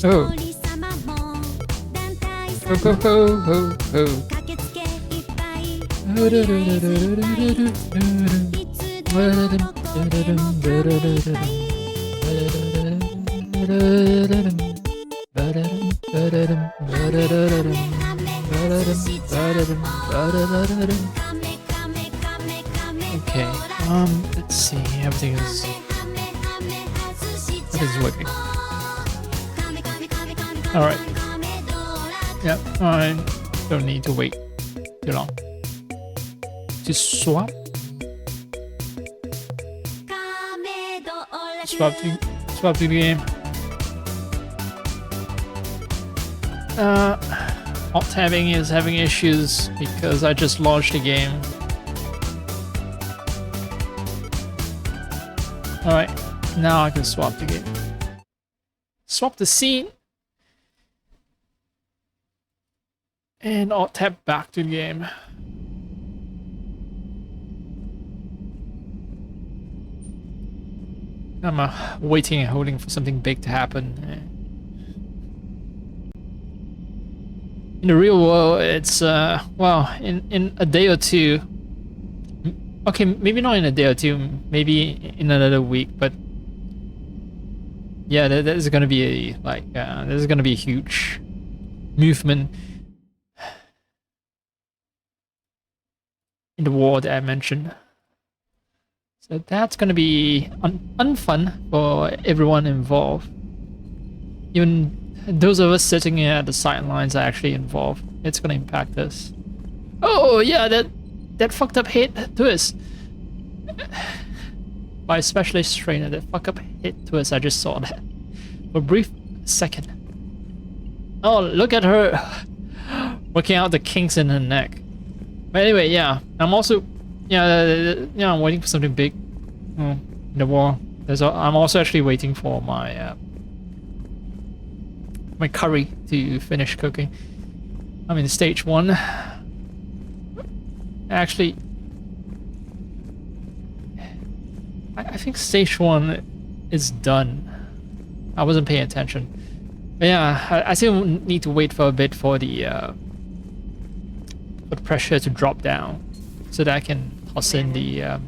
Oh. Ho ho ho ho ho. Okay, let's see, everything's working. Alright. Yep, I don't need to wait too long. To swap? Swap to the game. Alt tabbing is having issues because I just launched the game. Alright, now I can swap the game. Swap the scene. And Alt tab back to the game. I'm waiting and holding for something big to happen. In the real world, it's well, in a day or two. Okay, maybe not in a day or two, maybe in another week, but yeah, there's gonna be there's gonna be a huge movement in the war that I mentioned. So that's gonna be unfun for everyone involved. Even those of us sitting at the sidelines are actually involved. It's gonna impact us. Oh yeah, that fucked up hit twist by a specialist trainer. That fuck up hit twist. I just saw that for a brief second. Oh, look at her working out the kinks in her neck. But anyway, yeah, I'm also I'm waiting for something big in the war. I'm also actually waiting for my my curry to finish cooking. I'm in stage 1. Actually, I think stage 1 is done. I wasn't paying attention. But yeah, I still need to wait for a bit for the pressure to drop down, so that I can toss in the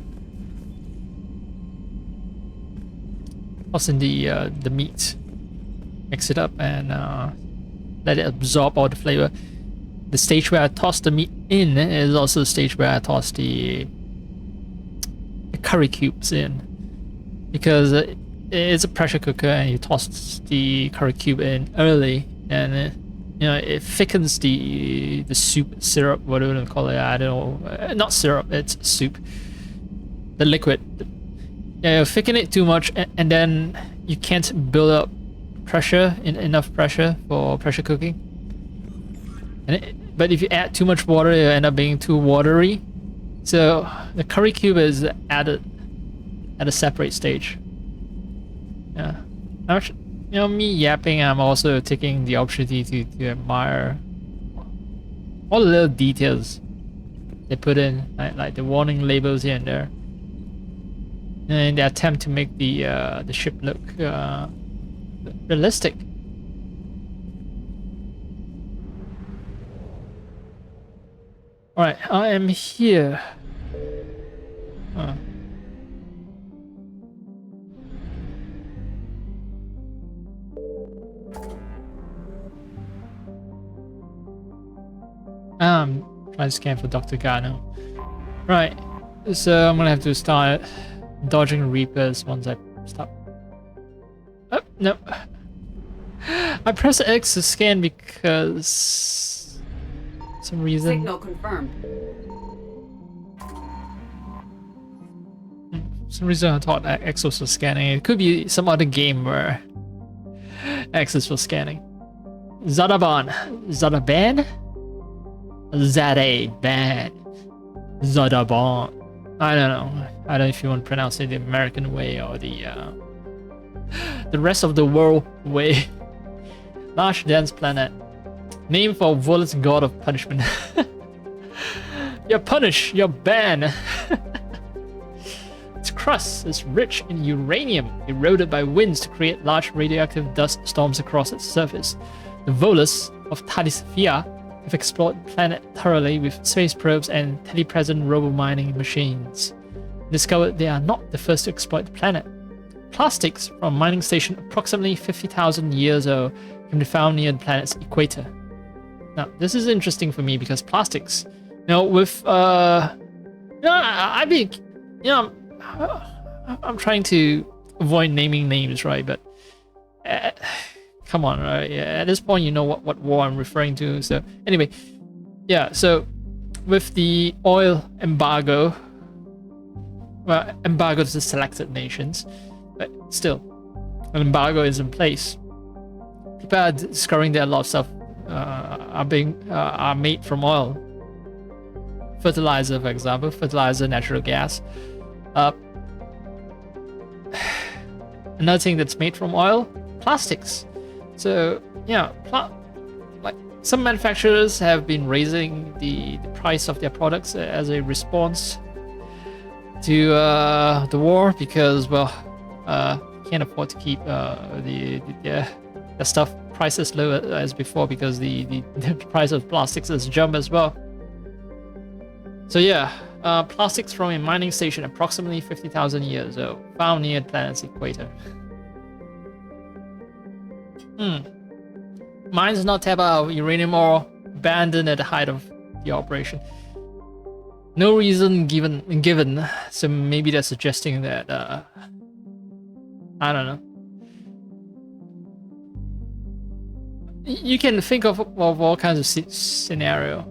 meat, mix it up, and let it absorb all the flavor. The stage where I toss the meat in is also the stage where I toss the curry cubes in, because it's a pressure cooker and you toss the curry cube in early, and it thickens the soup, syrup, whatever you call it. I don't know, not syrup, it's soup, the liquid. Yeah, you thicken it too much, and then you can't build up pressure, enough pressure for pressure cooking. But if you add too much water, it'll end up being too watery. So the curry cube is added at a separate stage. Yeah, me yapping, I'm also taking the opportunity to admire all the little details they put in, like the warning labels here and there, and the attempt to make the ship look realistic. Alright, I am here. Trying to scan for Dr. Gano. Right, so I'm gonna have to start dodging Reapers once I stop. Oh, no. I press X to scan because some reason. Signal confirmed. For some reason I thought X was for scanning. It could be some other game where X is for scanning. Zadaban. Zadaban? Zadaban. Zadaban. I don't know. I don't know if you want to pronounce it the American way or the rest of the world way. Large dense planet. Name for Volus god of punishment. You're punished. You're banned. It's crust is rich in uranium, eroded by winds to create large radioactive dust storms across its surface. The Volus of Talisphia have explored the planet thoroughly with space probes and telepresent robo-mining machines. Discovered they are not the first to exploit the planet. Plastics from a mining station approximately 50,000 years old can be found near the planet's equator. Now, this is interesting for me because plastics, with I've been, I'm trying to avoid naming names, right? But come on, right? Yeah, at this point, you know what war I'm referring to. So anyway, yeah. So with the oil embargo, well, embargo to selected nations, but still, an embargo is in place. People are discovering that a lot of stuff are made from oil. Fertilizer, for example, fertilizer, natural gas. Another thing that's made from oil, plastics. So yeah, like some manufacturers have been raising the price of their products as a response to the war because, well, can't afford to keep the stuff prices low as before because the price of plastics has jumped as well. So yeah, plastics from a mining station approximately 50,000 years old, found near the planet's equator. Mines not tap out of uranium ore, abandoned at the height of the operation. No reason given, so maybe they're suggesting that, I don't know. You can think of all kinds of scenario.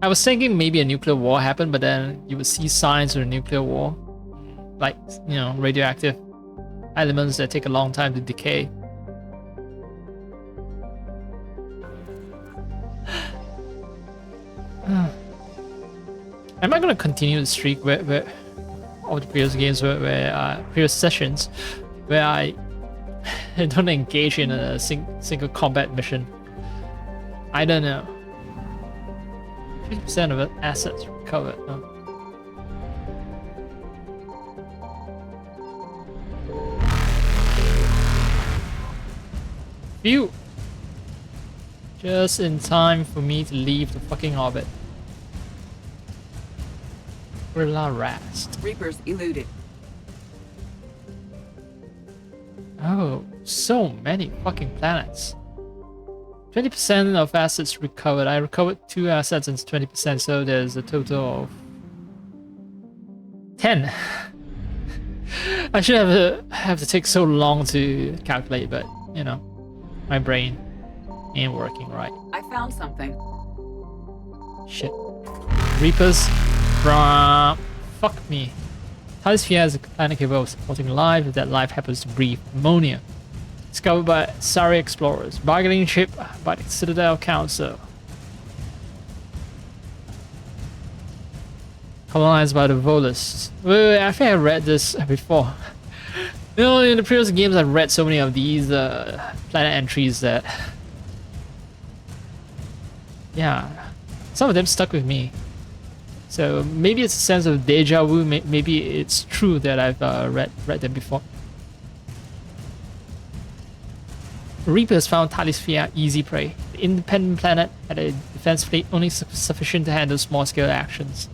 I was thinking maybe a nuclear war happened, but then you would see signs of a nuclear war, like, radioactive elements that take a long time to decay. Am I gonna continue the streak where of the previous games where previous sessions where I don't engage in a single combat mission? I don't know. 50% of assets recovered. Huh? Phew! Just in time for me to leave the fucking orbit. Rast. Reapers eluded. Oh, so many fucking planets. 20% of assets recovered. I recovered 2 assets and 20%, so there's a total of 10. I should have to take so long to calculate, but my brain ain't working right. I found something. Shit. Reapers from... Fuck me. Talisphia is a planet capable of supporting life if that life happens to breathe ammonia. Discovered by Sari explorers. Bargaining chip by the Citadel Council. Colonized by the Volus. Wait, I think I read this before. In the previous games I've read so many of these planet entries that... Yeah, some of them stuck with me. So maybe it's a sense of deja vu, maybe it's true that I've read them before. Reapers found Talisphia easy prey. The independent planet had a defense fleet only sufficient to handle small-scale actions.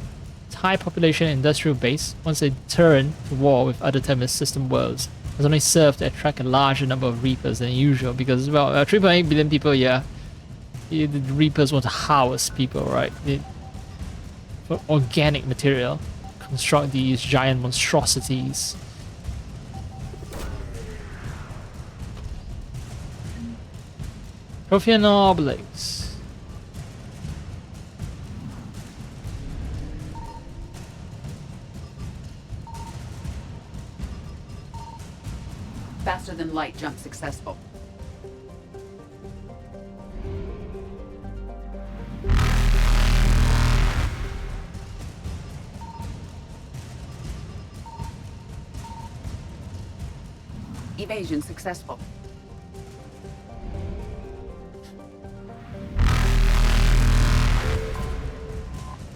Its high population and industrial base, once a deterrent to war with other Terminus system worlds, has only served to attract a larger number of Reapers than usual because, well, 3.8 billion people, yeah. The Reapers want to house people, right? For organic material, construct these giant monstrosities. Trophian Obelix. Faster than light jump successful. Evasion successful.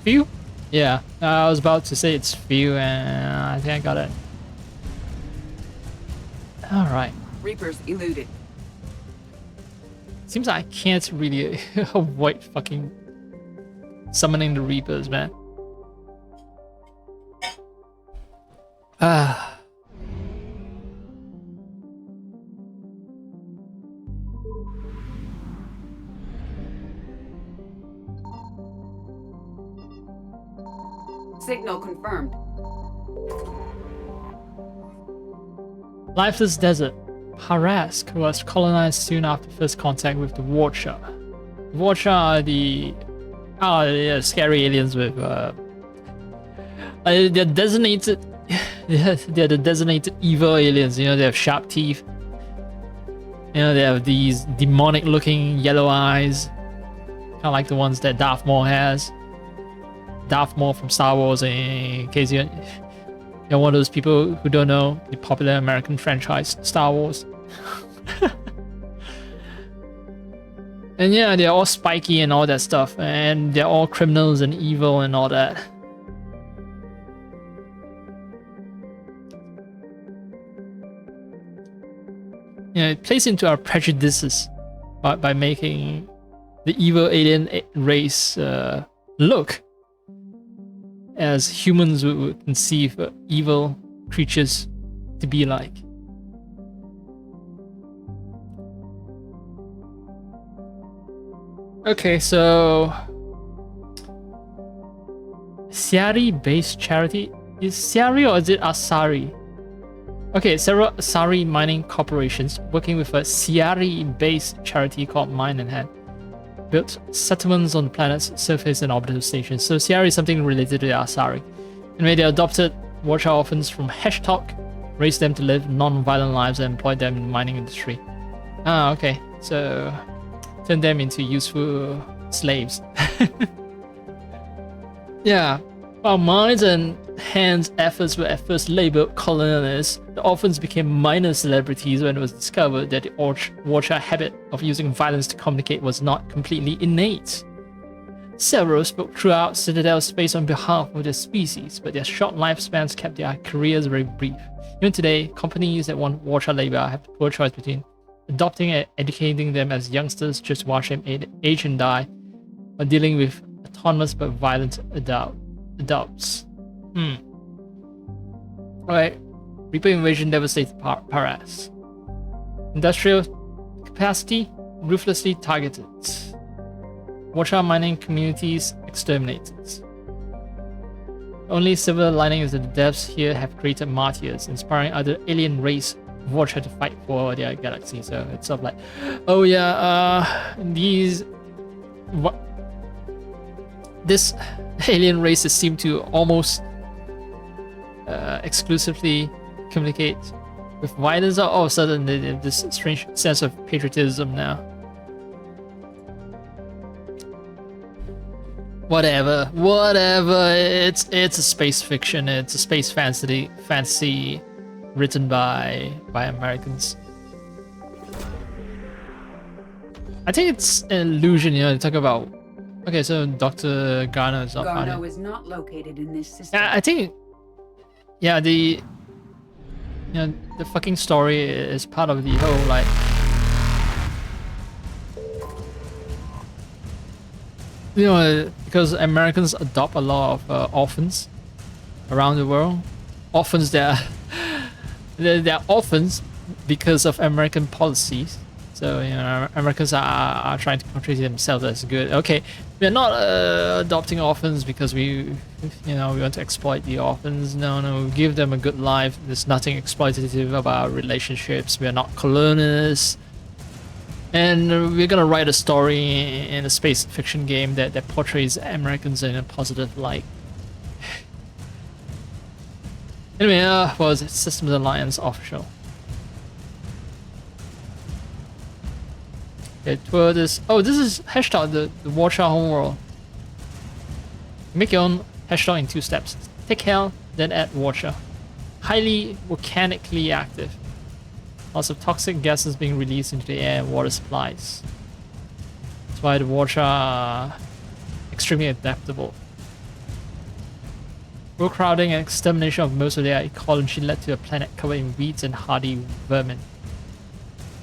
Few? Yeah, I was about to say it's few and I think I got it. All right. Reapers eluded. Seems like I can't really avoid fucking summoning the Reapers, man. Ah. Signal confirmed. Lifeless desert. Harask was colonized soon after first contact with the Watcher. The Watcher are the scary aliens with they're designated they're the designated evil aliens. You know, they have sharp teeth. You know, they have these demonic looking yellow eyes. Kinda like the ones that Darth Maul has. Darth Maul from Star Wars, in case you're one of those people who don't know the popular American franchise Star Wars. And yeah, they're all spiky and all that stuff, and they're all criminals and evil and all that. You know, it plays into our prejudices by making the evil alien race look as humans would conceive evil creatures to be like. Okay, so Siari-based charity, is Siari or is it Asari? Okay, several Asari mining corporations working with a Siari-based charity called Mine and Hand built settlements on the planet's surface and orbital stations. So Siari is something related to the Asari. Anyway, they adopted Watcher orphans from Heshtok, raised them to live non-violent lives, and employed them in the mining industry. Ah, okay. So turn them into useful slaves. Yeah. While Minds and Hands' efforts were at first labeled colonialists, the orphans became minor celebrities when it was discovered that the Watcher habit of using violence to communicate was not completely innate. Several spoke throughout Citadel space on behalf of their species, but their short lifespans kept their careers very brief. Even today, companies that want Watcher labor have the poor choice between adopting and educating them as youngsters just to watch them age and die, or dealing with autonomous but violent adults. Alright, Reaper invasion devastated Paras. Industrial capacity ruthlessly targeted. Watcher mining communities exterminated. Only silver lining is that the devs here have created martyrs, inspiring other alien race Watcher to fight for their galaxy. So it's sort of like, oh yeah, this alien races seem to almost exclusively communicate with violence. All of a sudden they have this strange sense of patriotism now. Whatever. It's a space fiction. It's a space fantasy written by Americans. I think it's an illusion, you know, to talk about. Okay, so Dr. Garner is not found. Garno is not located in this system. I think, yeah, the fucking story is part of the whole, like, you know, because Americans adopt a lot of orphans around the world. Orphans, they're orphans because of American policies. So, you know, Americans are trying to portray themselves as good. Okay, we're not adopting orphans because we want to exploit the orphans. No, we give them a good life. There's nothing exploitative about our relationships. We're not colonialists. And we're gonna write a story in a space fiction game that portrays Americans in a positive light. Anyway, was Systems Alliance official. Okay, tour this. Oh, this is Heshtok, the Watcher homeworld. Make your own Heshtok in 2 steps. Take Hell, then add Watcher. Highly volcanically active. Lots of toxic gases being released into the air and water supplies. That's why the Watcher are extremely adaptable. Overcrowding and extermination of most of their ecology led to a planet covered in weeds and hardy vermin.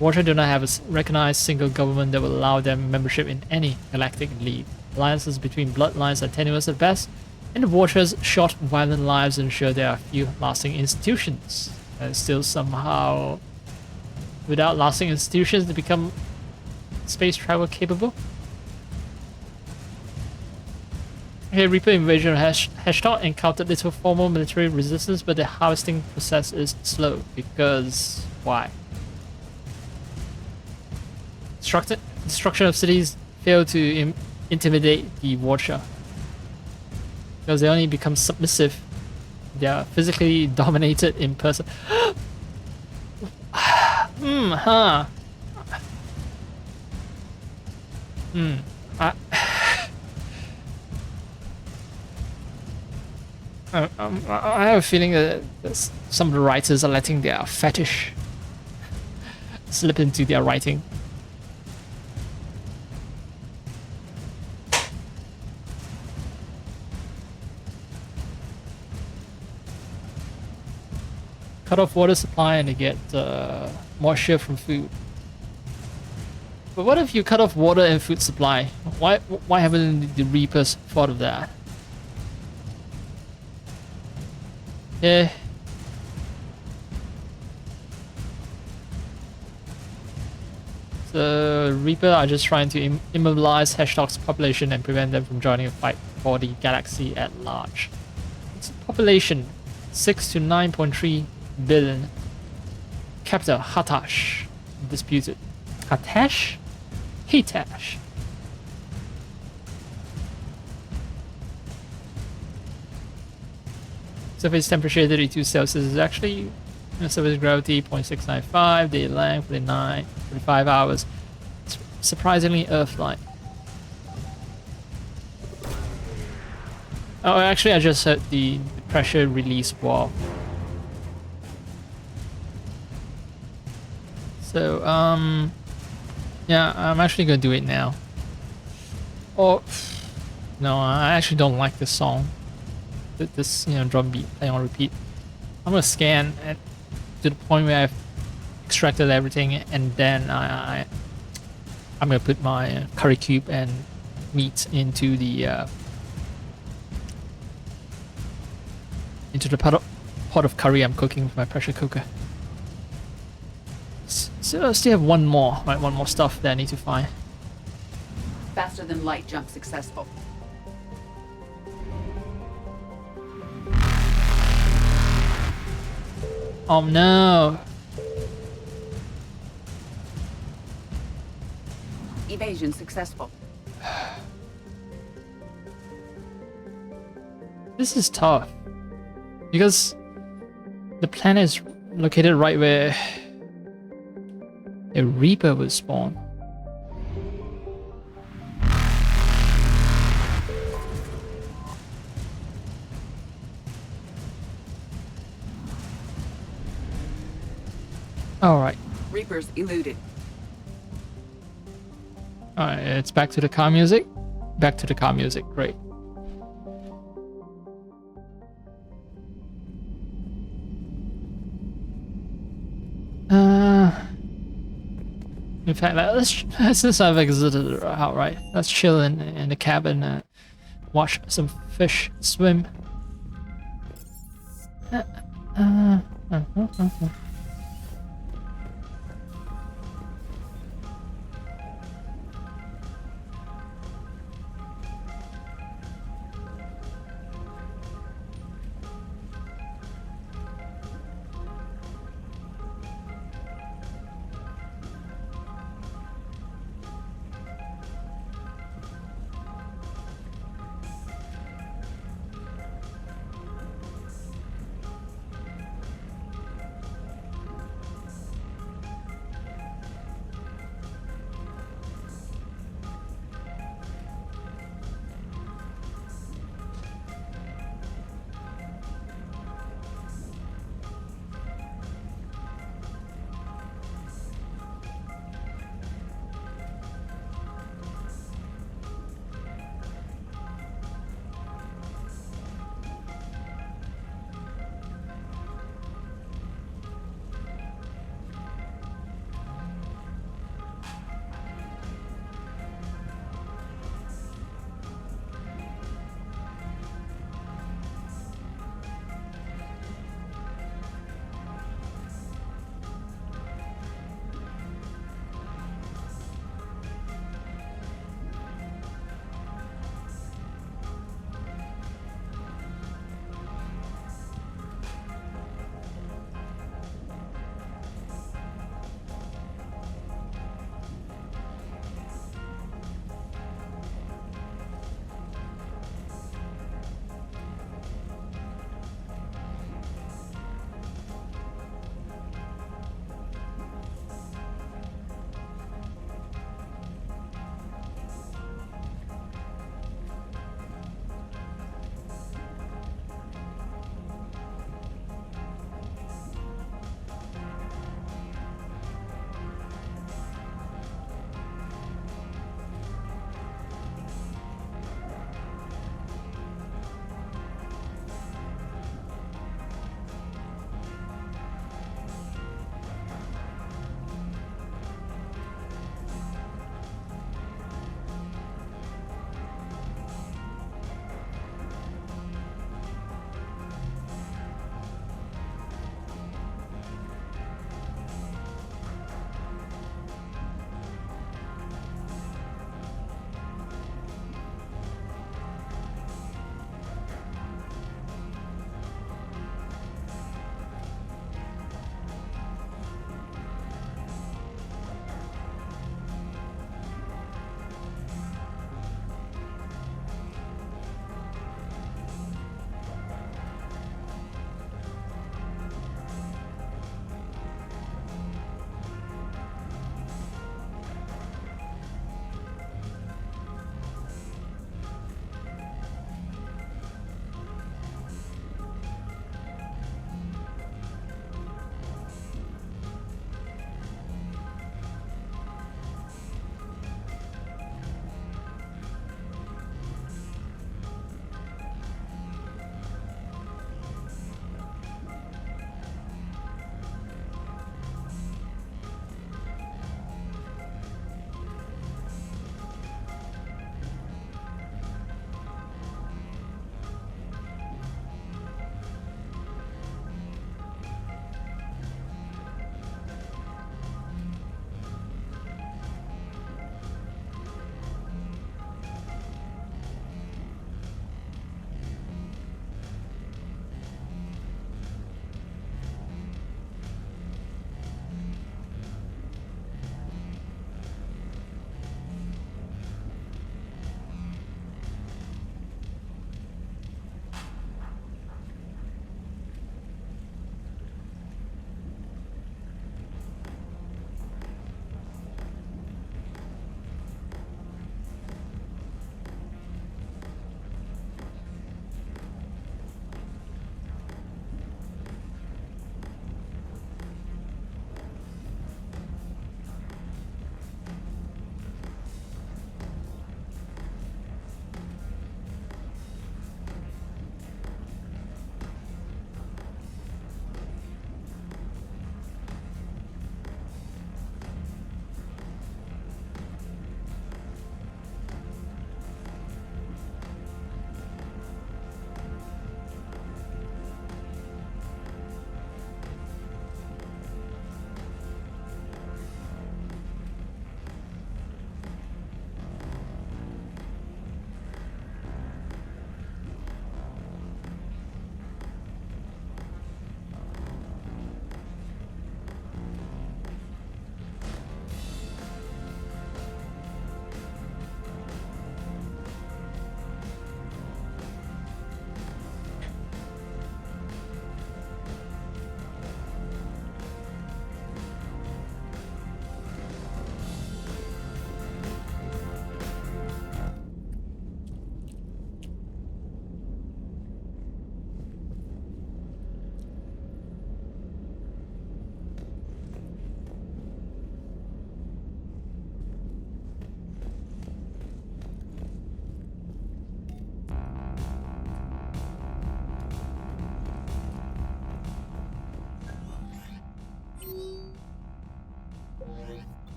Watcher do not have a recognized single government that will allow them membership in any galactic league. Alliances between bloodlines are tenuous at best, and the Watchers' short, violent lives ensure there are few lasting institutions. And still somehow, without lasting institutions, they become space travel capable. Okay, Reaper invasion of Hashtalk encountered little formal military resistance, but the harvesting process is slow. Because why? Destruction of cities fail to intimidate the Watcher. Because they only become submissive. They are physically dominated in person. I have a feeling that some of the writers are letting their fetish slip into their writing. Cut off water supply and they get moisture from food. But what if you cut off water and food supply? Why haven't the Reapers thought of that? Yeah. The Reaper are just trying to immobilize Hashtalk's population and prevent them from joining a fight for the galaxy at large. Its population 6 to 9.3 billion. Capital Hatash. Disputed. Hatash? Hitash. Surface temperature 32 Celsius is actually surface gravity 0.695, day length 45 hours. It's surprisingly Earth-like. Oh, actually I just heard the pressure release valve. So, yeah, I'm actually gonna do it now. Oh, no, I actually don't like this song. This, you know, drum beat playing on repeat. I'm gonna scan to the point where I've extracted everything, and then I'm gonna put my curry cube and meat into the pot of curry I'm cooking with my pressure cooker. So I still have one more stuff that I need to find. Faster than light jump successful. Oh no! Evasion successful. This is tough. Because the planet is located right where a Reaper will spawn. Alright. Reapers eluded. Alright, it's back to the car music. Back to the car music, great. In fact, since I've exited outright, let's chill in the cabin and watch some fish swim.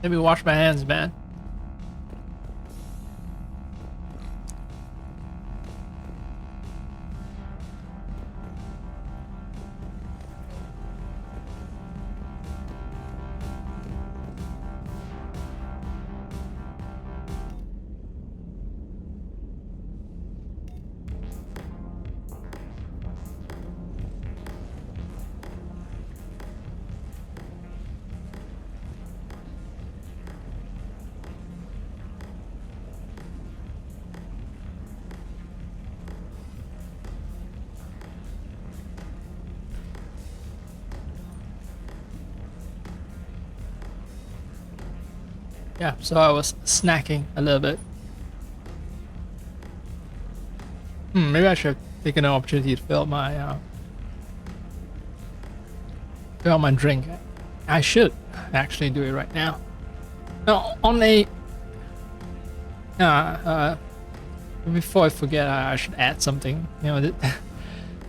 Let me wash my hands, man. Yeah, so I was snacking a little bit. Maybe I should take an opportunity to fill my drink. I should actually do it right now. Now, on a before I forget, I should add something. You know,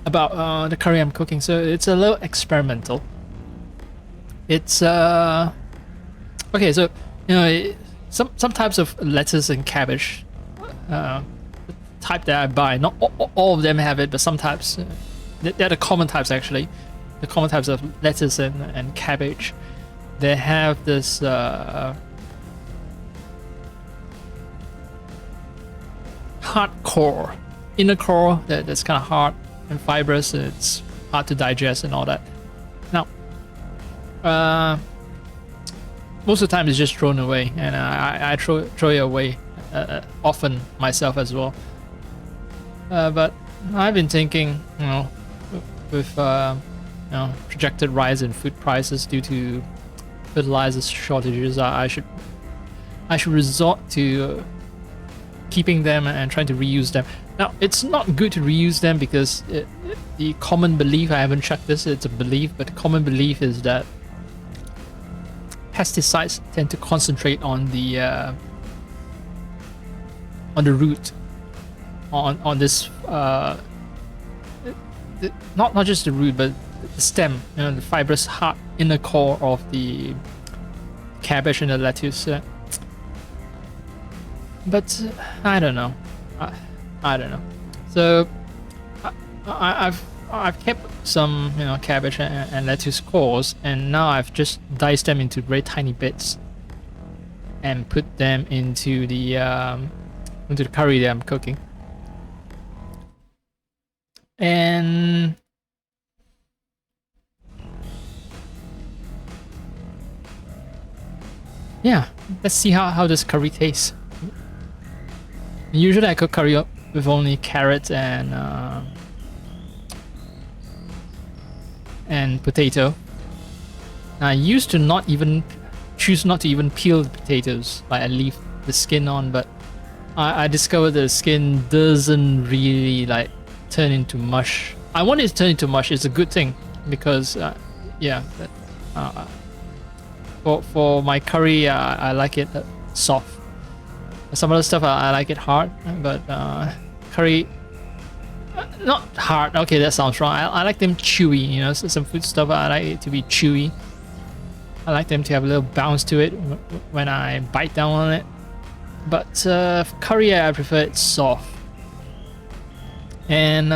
about the curry I'm cooking. So it's a little experimental. It's okay. So you know, some types of lettuce and cabbage, the type that I buy, not all of them have it, but some types, they're the common types actually. The common types of lettuce and cabbage, they have this hard core, inner core that's kind of hard and fibrous, and it's hard to digest and all that. Now, most of the time it's just thrown away, and I throw it away often myself as well. But I've been thinking, you know, with you know, projected rise in food prices due to fertilizer shortages, I should resort to keeping them and trying to reuse them. Now, it's not good to reuse them because the common belief, I haven't checked this, it's a belief, but the common belief is that pesticides tend to concentrate on the root, on this not just the root, but the stem, you know, the fibrous hard inner core of the cabbage and the lettuce. But I don't know. I don't know. So I've kept some, you know, cabbage and lettuce cores, and now I've just diced them into very tiny bits and put them into the curry that I'm cooking. And yeah, let's see how this curry tastes. Usually I cook curry up with only carrots and potato. I used to choose not to even peel the potatoes, like I leave the skin on, but I discovered the skin doesn't really like turn into mush. I want it to turn into mush. It's a good thing because yeah, for my curry I like it soft. Some other stuff I like it hard, but curry not hard. Okay, that sounds wrong. I like them chewy. You know, some food stuff I like it to be chewy. I like them to have a little bounce to it when I bite down on it. But for curry, I prefer it soft. And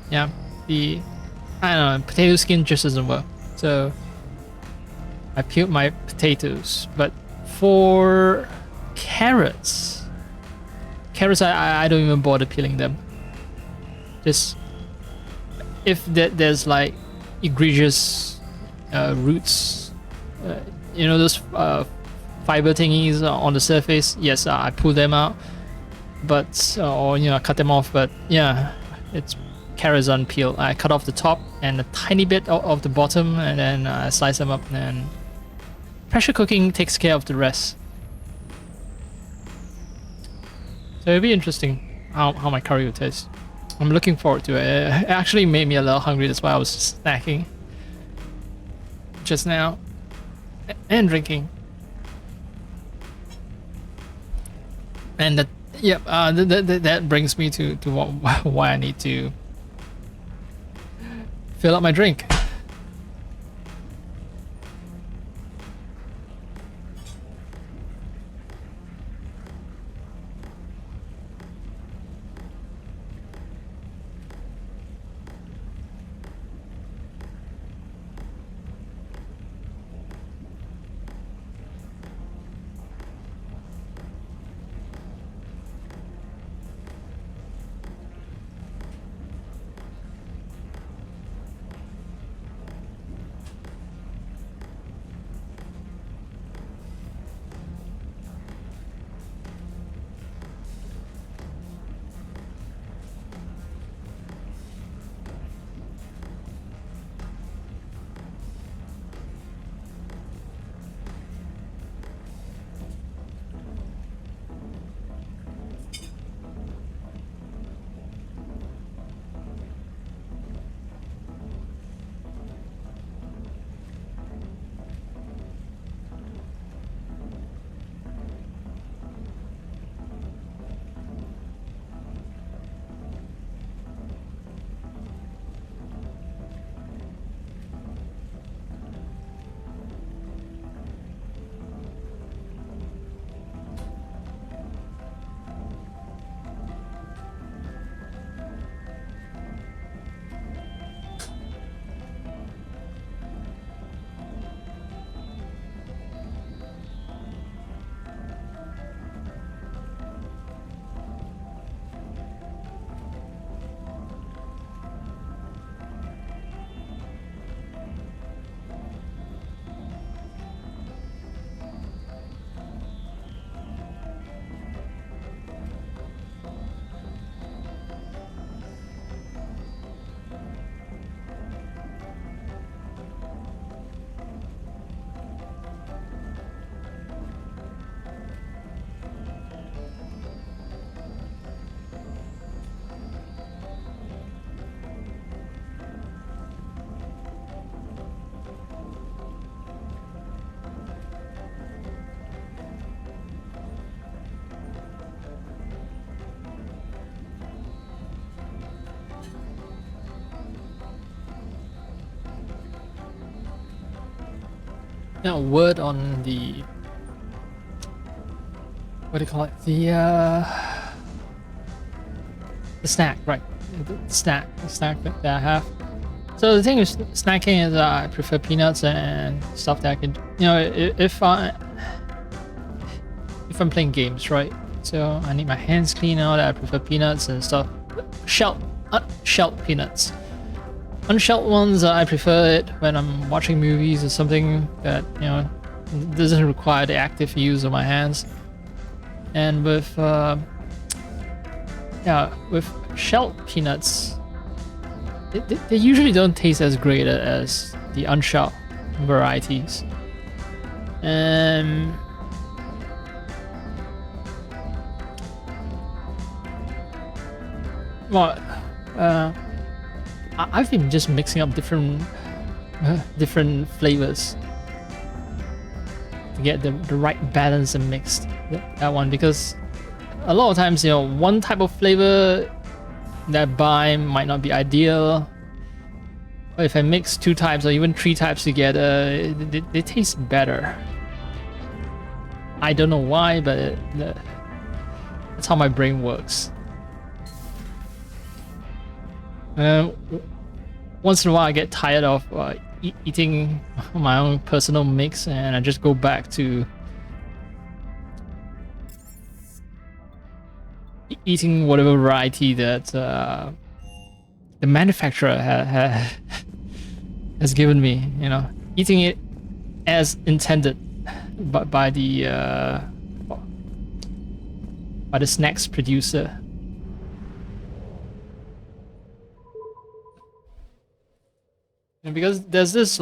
yeah, I don't know, potato skin just doesn't work. So I peeled my potatoes, but for carrots, I don't even bother peeling them. Just if there's like egregious roots, you know, those fiber thingies on the surface, yes, I pull them out, but or you know, cut them off. But yeah, it's carrots unpeeled. I cut off the top and a tiny bit of the bottom, and then I slice them up, and pressure cooking takes care of the rest. So it'll be interesting how my curry will taste. I'm looking forward to it. It actually made me a little hungry, that's why I was snacking just now and drinking. And that, yep, that brings me to why I need to fill up my drink. a word on the, what do you call it? The snack, right? The snack that I have. So the thing is, snacking is I prefer peanuts and stuff that I can, if I'm playing games, right? So I need my hands clean and all that. I prefer peanuts and stuff. Shelled peanuts. Unshelled ones, I prefer it when I'm watching movies or something that doesn't require the active use of my hands. And with shelled peanuts, they usually don't taste as great as the unshelled varieties. Well, I've been just mixing up different flavors to get the right balance and mix that one, because a lot of times one type of flavor that I buy might not be ideal, but if I mix 2 types or even 3 types together, they taste better. I don't know why, but that's how my brain works. Once in a while I get tired of eating my own personal mix, and I just go back to eating whatever variety that the manufacturer has given me, eating it as intended by the snacks producer. And because there's this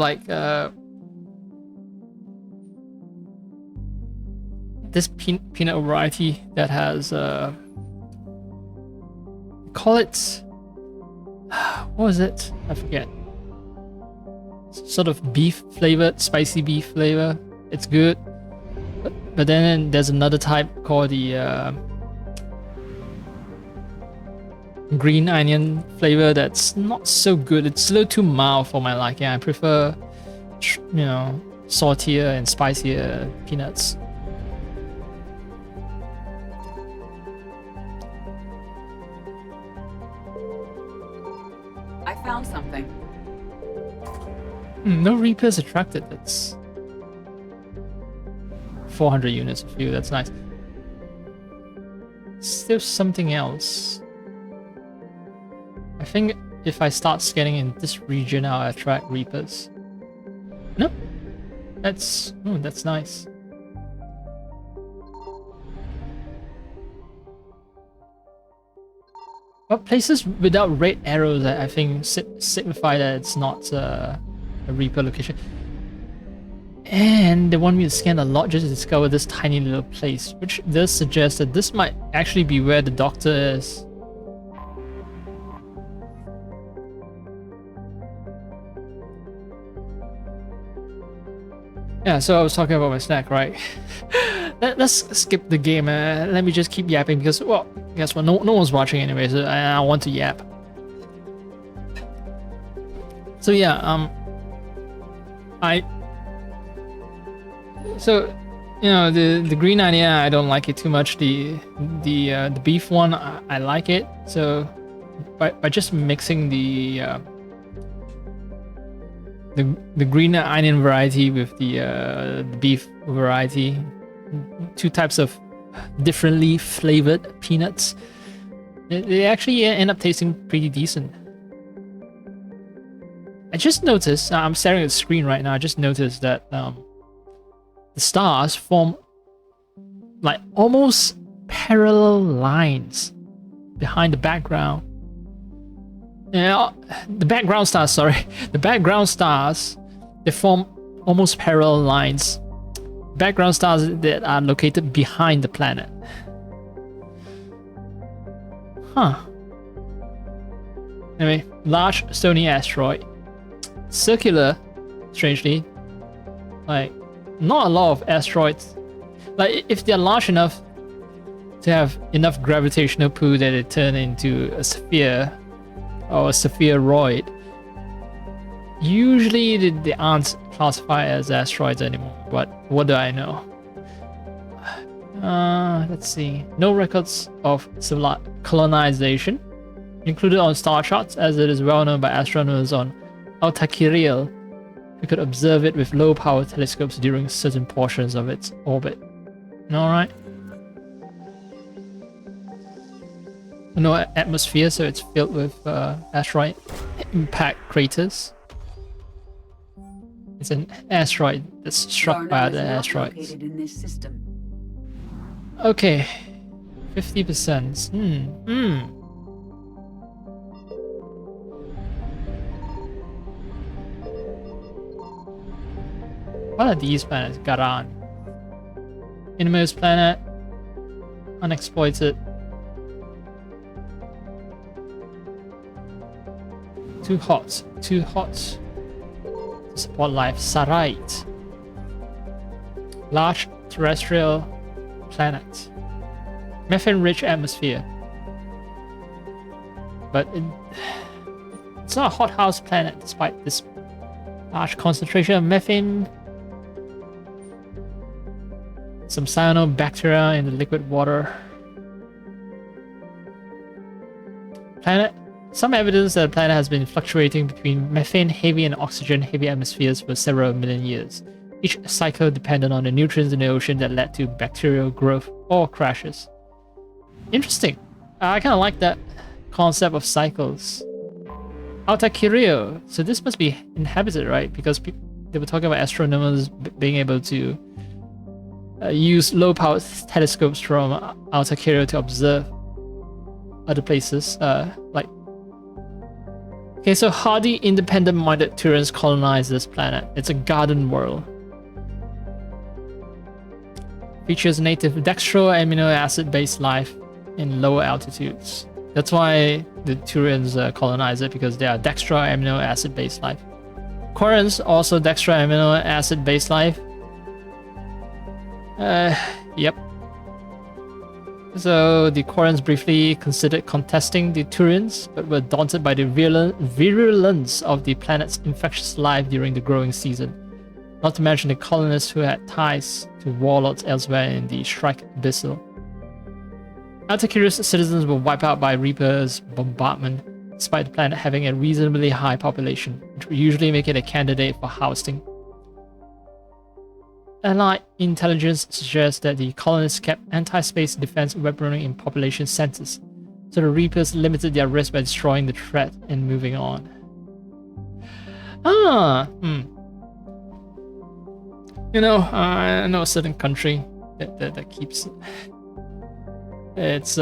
this peanut variety that has call it, what was it? I forget. Sort of beef flavored, spicy beef flavor. It's good. But then there's another type called the green onion flavor that's not so good. It's a little too mild for my liking. I prefer, saltier and spicier peanuts. I found something. No Reapers attracted. That's 400 units of fuel. That's nice. Still something else. I think if I start scanning in this region, I'll attract Reapers. No, that's nice. Well, places without red arrows, I think signify that it's not a Reaper location. And they want me to scan a lot just to discover this tiny little place, which does suggest that this might actually be where the doctor is. Yeah, so I was talking about my snack, right? Let's skip the game. Let me just keep yapping because, well, guess what? No one's watching anyway, so I want to yap. So yeah, the green onion, I don't like it too much. The beef one, I like it. So by just mixing the green onion variety with the beef variety, 2 types of differently flavored peanuts, they actually end up tasting pretty decent. I just noticed, I'm staring at the screen right now, I just noticed that the stars form like almost parallel lines behind the background. The background stars, they form almost parallel lines. Background stars that are located behind the planet. Huh. Anyway, large stony asteroid. Circular, strangely. Like, not a lot of asteroids. Like, if they're large enough to have enough gravitational pull that they turn into a sphere or a spheroid, Usually they aren't classified as asteroids anymore, but what do I know? Let's see. No records of civil colonization included on star charts, as it is well known by astronomers on Altaquiriel, who could observe it with low-power telescopes during certain portions of its orbit. Alright. No atmosphere, so it's filled with asteroid impact craters. It's an asteroid that's struck by other asteroids. Located in this system. Okay, 50%. What are these planets? Garan. Innermost planet. Unexploited. Too hot. Too hot to support life. Sarite. Large terrestrial planet. Methane-rich atmosphere. But it's not a hothouse planet despite this large concentration of methane. Some cyanobacteria in the liquid water. Planet. Some evidence that the planet has been fluctuating between methane-heavy and oxygen-heavy atmospheres for several million years. Each cycle dependent on the nutrients in the ocean that led to bacterial growth or crashes. Interesting. I kind of like that concept of cycles. Altaquiriel. So this must be inhabited, right? Because they were talking about astronomers being able to use low-power telescopes from Altaquiriel to observe other places. Okay, so hardy, independent-minded Turians colonize this planet. It's a garden world. Features native dextro amino acid-based life in lower altitudes. That's why the Turians colonize it, because they are dextro amino acid-based life. Quarians also dextro amino acid-based life. Yep. So the Quarians briefly considered contesting the Turians, but were daunted by the virulence of the planet's infectious life during the growing season. Not to mention the colonists who had ties to warlords elsewhere in the Shrike Abyssal. Altaquiriel's citizens were wiped out by Reaper's bombardment, despite the planet having a reasonably high population, which would usually make it a candidate for housing. Allied intelligence suggests that the colonists kept anti-space defense weaponry in population centers, so the Reapers limited their risk by destroying the threat and moving on. You know, I know a certain country that keeps its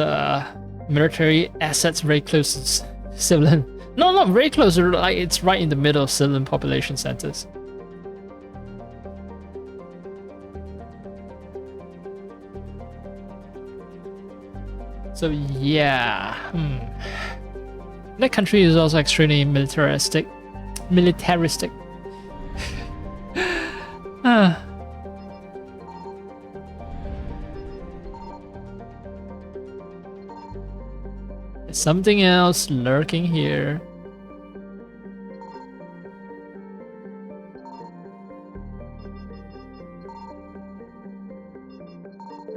military assets very close to civilian. No, not very close. Like it's right in the middle of civilian population centers. So yeah, that country is also extremely militaristic. There's something else lurking here.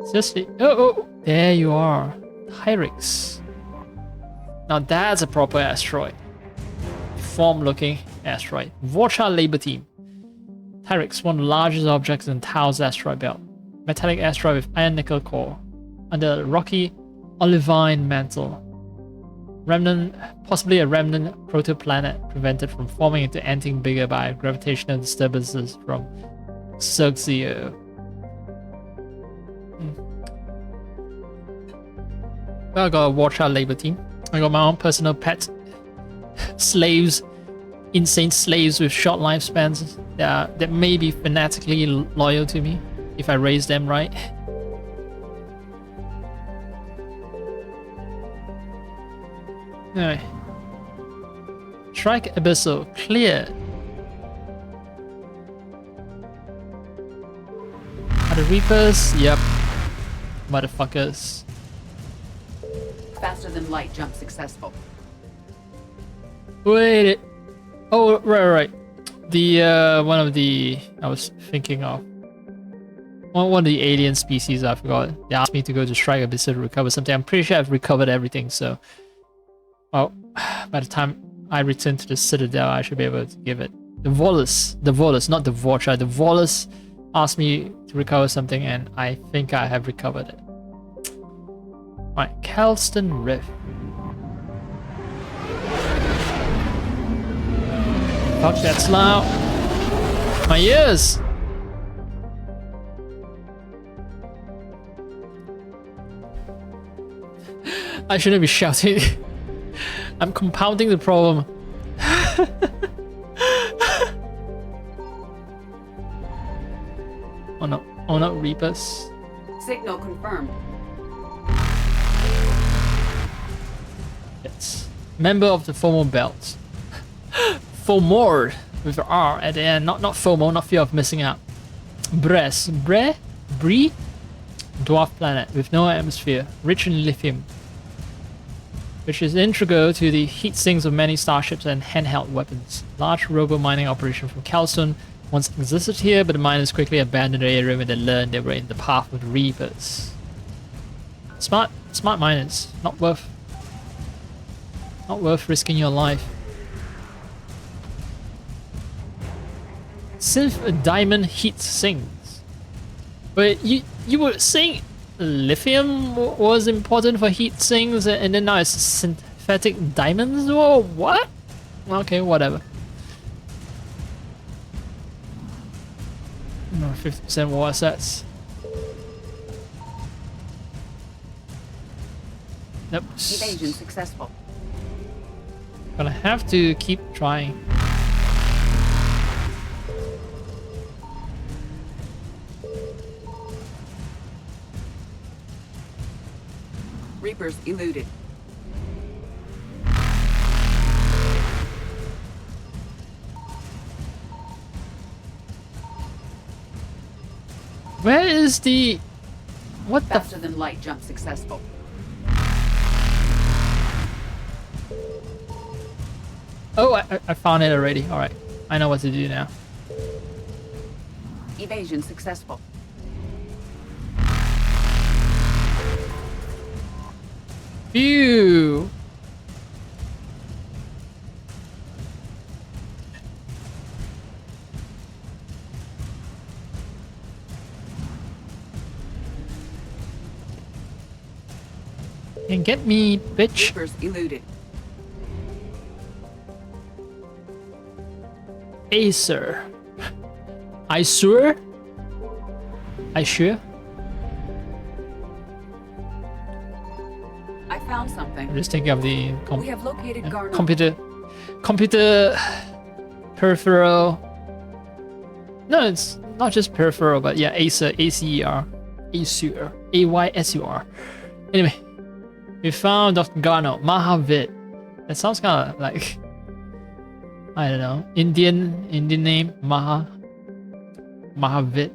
Seriously? Oh, there you are. Hyrix. Now that's a proper asteroid. Deformed-looking asteroid. Vorcha Labor Team. Hyrix, one of the largest objects in Tao's asteroid belt. Metallic asteroid with iron-nickel core. Under a rocky olivine mantle. Remnant, possibly a remnant protoplanet prevented from forming into anything bigger by gravitational disturbances from Xerxio. Well, I got a Vorcha Labor Team. I got my own personal pet. Slaves. Insane slaves with short lifespans that may be fanatically loyal to me if I raise them right. Anyway. Shrike Abyssal cleared. Are the Reapers? Yep. Motherfuckers. Faster than light jump successful. Wait. Oh, right. The one of the I was thinking of one of the alien species I forgot. They asked me to go to Strike Abyss to recover something. I'm pretty sure I've recovered everything, so well by the time I return to the Citadel I should be able to give it. The Volus, not the Vorcha, the Volus asked me to recover something and I think I have recovered it. Right, Kelston Rift. Fuck, that's loud. My ears! I shouldn't be shouting. I'm compounding the problem. Oh no, Reapers. Signal confirmed. Yes. Member of the FOMO Belt. FOMOR with R at the end, not FOMO, not fear of missing out. Bree, dwarf planet with no atmosphere, rich in lithium, which is integral to the heat sinks of many starships and handheld weapons. Large robo mining operation from Calstone once existed here, but the miners quickly abandoned the area when they learned they were in the path of the Reapers. Smart miners, not worth risking your life. Synth diamond heat sinks. But you were saying lithium was important for heat sinks, and then now it's synthetic diamonds? Or what? Okay, whatever. No, 50% war assets. Nope. Evasion successful. Gonna have to keep trying. Reapers eluded. Where is the... What the... Faster than light jump successful. Oh, I found it already. Alright. I know what to do now. Evasion successful. Phew! And get me, bitch. Reapers eluded. Acer. I sure? I sure? I found something. I'm just thinking of the We have located Garnot. computer peripheral. No, it's not just peripheral, but yeah, Acer, ACER, Acer, AYSUR. Anyway, we found Dr. Garnot, Mahavit. That sounds kind of like, I don't know, Indian name, Mahavit.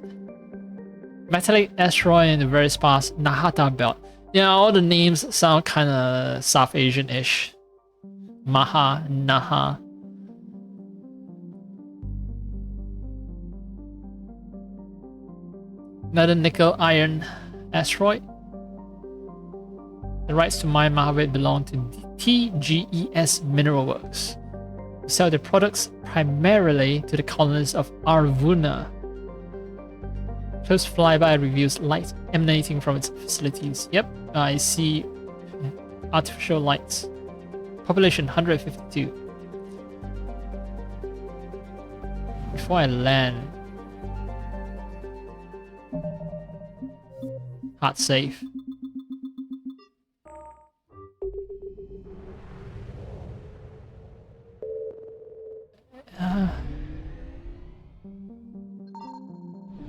Metallic asteroid in the very sparse Nahata belt. Yeah, all the names sound kind of South Asian-ish. Maha, Naha. Another nickel iron asteroid. The rights to mine Mahavit belong to TGES Mineral Works, who sell their products primarily to the colonists of Arvuna. Close flyby reveals light emanating from its facilities. Yep, I see artificial lights. Population 152. Before I land, hard save.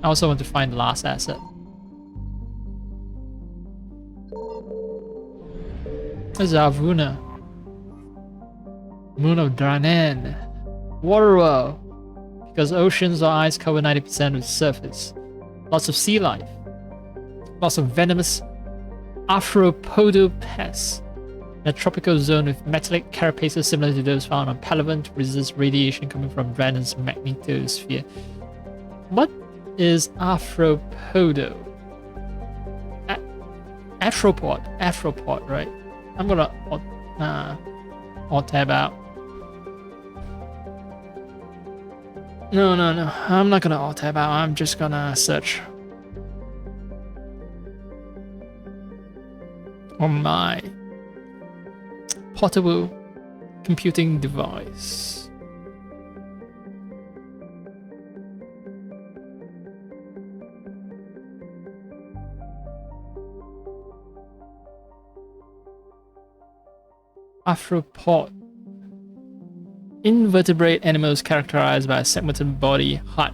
I also want to find the last asset. This is Arvuna. Moon of Dranen. Water world. Because oceans or ice cover 90% of the surface. Lots of sea life. Lots of venomous arthropodopests. In a tropical zone with metallic carapaces similar to those found on Palaven to resist radiation coming from Brandon's magnetosphere. What is arthropodo? Arthropod, right? I'm gonna alt tab out. No, I'm not gonna alt tab out. I'm just gonna search on my portable computing device. Arthropod. Invertebrate animals characterized by a segmented body, heart,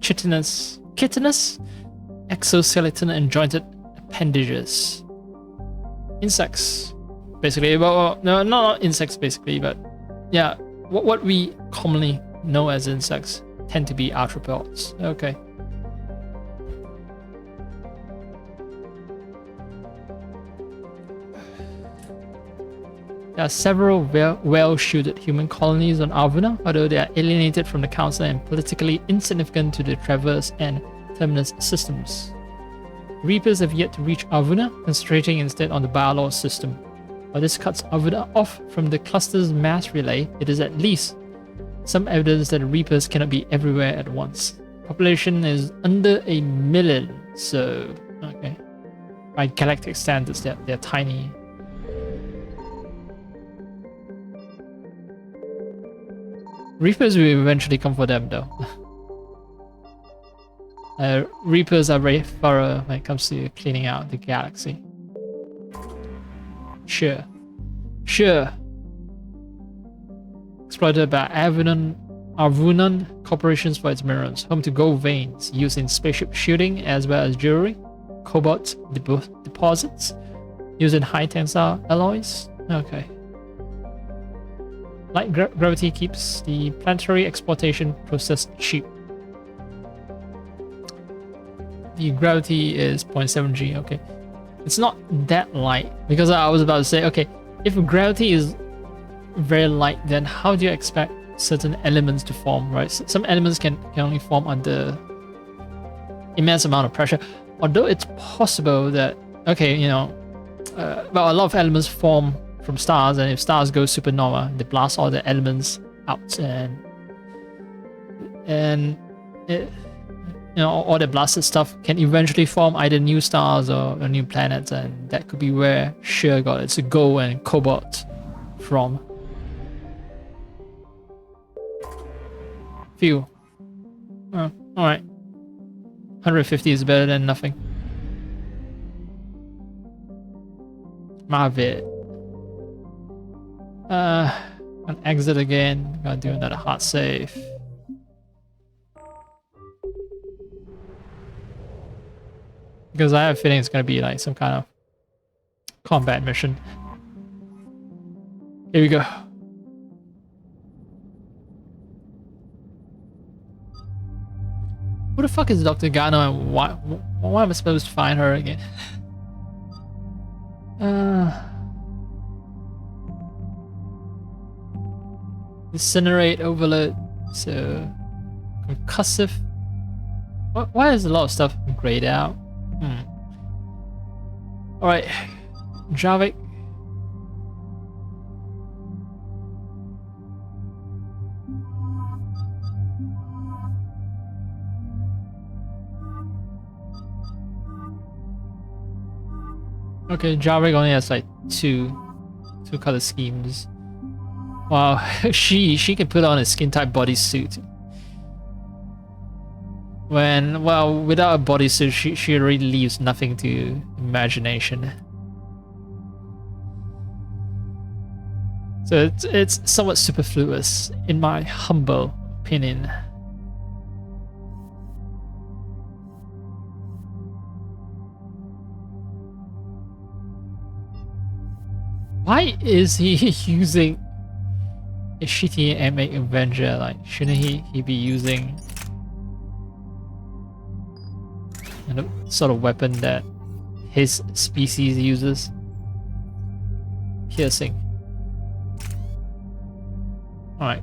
chitinous, exoskeleton, and jointed appendages. Insects, basically. Well, no, not insects, basically, but yeah, what we commonly know as insects tend to be arthropods. Okay. There are several well-shielded human colonies on Arvuna, although they are alienated from the Council and politically insignificant to the Traverse and Terminus systems. Reapers have yet to reach Arvuna, concentrating instead on the Biolore system. While this cuts Arvuna off from the cluster's mass relay, it is at least some evidence that the Reapers cannot be everywhere at once. Population is under 1 million, so okay. By galactic standards, they're tiny. Reapers will eventually come for them, though. Reapers are very thorough when it comes to cleaning out the galaxy. Sure. Exploited by Arvunan corporations for its minerals, home to gold veins used in spaceship shooting as well as jewelry, cobalt deposits used in high tensile alloys. Okay. Light gravity keeps the planetary exportation process cheap. The gravity is 0.7 G, okay. It's not that light, because I was about to say, okay, if gravity is very light, then how do you expect certain elements to form, right? Some elements can only form under immense amount of pressure. Although it's possible that, okay, you know, well, a lot of elements form from stars, and if stars go supernova, they blast all the elements out, and it, you know, all the blasted stuff can eventually form either new stars or new planets, and that could be where Shear got its gold and cobalt from. Phew. Oh, alright. 150 is better than nothing. Marvit. An exit again. Gotta do another hard save. Because I have a feeling it's gonna be like some kind of combat mission. Here we go. Who the fuck is Dr. Gano, and why am I supposed to find her again? Incinerate, overload, so concussive. Why is a lot of stuff grayed out? Alright, Javik. Okay, Javik only has like two color schemes. Wow, she can put on a skin type bodysuit. When, well, without a bodysuit, she really leaves nothing to imagination. So it's somewhat superfluous, in my humble opinion. Why is he using a shitty M8 Avenger? Like, shouldn't he be using a sort of weapon that his species uses? piercing. Alright.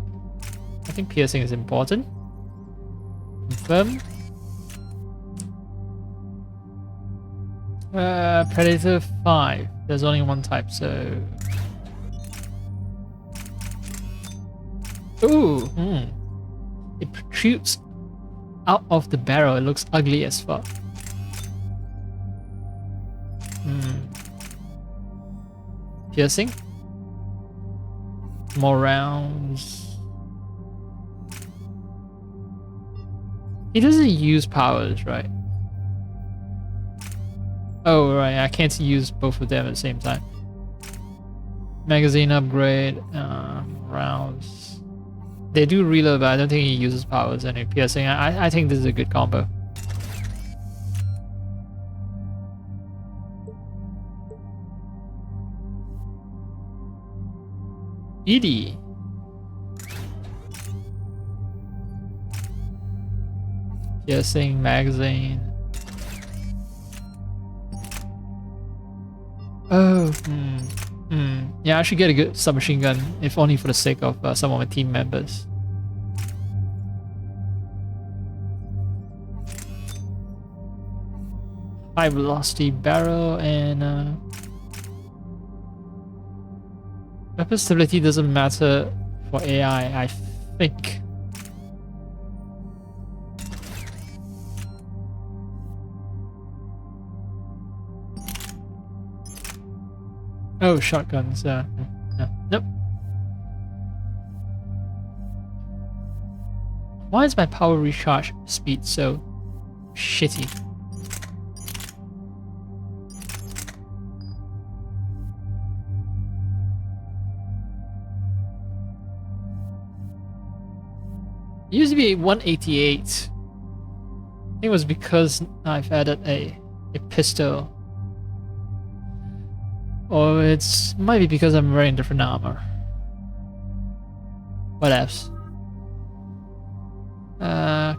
I think piercing is important. Confirm. Predator 5. There's only one type, so... Ooh! It protrudes out of the barrel. It looks ugly as fuck. Piercing. More rounds. He doesn't use powers, right? Oh, right. I can't use both of them at the same time. Magazine upgrade. Rounds. They do reload, but I don't think he uses powers. And piercing. I think this is a good combo. ED. Piercing, magazine. Oh, yeah, I should get a good submachine gun, if only for the sake of some of my team members. High velocity barrel and weapon stability doesn't matter for AI, I think. Oh, shotguns. No. Nope. Why is my power recharge speed so shitty? It used to be 188. I think it was because I've added a pistol. Or might be because I'm wearing different armor. What else?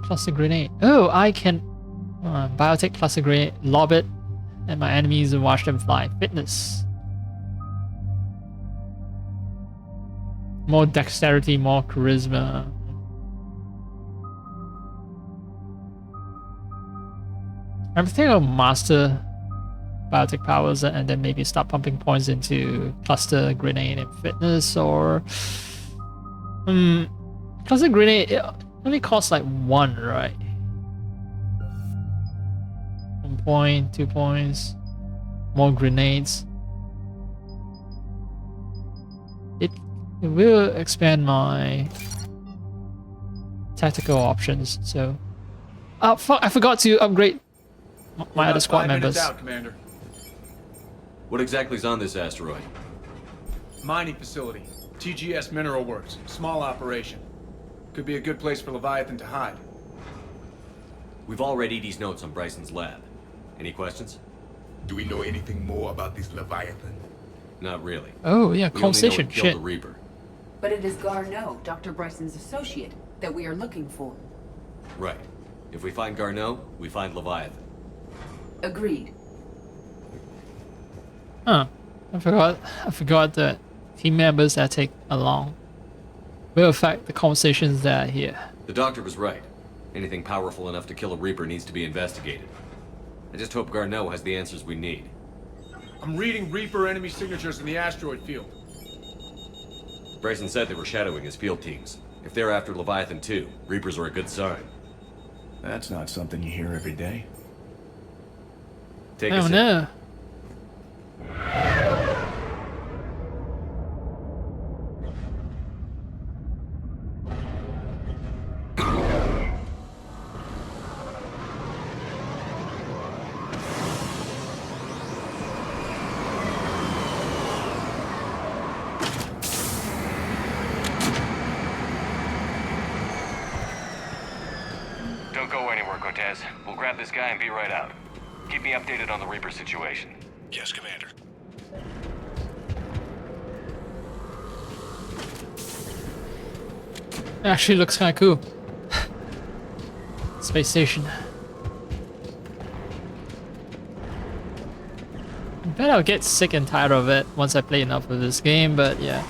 Cluster grenade. Oh, I can biotech cluster grenade, lob it at my enemies and watch them fly. Fitness. More dexterity, more charisma. I'm thinking of master biotech powers and then maybe start pumping points into cluster grenade and fitness, or cluster grenade it only costs like 1, right? 1 point, 2 points, more grenades. It will expand my tactical options. So, oh fuck! I forgot to upgrade my other squad members. Out, Commander. What exactly is on this asteroid? Mining facility. TGS Mineral Works. Small operation. Could be a good place for Leviathan to hide. We've all read Edie's notes on Bryson's lab. Any questions? Do we know anything more about this Leviathan? Not really. Oh yeah, We only know conversation. it killed Shit. the Reaper. But it is Garneau, Dr. Bryson's associate, that we are looking for. Right. If we find Garneau, we find Leviathan. Agreed. Huh. I forgot that team members that take along will affect the conversations that are here. The doctor was right. Anything powerful enough to kill a Reaper needs to be investigated. I just hope Garneau has the answers we need. I'm reading Reaper enemy signatures in the asteroid field. Bryson said they were shadowing his field teams. If they're after Leviathan too, Reapers are a good sign. That's not something you hear every day. Take a Oh sip. no. Don't go anywhere, Cortez. We'll grab this guy and be right out. Keep me updated on the Reaper situation. Yes, Commander. Actually looks kind of cool. Space station. bet I'll get sick and tired of it once I play enough of this game, but yeah.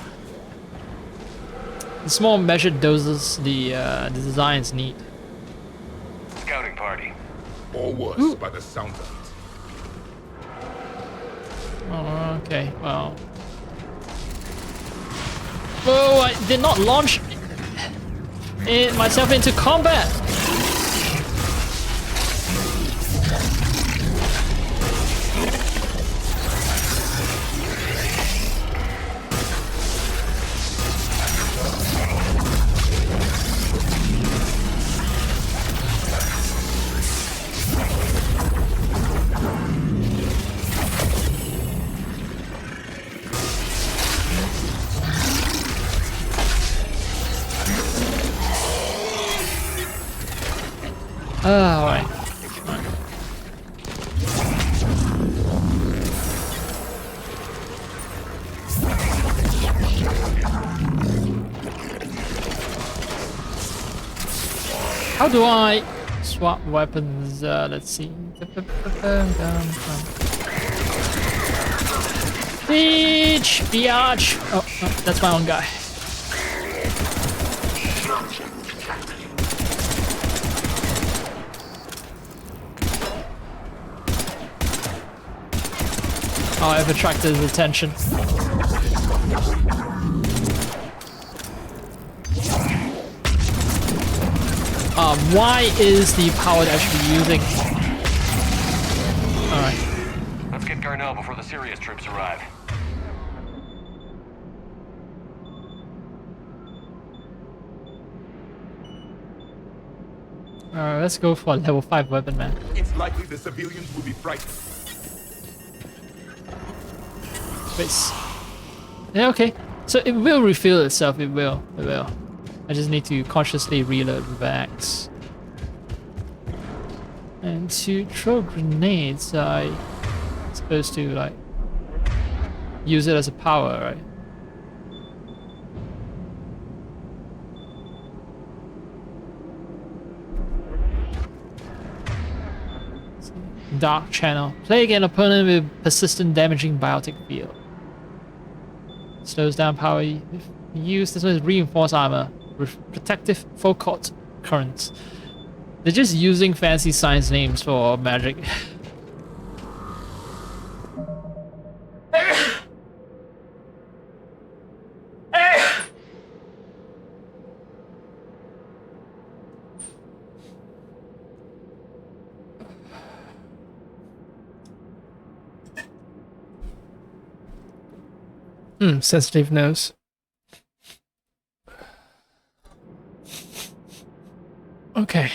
The small measured doses, the design's neat. Scouting party. Or worse, by the sound of it. Oh, okay, well. Whoa, I did not launch myself into combat! Alright. How do I swap weapons? Let's see. Biatch! Oh, that's my own guy. Oh, I've attracted his attention. Why is the power actually using? Alright. Let's get Garneau before the Sirius troops arrive. Alright, let's go for a level 5 weapon, man. It's likely the civilians will be frightened. Wait. Yeah, okay. So it will refill itself, it will. It will. I just need to consciously reload with Axe. And to throw grenades, I'm supposed to, like, use it as a power, right? Dark Channel. Plague an opponent with persistent damaging biotic field. Slows down power if used. This one is reinforced armor with protective Foucault currents. They're just using fancy science names for magic. Sensitive nose. Okay.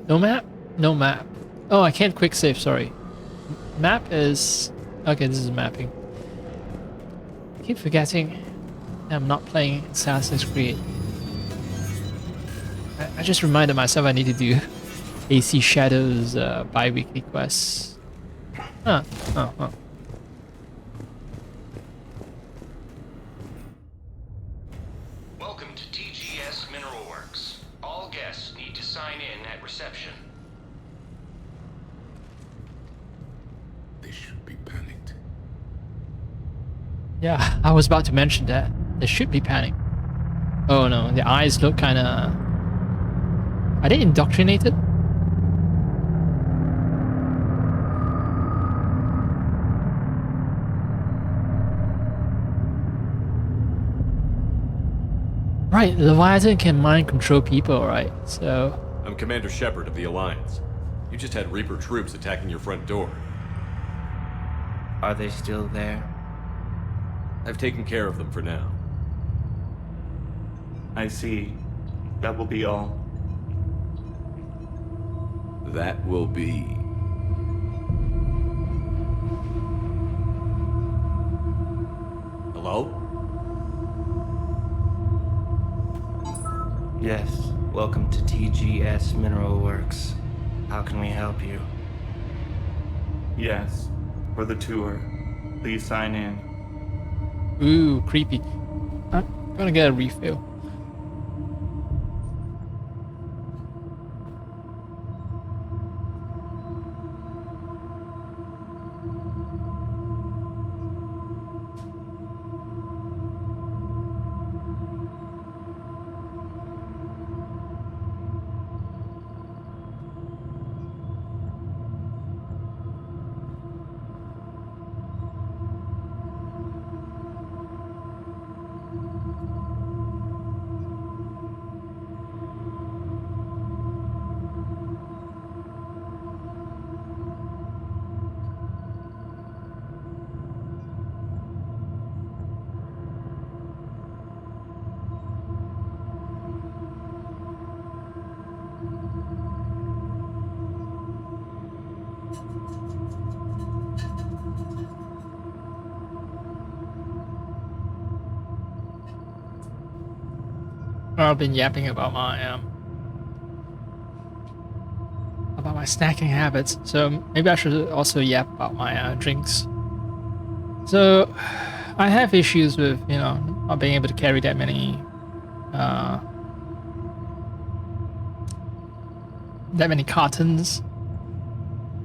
No map? No map. Oh, I can't quick save, sorry. Map is... Okay, this is mapping. I keep forgetting I'm not playing Assassin's Creed. I just reminded myself I need to do AC Shadows bi-weekly quests. Huh. Oh. Welcome to TGS Mineral Works. All guests need to sign in at reception. They should be panicked. Yeah, I was about to mention that. There should be panic. Oh no, the eyes look kinda... Are they indoctrinated? Right, Leviathan can mind control people, right? So... I'm Commander Shepard of the Alliance. You just had Reaper troops attacking your front door. Are they still there? I've taken care of them for now. I see. That will be all. That will be... Yes, welcome to TGS Mineral Works. How can we help you? Yes, for the tour. Please sign in. Ooh, creepy. I'm gonna get a refill. I've been yapping about my snacking habits, so maybe I should also yap about my drinks. So I have issues with, you know, not being able to carry that many cartons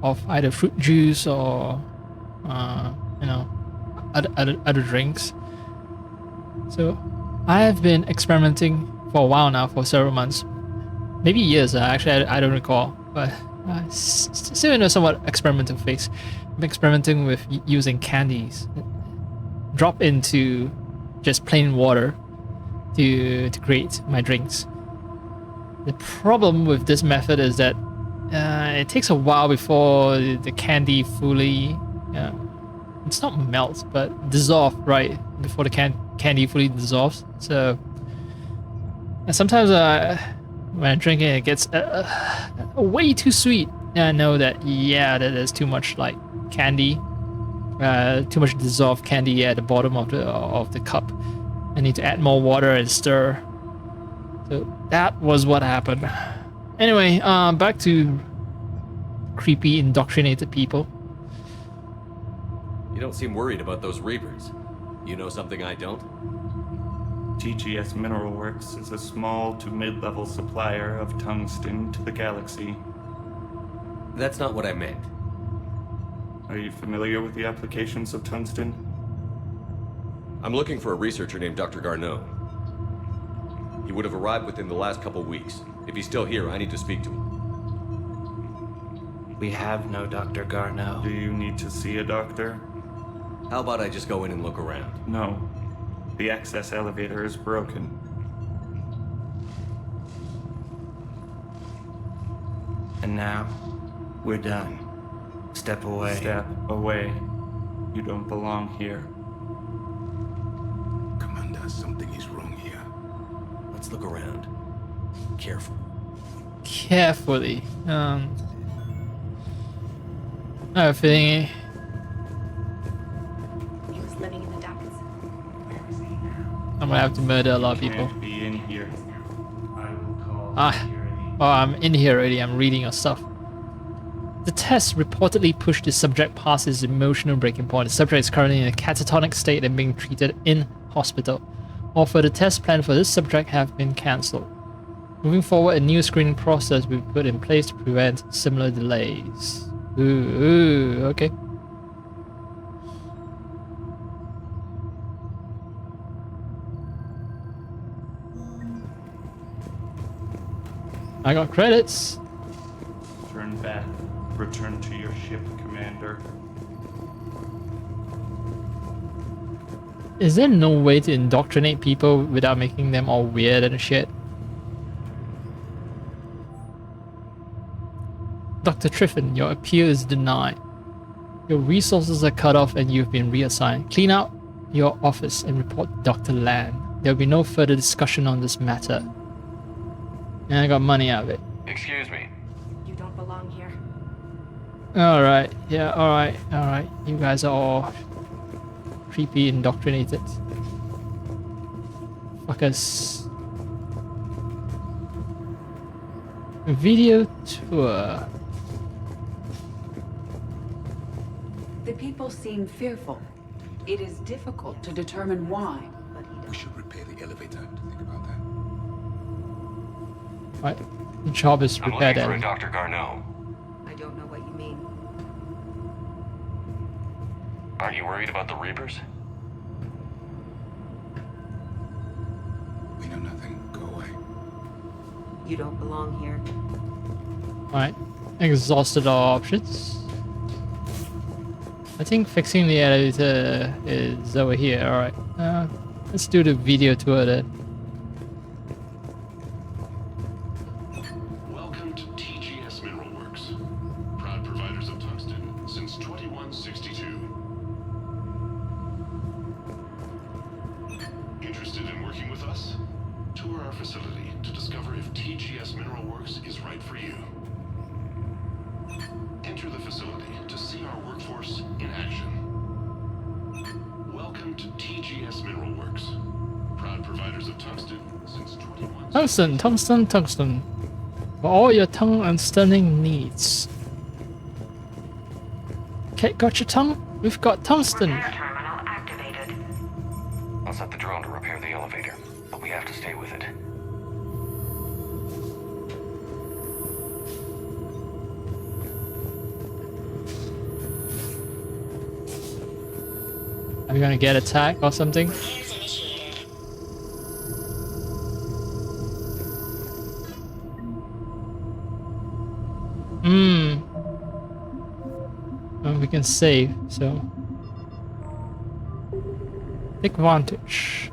of either fruit juice or you know, other drinks. So I have been experimenting for a while now, for several months, maybe years. Actually, I don't recall, but still in a somewhat experimental phase. I'm experimenting with using candies, drop into just plain water to create my drinks. The problem with this method is that it takes a while before the candy fully, it's not melts, but dissolve, right? Before the candy fully dissolves. So and sometimes when I'm drinking, it gets way too sweet. And I know that, yeah, that there's too much like candy, too much dissolved candy at the bottom of the cup. I need to add more water and stir. So that was what happened. Anyway, back to creepy, indoctrinated people. You don't seem worried about those Reapers. You know something I don't? TGS Mineral Works is a small to mid-level supplier of tungsten to the galaxy. That's not what I meant. Are you familiar with the applications of tungsten? I'm looking for a researcher named Dr. Garneau. He would have arrived within the last couple weeks. If he's still here, I need to speak to him. We have no Dr. Garneau. Do you need to see a doctor? How about I just go in and look around? No. The access elevator is broken. And now, we're done. Step away. Step away. You don't belong here. Commander, something is wrong here. Let's look around. Careful. Carefully. I have a feeling. He was living in the depths. I'm gonna have to murder a lot of people. Can't be in here. I will call security. Oh, I'm in here already. I'm reading your stuff. The test reportedly pushed the subject past his emotional breaking point. The subject is currently in a catatonic state and being treated in hospital. All further tests planned for this subject have been cancelled. Moving forward, a new screening process will be put in place to prevent similar delays. Ooh, okay. I got credits. Turn back. Return to your ship, Commander. Is there no way to indoctrinate people without making them all weird and shit? Dr. Triffin, your appeal is denied. Your resources are cut off and you've been reassigned. Clean out your office and report to Dr. Land. There will be no further discussion on this matter. And I got money out of it. Excuse me. You don't belong here. Alright, yeah, alright. You guys are all creepy, indoctrinated fuckers. Video tour. The people seem fearful. It is difficult to determine why. We should repair the elevator. To think about that. Right. The job is I'm prepared. looking for a And Dr. Garneau. I don't know what you mean. Aren't you worried about the Reapers? We know nothing. Go away. You don't belong here. Right. Exhausted our options. I think fixing the elevator is over here. Alright. Let's do the video tour then. Welcome to TGS Mineral Works, proud providers of tungsten since 2162. Interested in working with us? Tour our facility to discover if TGS Mineral Works is right for you. Enter the facility to see our workforce in action. Welcome to TGS Mineral Works, proud providers of tungsten since 2162. Tungsten, tungsten, tungsten. For all your tongue and stunning needs. Okay, got your tongue? We've got tungsten. Terminal activated. I'll set the drone to repair the elevator, but we have to stay with it. Are we gonna get attacked or something? Well, we can save, so take advantage.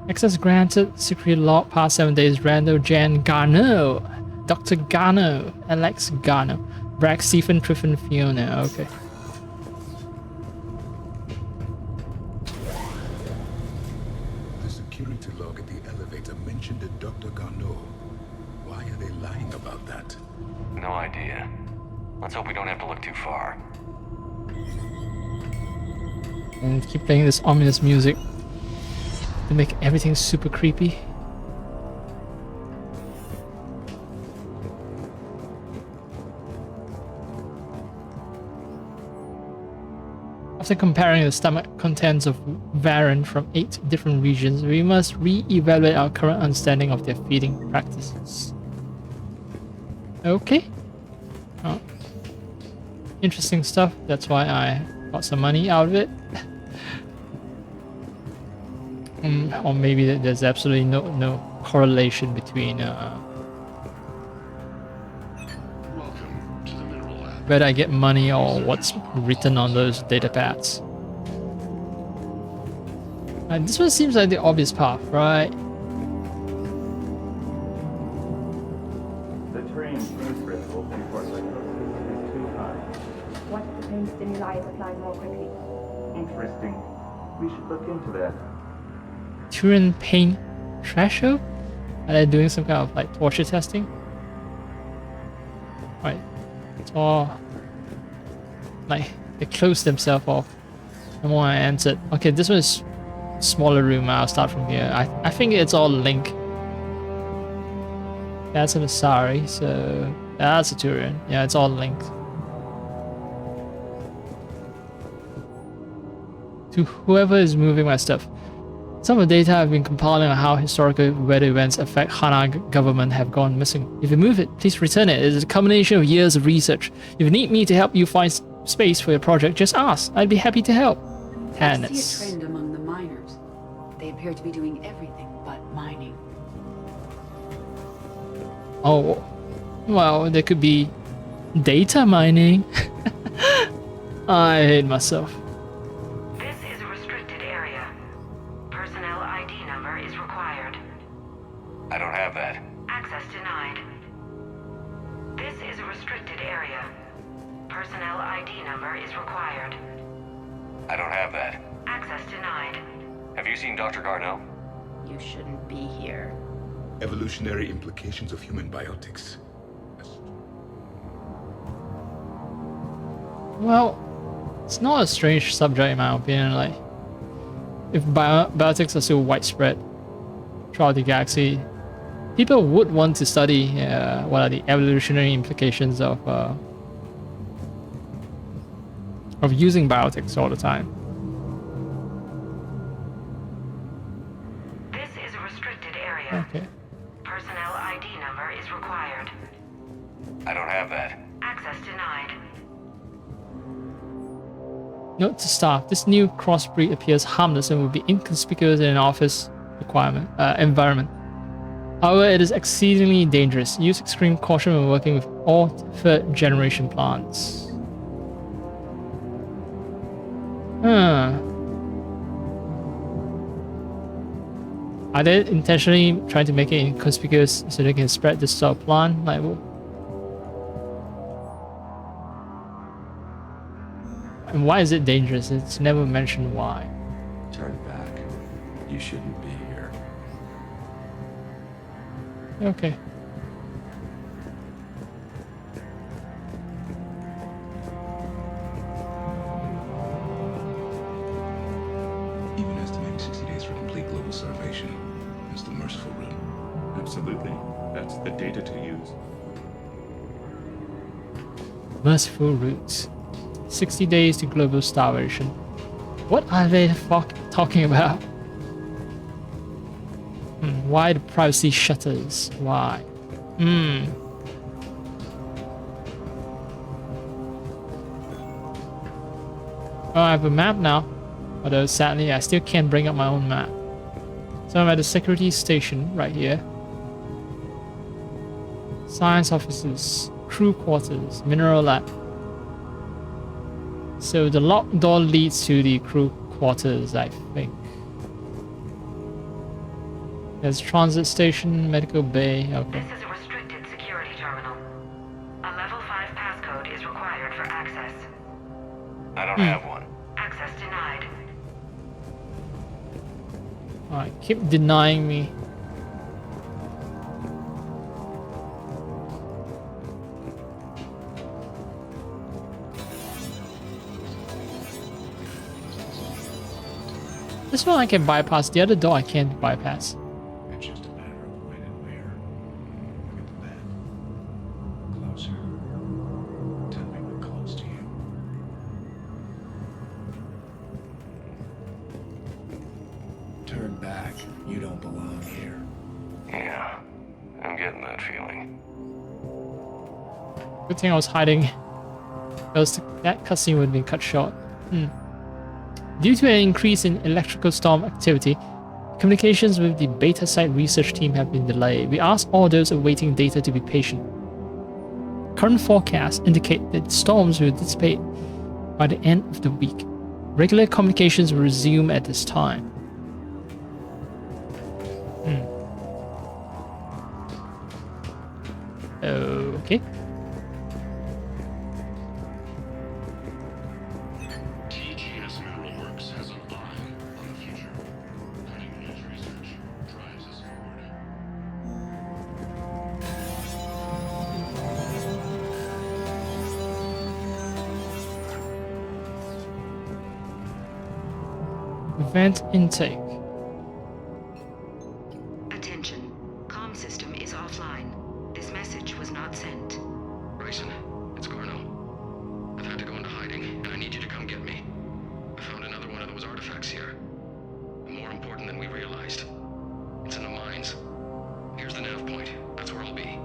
Access granted. Secret lock. Past 7 days. Randall Jan Garneau. Dr. Garneau. Alex Garneau. Bragg Stephen Triffin Fiona. Okay. The security log at the elevator mentioned a Dr. Garneau. Why are they lying about that? No idea. Let's hope we don't have to look too far. And keep playing this ominous music to make everything super creepy. After comparing the stomach contents of Varen from 8 different regions, we must re-evaluate our current understanding of their feeding practices. Okay. Oh. Interesting stuff. That's why I got some money out of it. Or maybe there's absolutely no correlation between Welcome to the Mineral Lab. whether I get money or what's written on those data pads. This one seems like the obvious path, right? The terrain's pain threshold before psychosis is too high. What if the pain stimuli is applied more quickly? Interesting. We should look into that. Turin pain threshold? Are they doing some kind of like torture testing? Right. It's all like they closed themselves off. The more I entered. Okay, this one is smaller room. I'll start from here. I think it's all linked. That's a Masari, so that's a Turin. Yeah, it's all linked. To whoever is moving my stuff. Some of the data I've been compiling on how historical weather events affect Hana government have gone missing. If you move it, please return it. It is a combination of years of research. If you need me to help you find space for your project, just ask. I'd be happy to help. I see a Tannis. trend among the miners. They appear to be doing everything but mining. Oh, well, there could be data mining. I hate myself. This is a restricted area. Personnel ID number is required. I don't have that. Access denied. This is a restricted area. Personnel ID number is required. I don't have that. Access denied. Have you seen Dr. Garneau? You shouldn't be here. Evolutionary implications of human biotics. Well, it's not a strange subject in my opinion. Like, if biotics are so widespread throughout the galaxy, people would want to study what are the evolutionary implications of using biotics all the time. This is a restricted area. Okay. Personnel ID number is required. I don't have that. Access denied. Note to staff: this new crossbreed appears harmless and will be inconspicuous in an office environment. However, it is exceedingly dangerous. Use extreme caution when working with all third-generation plants. Are they intentionally trying to make it inconspicuous so they can spread this sort of plant? Like, and why is it dangerous? It's never mentioned why. Turn back. You shouldn't be here. Okay. Even estimating 60 days for complete global starvation is the merciful route. Absolutely. That's the data to use. Merciful routes. 60 days to global starvation. What are they talking about? Why the privacy shutters? Why? Oh, I have a map now. Although sadly I still can't bring up my own map. So I'm at the security station right here. Science offices, crew quarters, mineral lab. So the locked door leads to the crew quarters, I think. There's transit station, medical bay. Okay. This is a restricted security terminal. A level 5 passcode is required for access. I don't have one. Access denied. Alright, keep denying me. This one I can bypass, the other door I can't bypass. It's just a matter of when and where. Look at the map. Closer. Tell me we're close to you. Turn back. You don't belong here. Yeah, I'm getting that feeling. Good thing I was hiding. Else that cutscene would have been cut short. Due to an increase in electrical storm activity, communications with the beta site research team have been delayed. We ask all those awaiting data to be patient. Current forecasts indicate that storms will dissipate by the end of the week. Regular communications will resume at this time. Okay. TGS Mineral Works has an eye on the future. Cutting-edge research drives us forward. Event intake. Attention. Comm system is offline. This message was not sent. Bryson, it's Garneau. I've had to go into hiding, and I need you to come get me. I found another one of those artifacts here. More important than we realized. It's in the mines. Here's the nav point. That's where I'll be.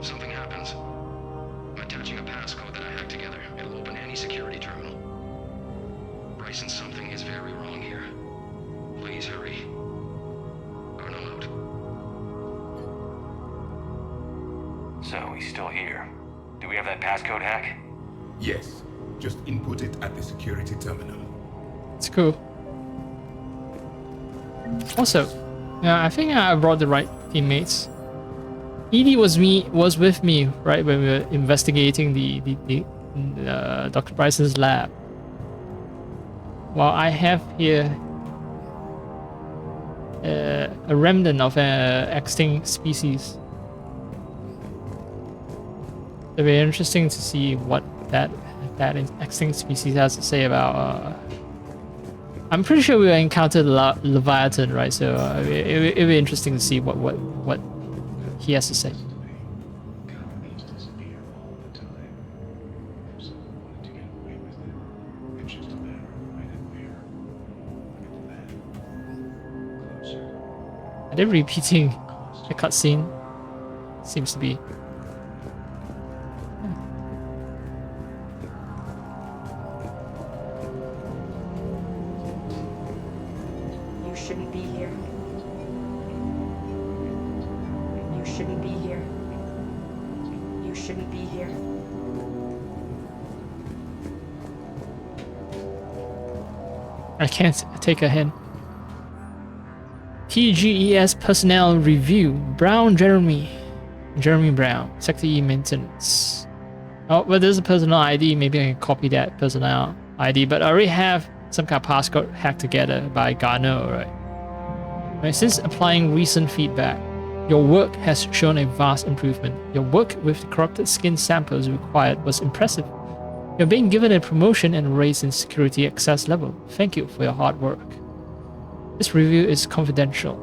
If something happens, I'm attaching a passcode that I hacked together. It'll open any security terminal. Bryson, something is very wrong here. Please hurry. Garneau out. So, he's still here. Do we have that passcode hack? Yes. Just input it at the security terminal. It's cool. Also, I think I brought the right teammates. Edie was with me right when we were investigating the Dr. Bryson's lab. While I have here a remnant of an extinct species. It'll be interesting to see what that extinct species has to say about. I'm pretty sure we encountered Leviathan, right? So it'll be interesting to see what he has to say. Colonies disappear all the time. If someone wanted to get away with it, it's just a matter of when and where. Look at the map. Closer. Are they repeating the cutscene? Seems to be. You shouldn't be here. You shouldn't be here. You shouldn't be here. I can't take a hint. TGES personnel review. Brown Jeremy. Jeremy Brown. Sector E maintenance. Oh, but there's a personnel ID. Maybe I can copy that personnel ID. But I already have some kind of passcode hacked together by Garneau, right? Right, since applying recent feedback, your work has shown a vast improvement. Your work with the corrupted skin samples required was impressive. You're being given a promotion and a raise in security access level. Thank you for your hard work. This review is confidential.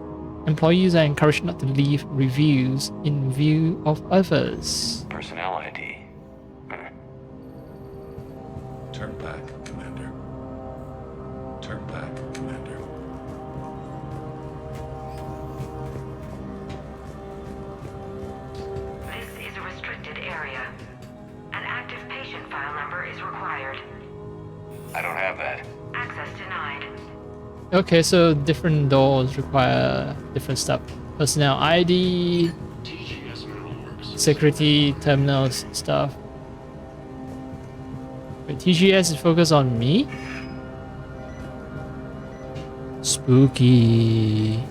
Employees are encouraged not to leave reviews in view of others. Personnel ID. Turn back, Commander. Turn back, Commander. This is a restricted area. An active patient file number is required. I don't have that. Access denied. Okay, so different doors require different stuff. Personnel ID, TGS Mineral Works. security, terminals, stuff. Wait, TGS is focused on me? Spooky.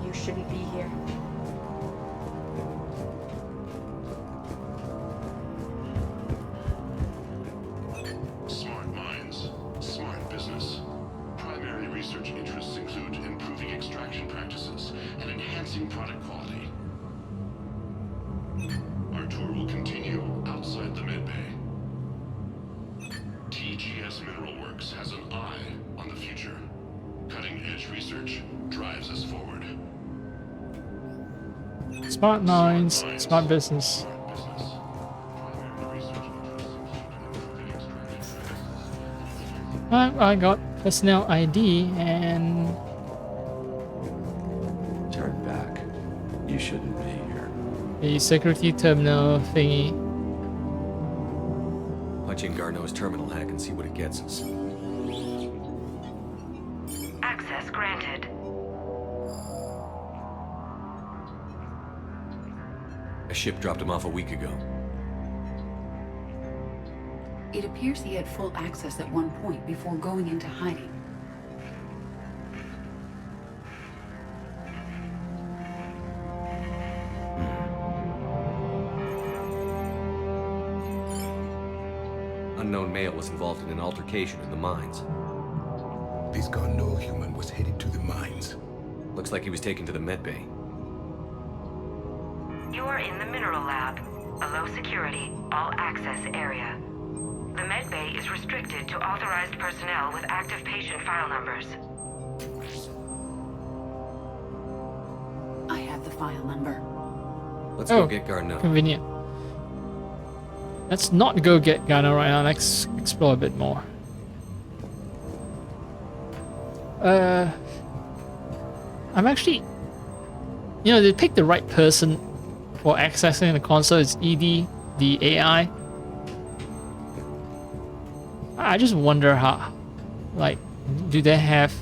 You shouldn't be here. Smart minds, smart business. Primary research interests include improving extraction practices and enhancing product quality. Our tour will continue outside the medbay. TGS Mineral Works has an eye on the future. Cutting-edge research drives us forward. Smart minds, smart business. Smart business. Primary research interests include improving extraction practices. I got personnel ID and Turn back. You shouldn't be here. the security terminal thingy. Punch in Garneau's terminal hack and see what it gets us. Access granted. A ship dropped him off a week ago. It appears he had full access at one point before going into hiding. Unknown male was involved in an altercation in the mines. This Garneau human was headed to the mines. Looks like he was taken to the medbay. You are in the mineral lab, a low security, all access area. The medbay is restricted to authorized personnel with active patient file numbers. I have the file number. Let's Oh, go get Garneau. Convenient. Let's not go get Garneau right now. Let's explore a bit more. I'm actually, you know, they picked the right person for accessing the console. It's ED, the AI. I just wonder how, like, do they have,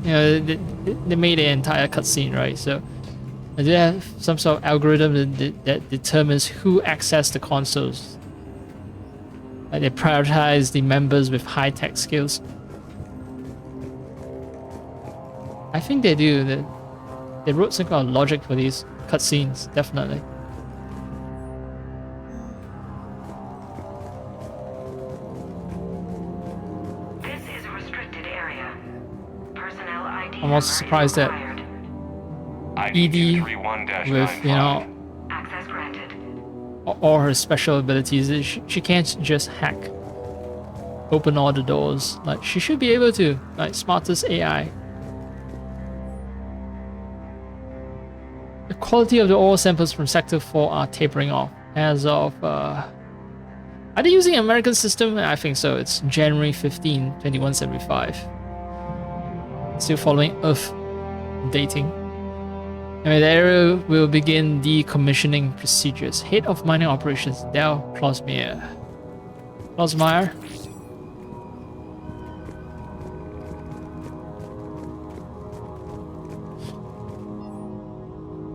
you know, they made an entire cutscene, right? So, do they have some sort of algorithm that determines who access the consoles? Like, they prioritize the members with high-tech skills. I think they do. They wrote some kind of logic for these cutscenes, definitely. This is a restricted area. Personnel ID I'm also surprised that ED with, you know, access granted. all her special abilities, she can't just hack. open all the doors. Like, she should be able to. Like, smartest AI. The quality of the oil samples from Sector 4 are tapering off as of... are they using an American system? I think so. It's January 15, 2175. Still following Earth dating. Anyway, the area will begin decommissioning procedures. Head of mining operations, Dell Plosmere. Plosmire?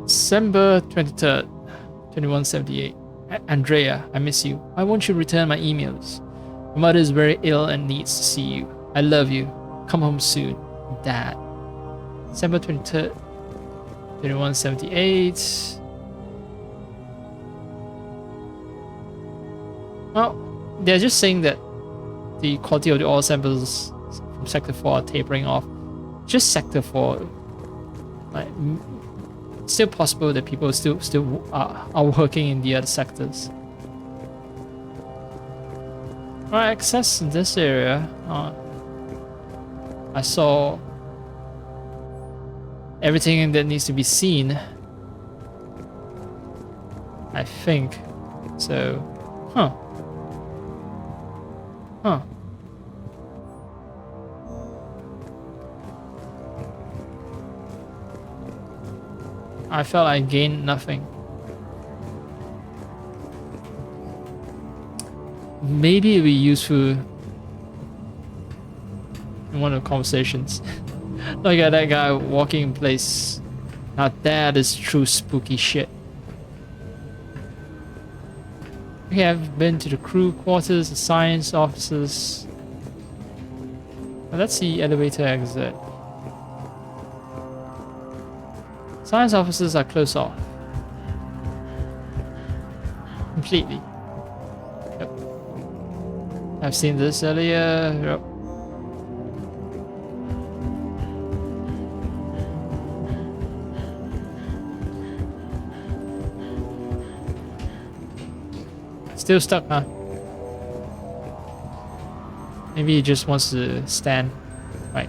December 23rd, 2178. Andrea, I miss you. Why won't you return my emails? My mother is very ill and needs to see you. I love you. Come home soon. Dad. December 23rd, 2178. Well, they're just saying that the quality of the oil samples from Sector 4 are tapering off. Just Sector 4. Like, still possible that people still are working in the other sectors. Alright, access this area. I saw everything that needs to be seen. I think. So, huh. I felt I gained nothing. Maybe it'd be useful in one of the conversations. Look at that guy walking in place. Now that is true spooky shit. Okay, I've been to the crew quarters, the science offices. Well, that's the elevator exit. Science offices are closed off. Completely. Yep. I've seen this earlier. Yep. Still stuck, huh? Maybe he just wants to stand right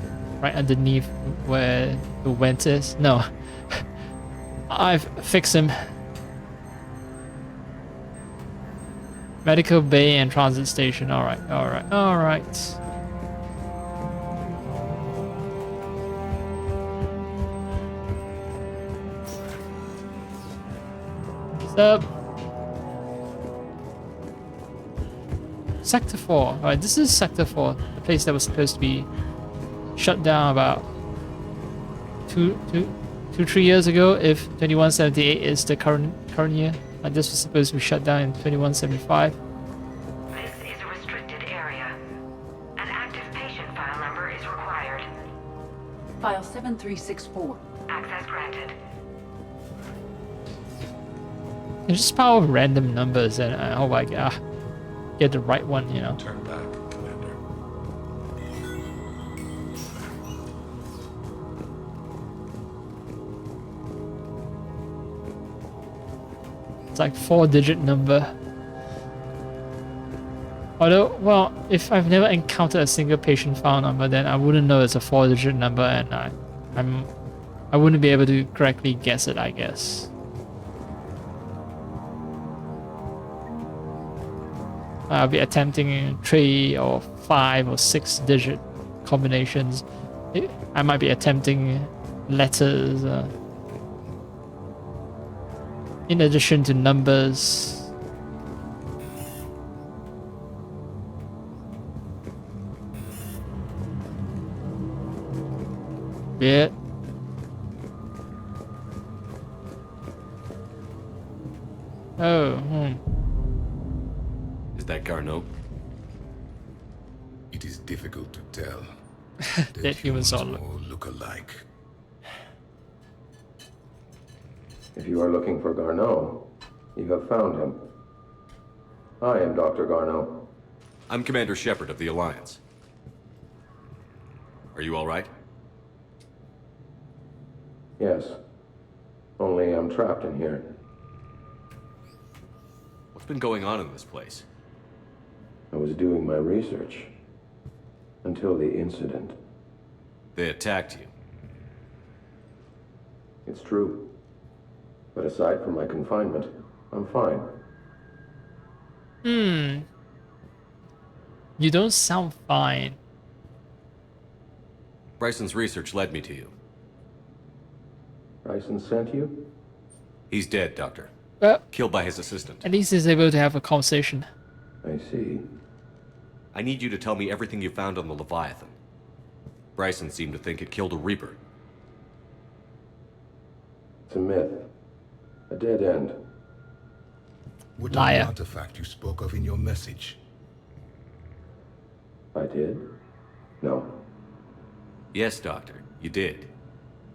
underneath where the vent is. No. I've fixed him. Medical bay and transit station. Alright. What's up? Sector 4. Alright, this is Sector 4. The place that was supposed to be shut down about 3 years ago, if 2178 is the current year. Like, this was supposed to be shut down in 2175. This is a restricted area. An active patient file number is required. File 7364. Access granted. It's just power of random numbers, and I hope I get the right one, you know. Turn back, Commander. It's like 4-digit number. Although, well, if I've never encountered a single patient file number, then I wouldn't know it's a 4-digit number, and I wouldn't be able to correctly guess it, I guess. I'll be attempting 3 or 5 or 6 digit combinations. I might be attempting letters in addition to numbers. Yeah. Oh, Is that Garneau? It is difficult to tell. That humans all look alike. If you are looking for Garneau, you have found him. I am Dr. Garneau. I'm Commander Shepard of the Alliance. Are you all right? Yes. Only I'm trapped in here. What's been going on in this place? I was doing my research. Until the incident. They attacked you. It's true. But aside from my confinement, I'm fine. You don't sound fine. Bryson's research led me to you. Bryson sent you? He's dead, Doctor. Killed by his assistant. At least he's able to have a conversation. I see. I need you to tell me everything you found on the Leviathan. Bryson seemed to think it killed a Reaper. It's a myth. A dead end. What Liar. artifact you spoke of in your message? I did? No. Yes, Doctor, you did.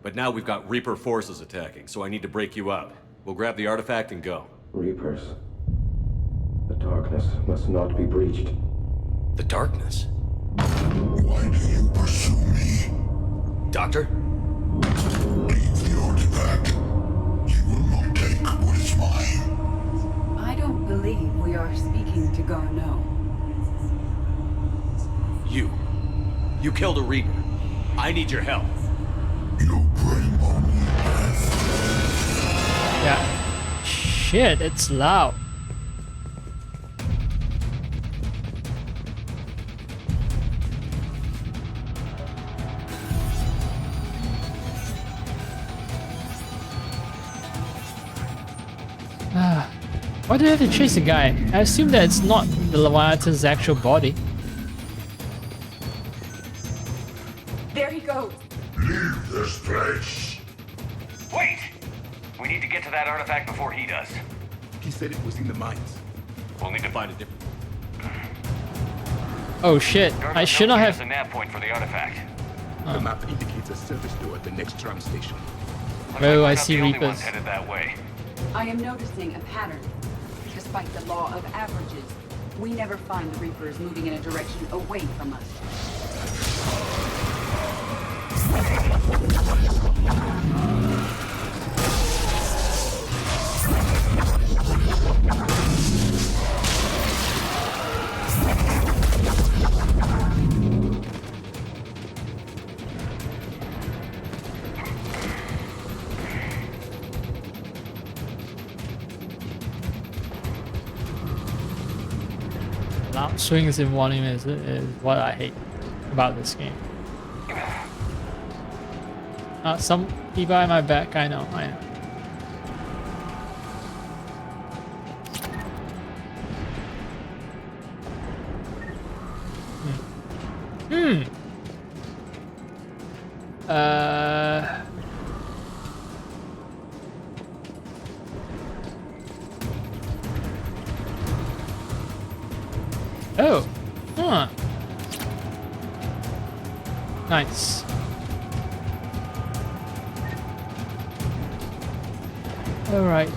But now we've got Reaper forces attacking, so I need to break you up. We'll grab the artifact and go. Reapers. The darkness must not be breached. The darkness? Why do you pursue me? Doctor? Leave the artifact. You will not take what is mine. I don't believe we are speaking to Garneau. You killed a Reaper. I need your help. You bring only death. Yeah. Shit, it's loud. Why do I have to chase the guy? I assume that it's not the Leviathan's actual body. There he goes. Leave this place. Wait! We need to get to that artifact before he does. He said it was in the mines. We'll need to find a different... Oh shit, I should not have... a nav point for the artifact. The map indicates a service door at the next tram station. Looks Oh, like we're I not see the only Reapers. ones headed that way. I am noticing a pattern. Despite the law of averages, we never find the Reapers moving in a direction away from us. Loud swings in volume is what I hate about this game. Some people at my back, I know. Oh. Huh. Nice. All right.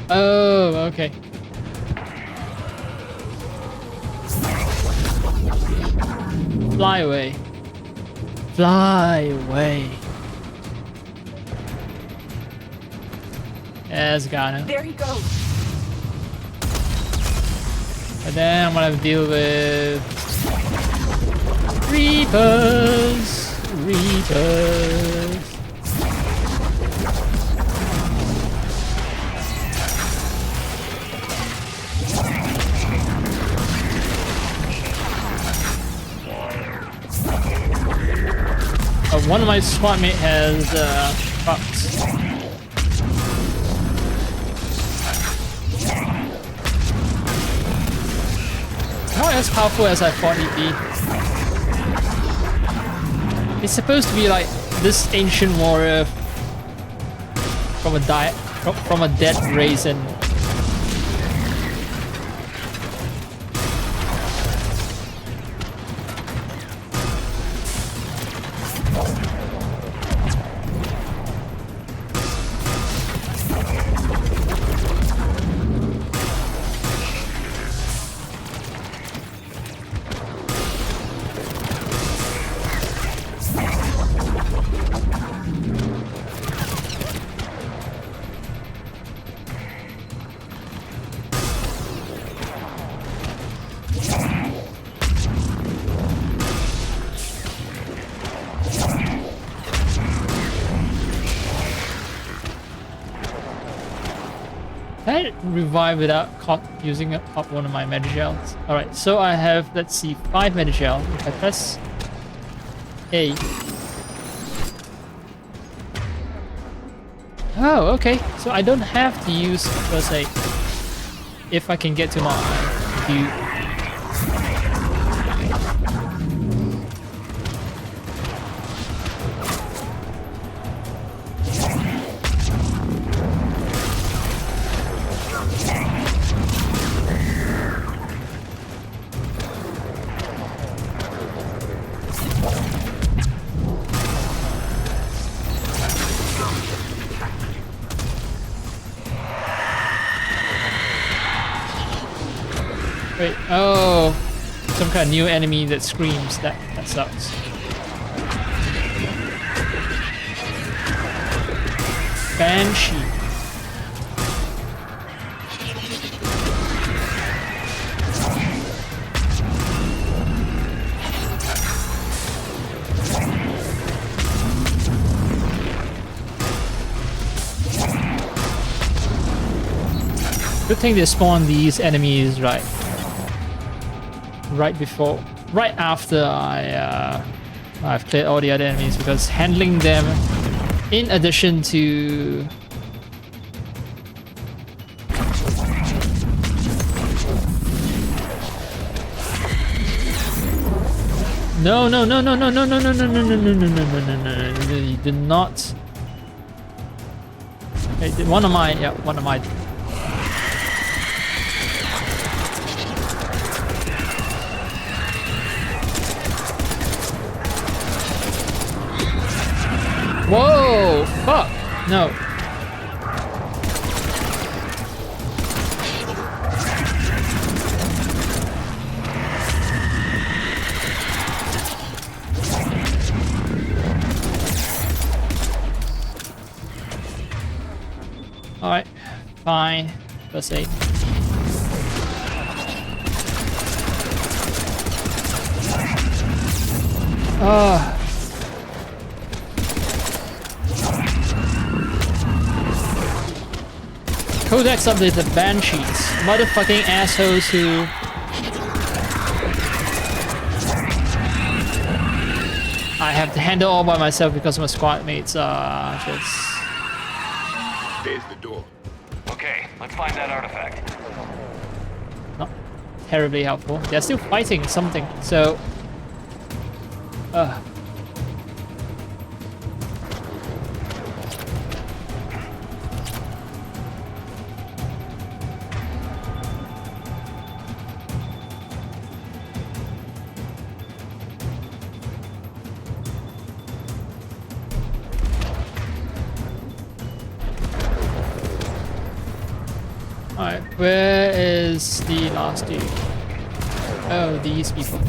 Oh, okay. Fly away. Fly away. Yes, got him. There he goes. And then I'm gonna deal with Reapers. Reapers. One of my SWAT mate has fucked. Not as powerful as I thought he'd be. He's supposed to be like this ancient warrior from a dead race, and I revive without using up one of my Medigels? Alright, so I have, let's see, 5 Medigel. If I press A. Oh, okay. So I don't have to use first aid if I can get to my view. Wait, oh, some kind of new enemy that screams. That sucks. Banshee. Good thing they spawn these enemies right after I've cleared all the other enemies, because handling them in addition to no, you did not. One of my Whoa! Fuck! No. Alright. Fine. First aid. Codex updated the Banshees. Motherfucking assholes who... I have to handle all by myself because my squad mates are just... There's the door. Okay, let's find that artifact. Not terribly helpful. They're still fighting something, so... Alright, where is the last dude? Oh, these people.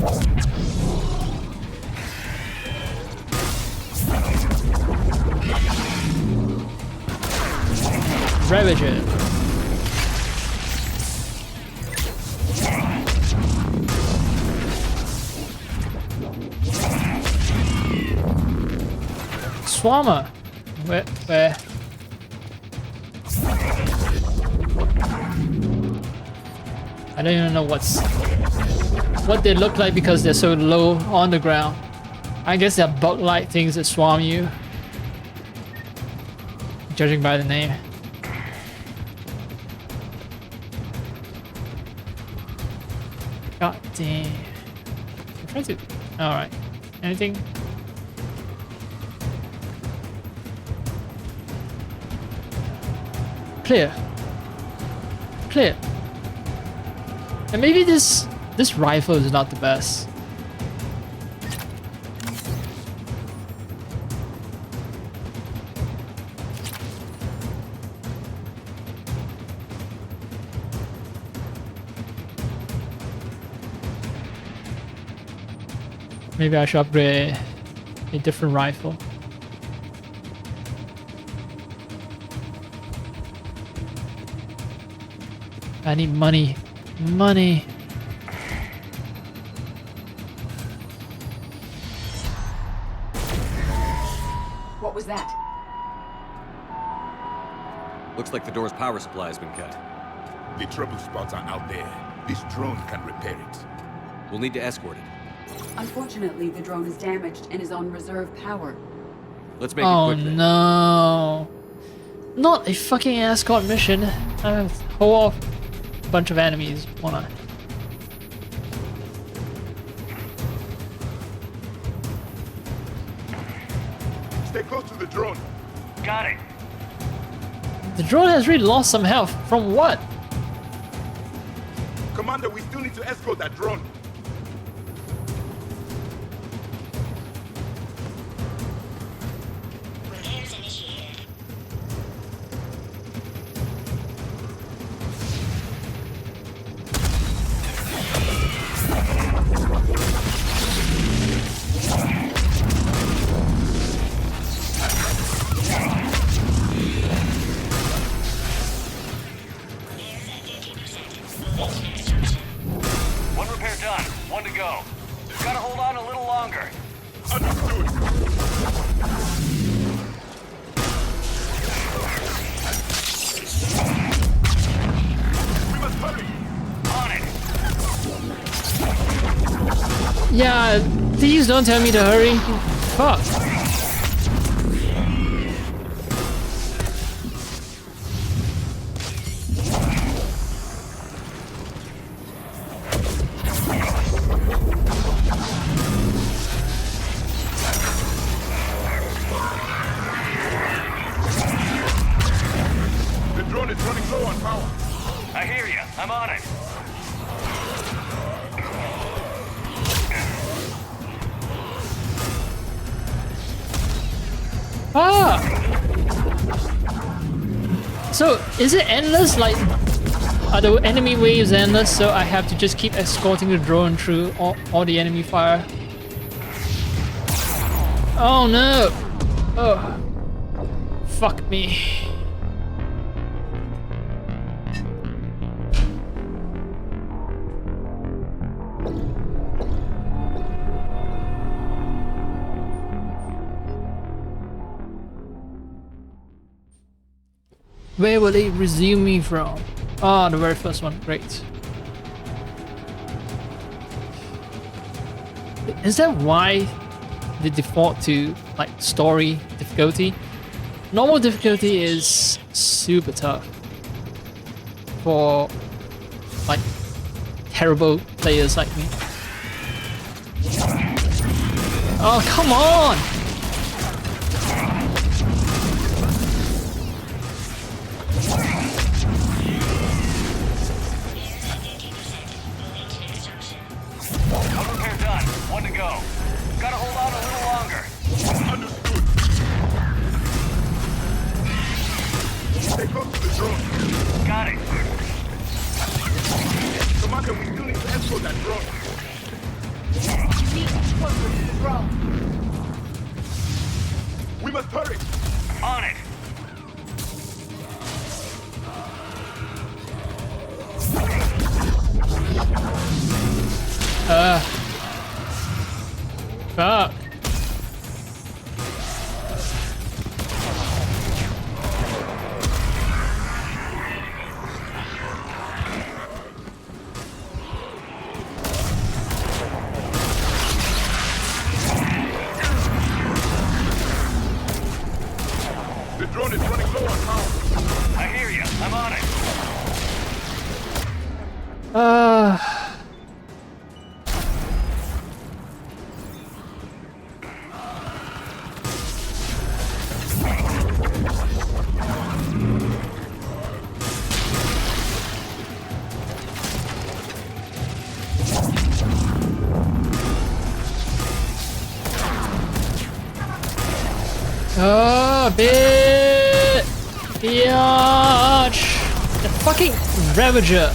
Ravager. Swarmer. Where? I don't even know what they look like because they're so low on the ground. I guess they're bug-like things that swarm you, judging by the name. God damn. I'm trying to... Alright. Anything? Clear. Clear. And maybe this rifle is not the best. Maybe I should upgrade a different rifle. I need money. Money. What was that? Looks like the door's power supply has been cut. The trouble spots are out there. This drone can repair it. We'll need to escort it. Unfortunately, the drone is damaged and is on reserve power. Let's make it Oh quick then. no. Not a fucking escort mission. Hold off a bunch of enemies, wanna. Stay close to the drone. Got it. The drone has really lost some health. From what? Commander, we still need to escort that drone. Repairs initiated. One repair done. One to go. Gotta hold on a little longer. Understood. We must hurry. On it. Yeah, please don't tell me to hurry. Fuck. The drone is running low on power. I hear you. I'm on it. Ah! So, is it endless? Like, are the enemy waves endless? So I have to just keep escorting the drone through all the enemy fire? Oh no! Oh. Fuck me. Where will it resume me from? Ah, the very first one. Great. Is that why they default to like story difficulty? Normal difficulty is super tough for like terrible players like me. Oh, come on! One repair done. One to go. Gotta hold on a little longer. Understood. Stay close to the drone. Got it. Commander, we still need to escort that drone. Need closer to the drone. We must hurry. On it. Fuck. The drone is running low on power. I hear you. I'm on it. Oh, bitch! The fucking Ravager!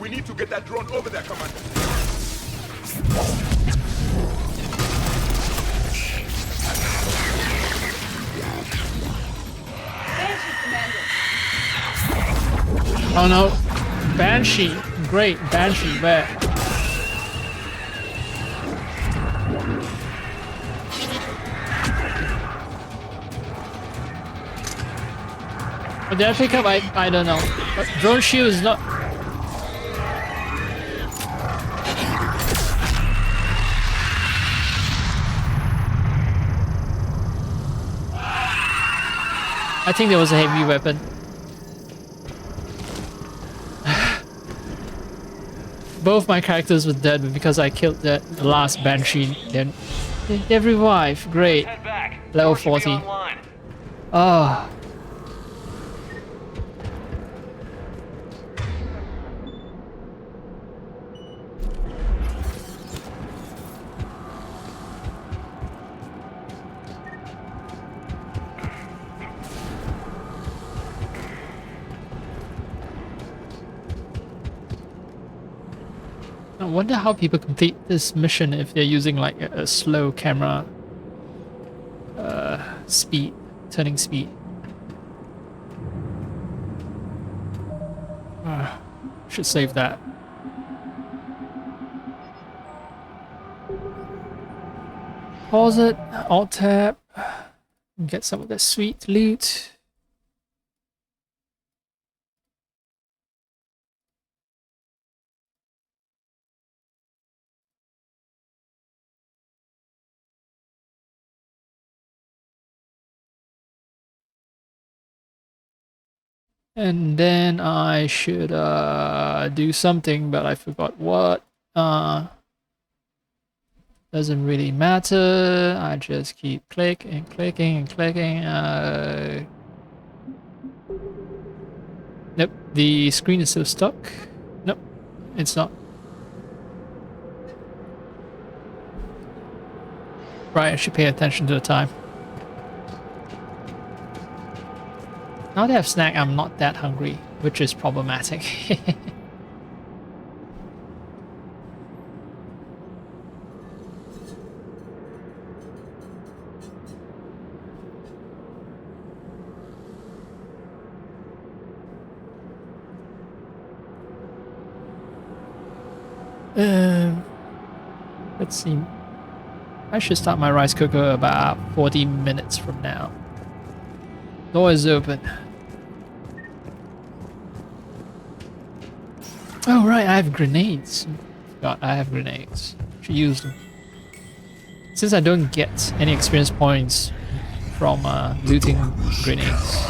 We need to get that drone over there, Commander. Oh no. Banshee. Great. Banshee. Where? Did I pick up? I don't know. But drone shield is not. I think there was a heavy weapon. Both my characters were dead, but because I killed the last Banshee, then they revived. Great. Level 40. Oh. I wonder how people complete this mission if they're using like a slow camera speed, turning speed. Should save that. Pause it, alt tab, get some of the sweet loot. And then I should do something, but I forgot what. Doesn't really matter. I just keep clicking and clicking and clicking. Nope, the screen is still stuck. Nope, it's not. Right, I should pay attention to the time. Now that I have snack, I'm not that hungry, which is problematic. Let's see. I should start my rice cooker about 40 minutes from now. Door is open. Oh right, I have grenades. God, I have grenades. Should use them. Since I don't get any experience points from looting grenades.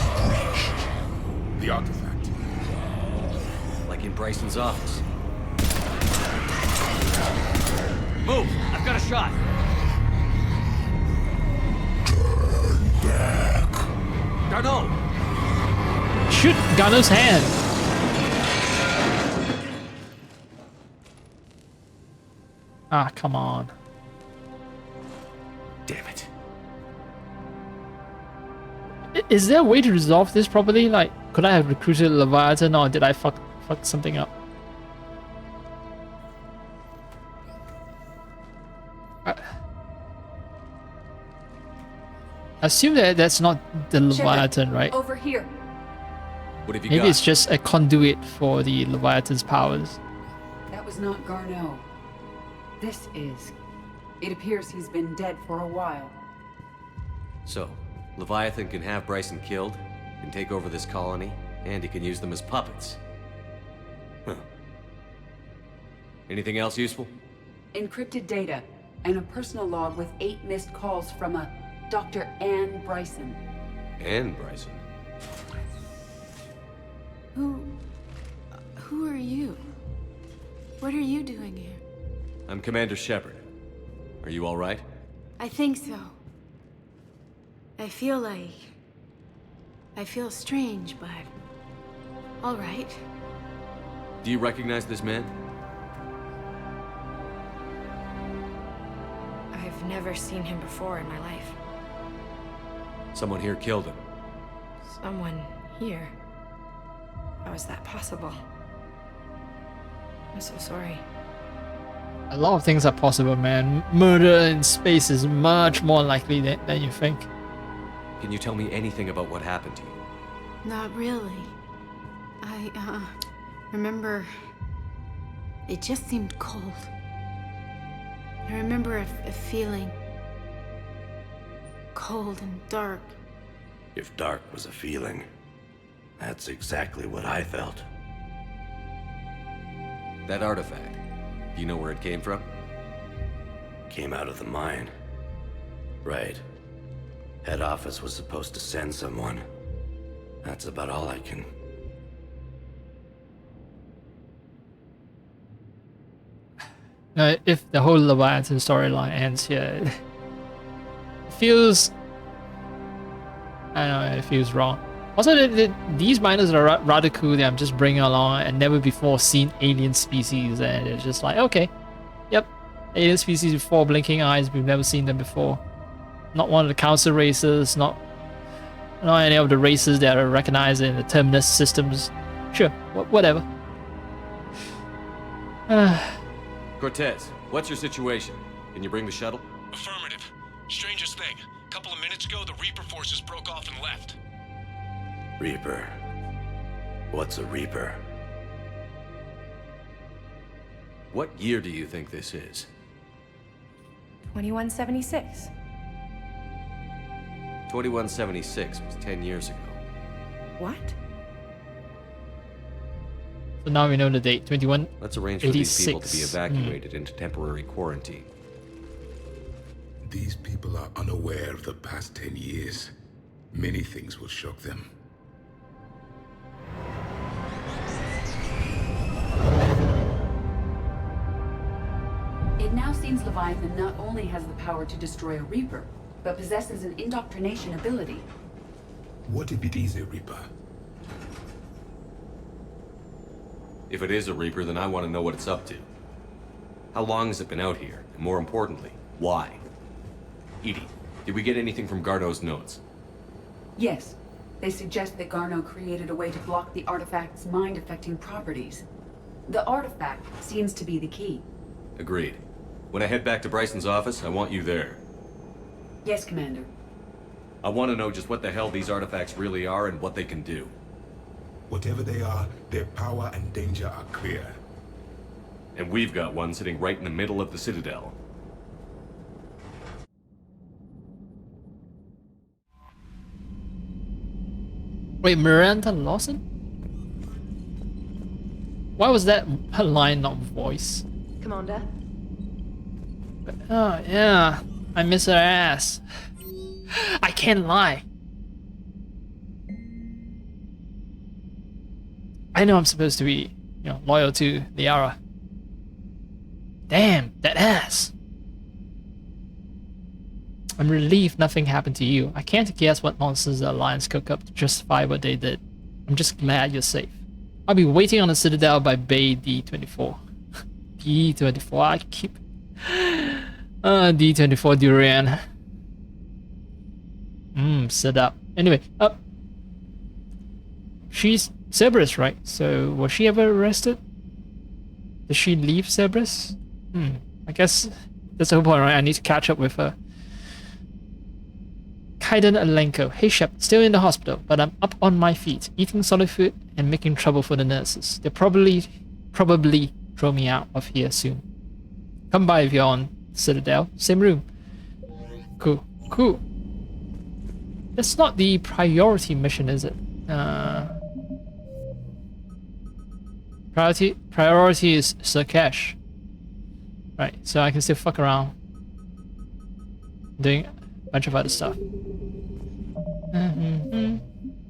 The artifact. Like in Bryson's office. Move! I've got a shot! Turn back. Garneau! Shoot Garneau's hand! Ah, come on. Damn it. Is there a way to resolve this properly? Like, could I have recruited Leviathan or did I fuck something up? Assume that that's not the Leviathan, right? Over here. What have you Maybe got? it's just a conduit for the Leviathan's powers. That was not Garneau. This is. It appears he's been dead for a while. So, Leviathan can have Bryson killed, can take over this colony, and he can use them as puppets. Huh. Anything else useful? Encrypted data and a personal log with 8 missed calls from a Dr. Anne Bryson. Anne Bryson? Who are you? What are you doing here? I'm Commander Shepard. Are you all right? I think so. I feel strange, but all right. Do you recognize this man? I've never seen him before in my life. Someone here killed him. Someone here? How is that possible? I'm so sorry. A lot of things are possible, man. Murder in space is much more likely than you think. Can you tell me anything about what happened to you? Not really. I remember it just seemed cold. I remember a feeling cold and dark. If dark was a feeling, That's exactly what I felt. That artifact, do you know where it came from? Came out of the mine. Right. Head office was supposed to send someone. That's about all I can... If the whole Leviathan storyline ends here, it feels... I don't know, it feels wrong. Also, these miners are rather cool that I'm just bringing along a never before seen alien species, and it's just like, okay, yep, alien species with 4 blinking eyes, we've never seen them before. Not one of the council races, not any of the races that are recognized in the Terminus systems. Sure, whatever. Cortez, what's your situation? Can you bring the shuttle? Affirmative. Strangest thing. A couple of minutes ago, the Reaper forces broke off and left. Reaper. What's a Reaper? What year do you think this is? 2176. 2176 was 10 years ago. What? So now we know the date, 21. Let's arrange for these people to be evacuated into temporary quarantine. These people are unaware of the past 10 years. Many things will shock them. It now seems Leviathan not only has the power to destroy a Reaper, but possesses an indoctrination ability. What if it is a Reaper? If it is a Reaper, then I want to know what it's up to. How long has it been out here? And more importantly, why? Edie, did we get anything from Garneau's notes? Yes. They suggest that Garneau created a way to block the artifact's mind-affecting properties. The artifact seems to be the key. Agreed. When I head back to Bryson's office, I want you there. Yes, Commander. I want to know just what the hell these artifacts really are and what they can do. Whatever they are, their power and danger are clear. And we've got one sitting right in the middle of the Citadel. Wait, Miranda Lawson? Why was that her line, not voice? Commander? Oh, yeah. I miss her ass. I can't lie. I know I'm supposed to be, loyal to Liara. Damn, that ass. I'm relieved nothing happened to you. I can't guess what nonsense the Alliance cooked up to justify what they did. I'm just glad you're safe. I'll be waiting on the Citadel by Bay D24. D24, I keep... D24 Durian. Set up. Anyway, she's Cerberus, right? So, was she ever arrested? Did she leave Cerberus? I guess that's the whole point, right? I need to catch up with her. Kaiden Alenko. Hey Shep, still in the hospital, but I'm up on my feet, eating solid food and making trouble for the nurses. They'll probably throw me out of here soon. Come by if you're on Citadel. Same room. Cool. That's not the priority mission, is it? Priority is Surkesh. Right, so I can still fuck around doing a bunch of other stuff.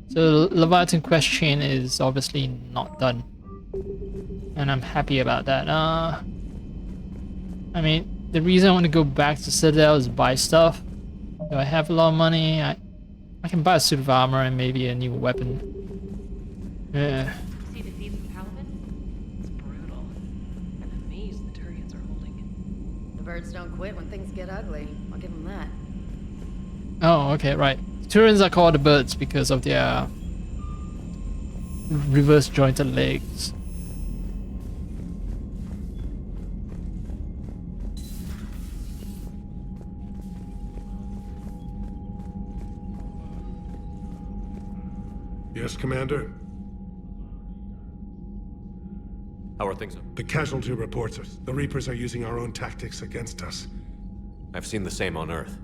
So the Leviathan quest chain is obviously not done, and I'm happy about that. I mean, the reason I want to go back to Citadel is buy stuff. Do I have a lot of money? I can buy a suit of armor and maybe a new weapon. Yeah. See the feeds of Paladin? It's brutal. I'm amazed the Turians are holding it. The birds don't quit when things get ugly. I'll give them that. Oh, okay, right. Turians are called the birds because of their reverse jointed legs. Yes, Commander? How are things? The casualty reports us. The Reapers are using our own tactics against us. I've seen the same on Earth.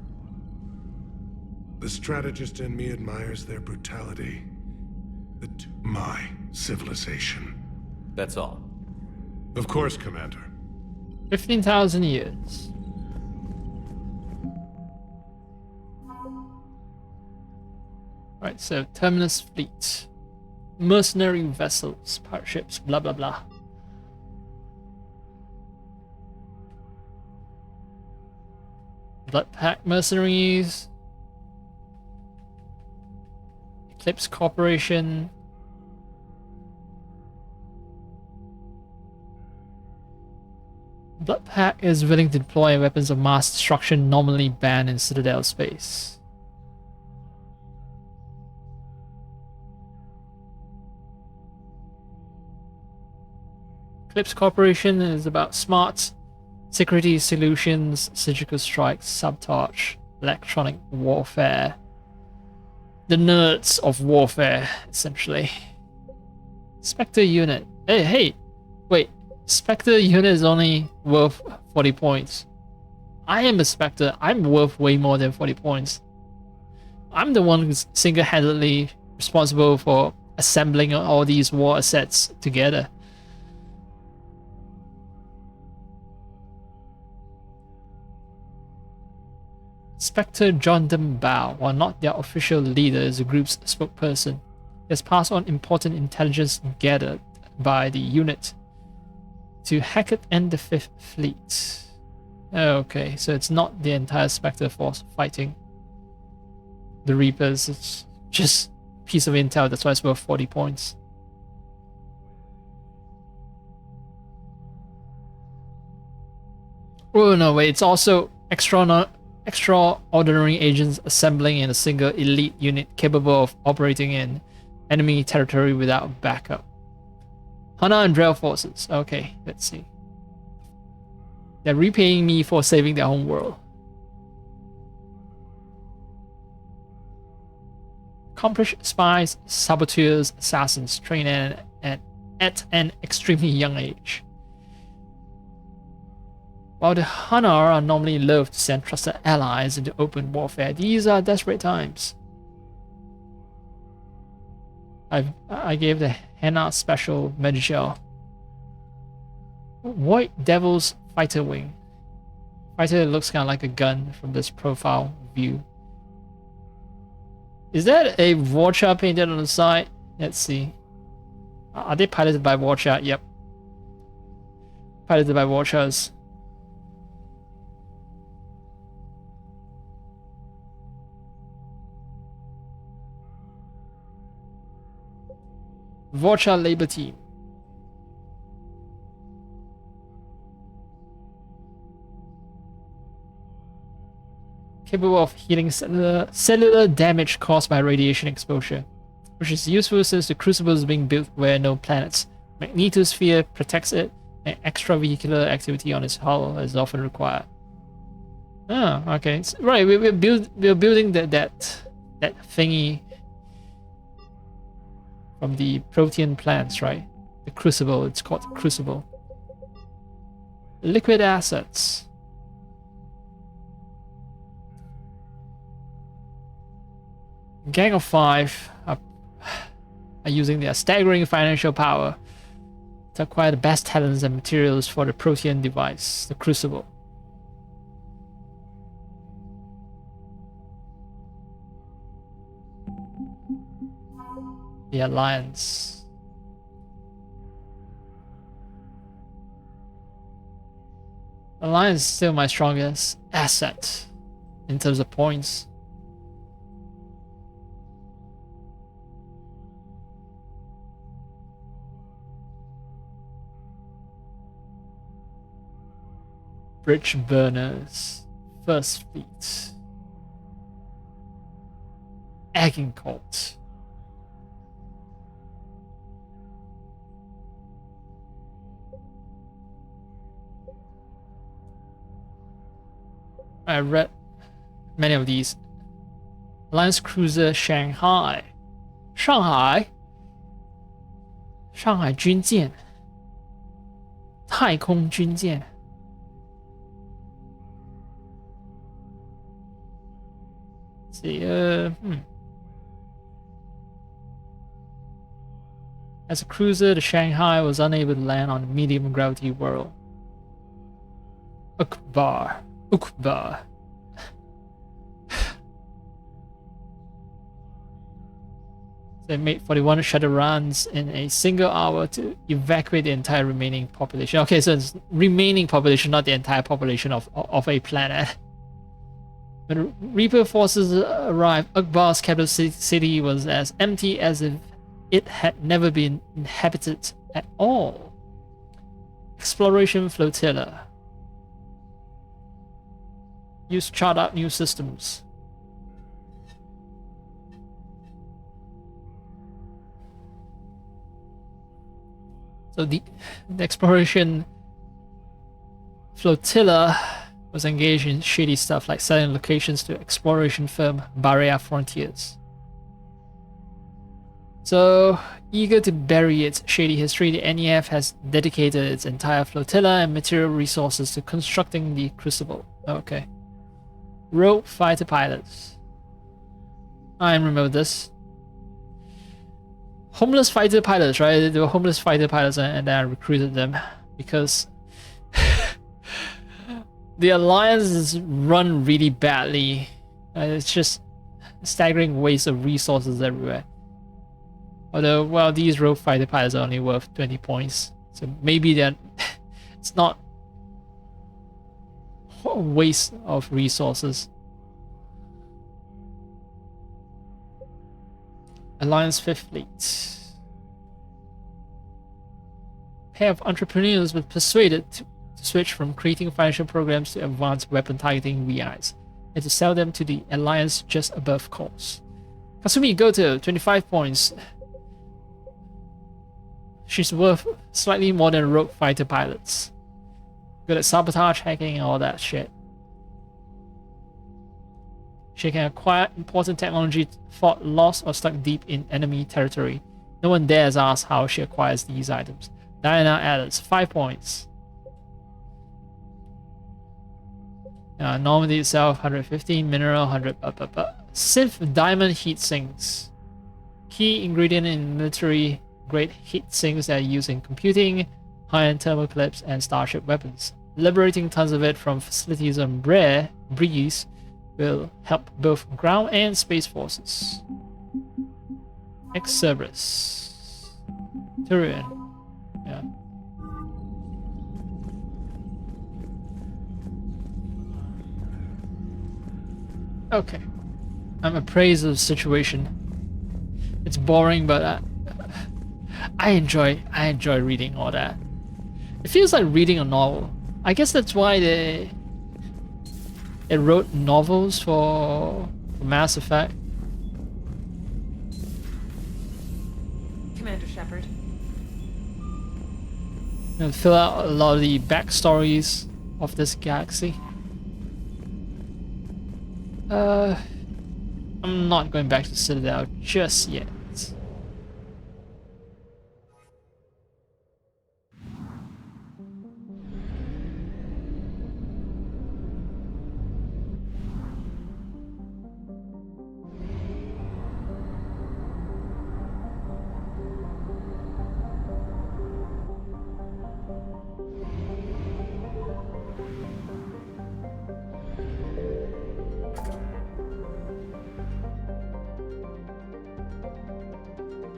The strategist in me admires their brutality. My civilization. That's all. Of course, Commander. 15,000 years. Right, so Terminus Fleet. Mercenary vessels, pirate ships, blah blah blah. Blood Pact mercenaries. Eclipse Corporation. Blood Pact is willing to deploy weapons of mass destruction normally banned in Citadel space. Eclipse Corporation is about smart security solutions, surgical strikes, sabotage, electronic warfare. The nerds of warfare, essentially. Spectre unit. Hey, wait. Spectre unit is only worth 40 points. I am a Spectre. I'm worth way more than 40 points. I'm the one who's single-handedly responsible for assembling all these war assets together. Spectre Jonathan Bao, while not their official leader, is the group's spokesperson. He has passed on important intelligence gathered by the unit to Hackett and the Fifth Fleet. Okay, so it's not the entire Spectre force fighting the Reapers, it's just a piece of intel, that's why it's worth 40 points. Oh no, wait, it's also extraordinary agents assembling in a single elite unit capable of operating in enemy territory without backup. Hana and Drell forces. Okay, let's see. They're repaying me for saving their home world. Accomplished spies, saboteurs, assassins trained at an extremely young age. While the Hanar are normally loath to send trusted allies into open warfare, these are desperate times. I gave the Hana special Medgel. White Devil's Fighter Wing. Fighter looks kind of like a gun from this profile view. Is that a Vorcha painted on the side? Let's see. Are they piloted by Vorcha? Yep. Piloted by Vorchas. Vorcha Labor Team. Capable of healing cellular damage caused by radiation exposure, which is useful since the Crucible is being built where no planets. Magnetosphere protects it, and extravehicular activity on its hull is often required. Oh, okay. So, right, we're building that thingy from the Protean plants, right? The Crucible, it's called the Crucible. Liquid assets. Gang of 5 are using their staggering financial power to acquire the best talents and materials for the Protean device, the Crucible. The Alliance. Alliance is still my strongest asset in terms of points. Bridge Burners, First Fleet, Agincourt. I read many of these. Alliance Cruiser Shanghai, Shanghai 军舰，太空军舰。See, As a cruiser, the Shanghai was unable to land on the medium gravity world. Ukbar. They made 41 shuttle runs in a single hour to evacuate the entire remaining population. Okay, so it's remaining population, not the entire population of a planet. When Reaper forces arrived, Ukbar's capital city was as empty as if it had never been inhabited at all. Exploration flotilla. Use chart out new systems. So the exploration flotilla was engaged in shady stuff like selling locations to exploration firm Barrier Frontiers. So, eager to bury its shady history, the NEF has dedicated its entire flotilla and material resources to constructing the Crucible. Okay. Rogue fighter pilots. I remember this. Homeless fighter pilots, right? They were homeless fighter pilots and then I recruited them because the Alliance is run really badly. It's just staggering waste of resources everywhere. Although, well, these rogue fighter pilots are only worth 20 points. So maybe they're it's not a waste of resources. Alliance 5th Fleet. A pair of entrepreneurs were persuaded to switch from creating financial programs to advanced weapon targeting VIs and to sell them to the Alliance just above cost. Kasumi Goto, 25 points. She's worth slightly more than rogue fighter pilots. Good at sabotage, hacking, and all that shit. She can acquire important technology fought lost or stuck deep in enemy territory. No one dares ask how she acquires these items. Diana Atlas, 5 points. Normandy itself, 115. Mineral, 100. Synth diamond heat sinks. Key ingredient in military grade heat sinks that are used in computing, high-end thermal clips, and starship weapons. Liberating tons of it from facilities on Breeze will help both ground and space forces. Ex-Cerberus. Turian. Yeah. Okay. I'm appraised of the situation. It's boring, but I enjoy reading all that. It feels like reading a novel. I guess that's why they wrote novels for Mass Effect. Commander Shepard. You know, fill out a lot of the backstories of this galaxy. I'm not going back to Citadel just yet.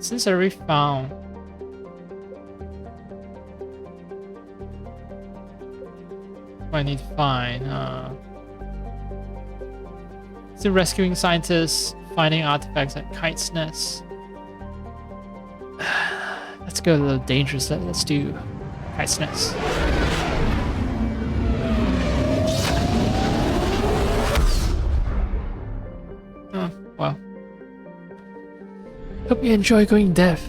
Since I already found what I need to find, still rescuing scientists, finding artifacts at Kite's Nest. Let's go a little dangerous. Let's do Kite's Nest. Oh, well. Hope you enjoy going deaf.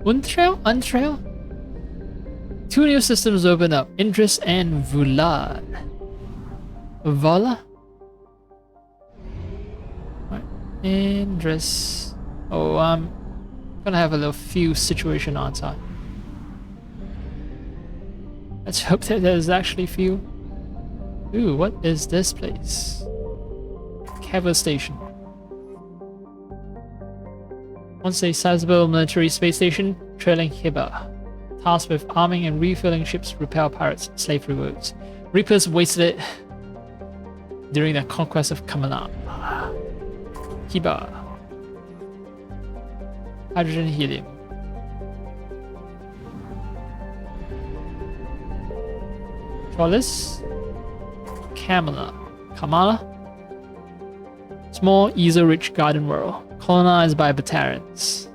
Untrail? Untrail? 2 new systems open up. Indris and Vulad. Vala? Right. Indris. Oh, I'm gonna have a little few situation outside. Let's hope that there's actually few. Ooh, what is this place? Caval Station. Once a sizable military space station, trailing Hiba, tasked with arming and refilling ships to repel pirates' slave revolts. Reapers wasted it during the conquest of Kamala. Hiba. Hydrogen helium. Trollis. Kamala. Small, easel-rich garden world, colonized by Batarians.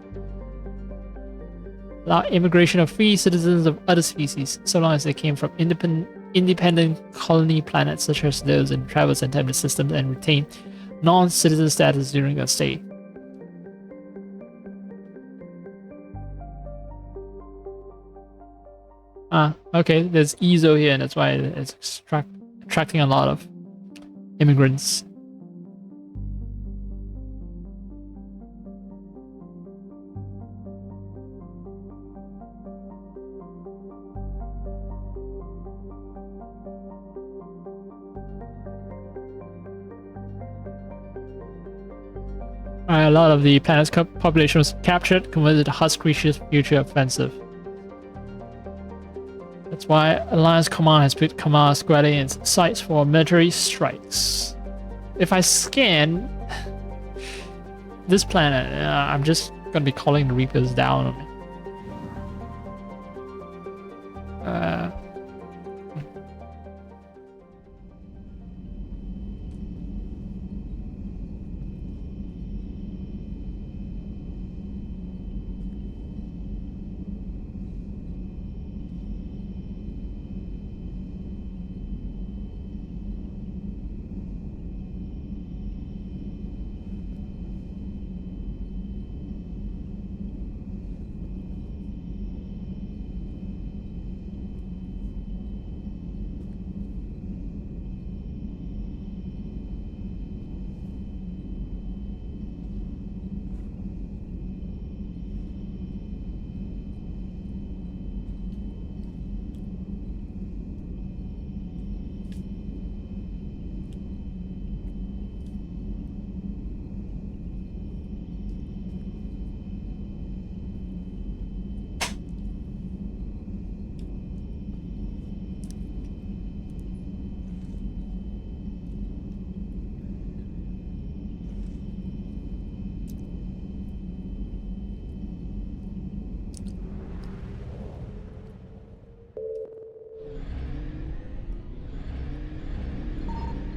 Allow immigration of free citizens of other species, so long as they came from independent colony planets such as those in Traverse and Tempest systems, and retain non-citizen status during their stay. Okay, there's EZO here, and that's why it's attracting a lot of immigrants. A lot of the planet's population was captured, converted to Husk creatures' future offensive. That's why Alliance Command has put Kamala squarely in sights for military strikes. If I scan this planet, I'm just gonna be calling the Reapers down on me.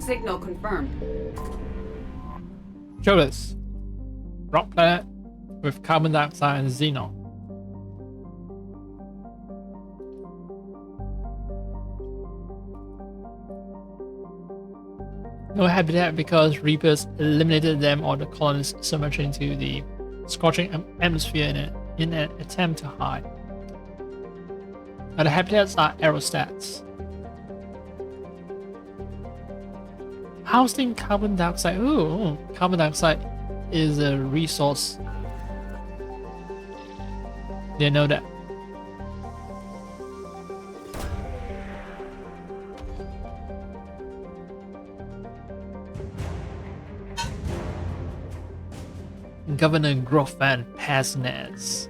Signal confirmed. Jolis. Rock planet with carbon dioxide and xenon. No habitat because Reapers eliminated them or the colonists so much into the scorching atmosphere in an attempt to hide. Now the habitats are aerostats. Housing carbon dioxide. Ooh, carbon dioxide is a resource. Didn't know that. Governor Grofan Pasnez.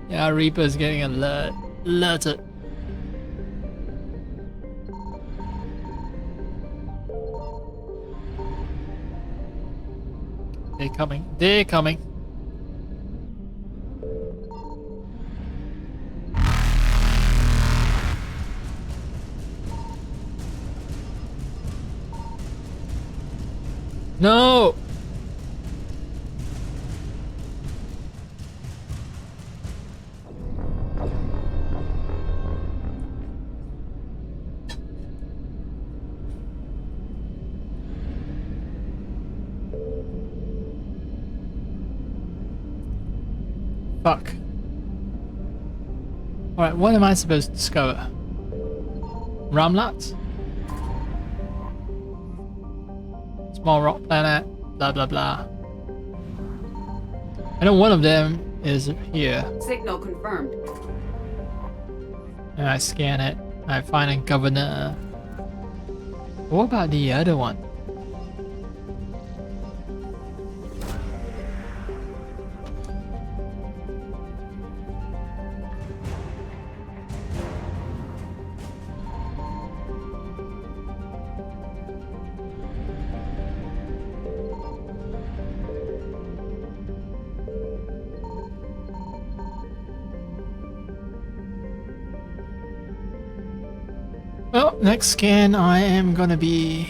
Yeah, Reaper's getting alerted. They're coming. They're coming. No! Fuck. Alright, what am I supposed to discover? Ramlat? Small rock planet, blah blah blah. I know one of them is here. Signal confirmed. And I scan it. I find a governor. What about the other one? Well, next scan, I am gonna be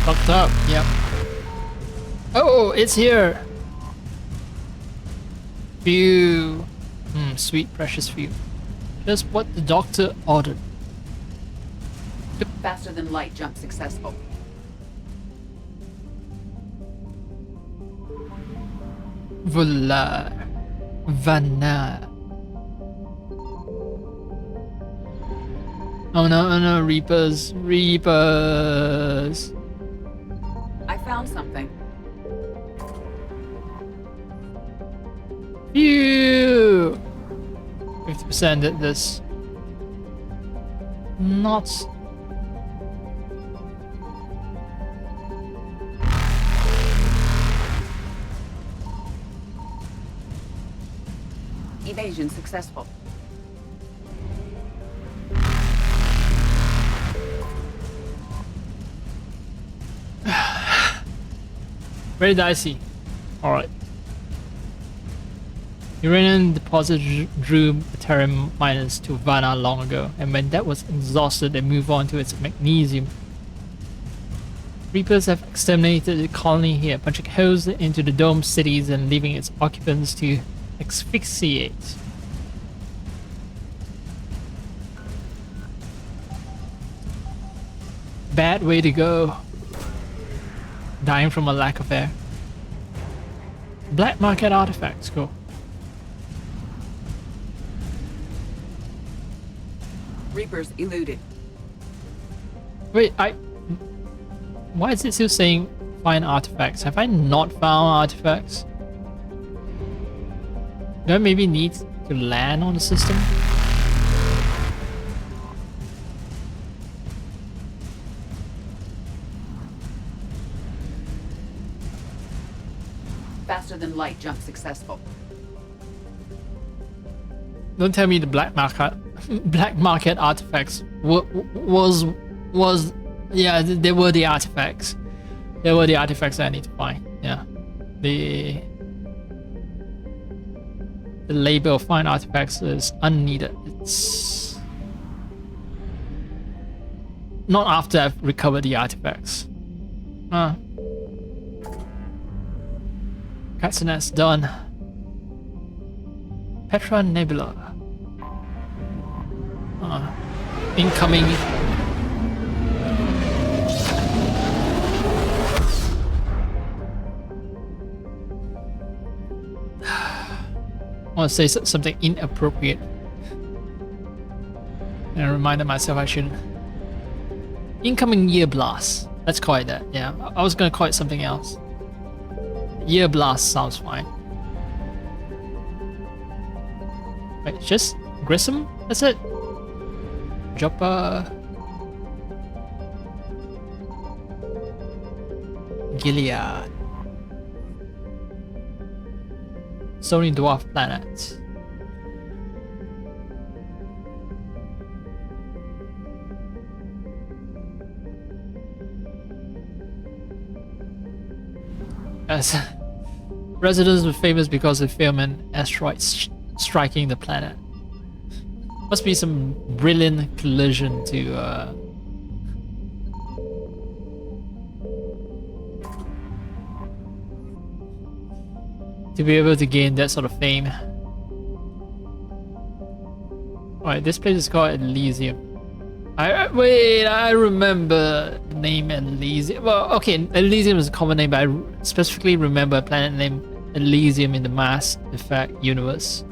fucked up. Yep. Oh, it's here. Phew. Sweet, precious few. Just what the doctor ordered. Faster than light jump successful. Voila. Vanna. Oh no, Reapers. Reapers. I found something. Phew. 50% at this. Not. Evasion successful. Very dicey. Alright. Uranium deposit drew Terran miners to Vanna long ago, and when that was exhausted, they moved on to its magnesium. Reapers have exterminated the colony here, punching holes into the domed cities and leaving its occupants to asphyxiate. Bad way to go. Dying from a lack of air. Black market artifacts, cool. Reapers eluded. Wait, why is it still saying find artifacts? Have I not found artifacts? Do I maybe need to land on the system? Faster than light jump successful. Don't tell me the black market artifacts was yeah, they were the artifacts. They were the artifacts that I need to find. Yeah, the label of find artifacts is unneeded. It's not after I've recovered the artifacts. Katsunet's done. Petra Nebula. Incoming. I want to say something inappropriate. And I reminded myself I shouldn't. Incoming Year Blast. Let's call it that. Yeah, I was gonna call it something else. Year Blast sounds fine. Wait, just Grissom? That's it? Joppa. Gilead. Stony Dwarf Planet. As residents were famous because of film and asteroids striking the planet. Must be some brilliant collision to be able to gain that sort of fame. Alright, this place is called Elysium. Wait, I remember the name Elysium. Well, okay, Elysium is a common name, but I specifically remember a planet named Elysium in the Mass Effect universe.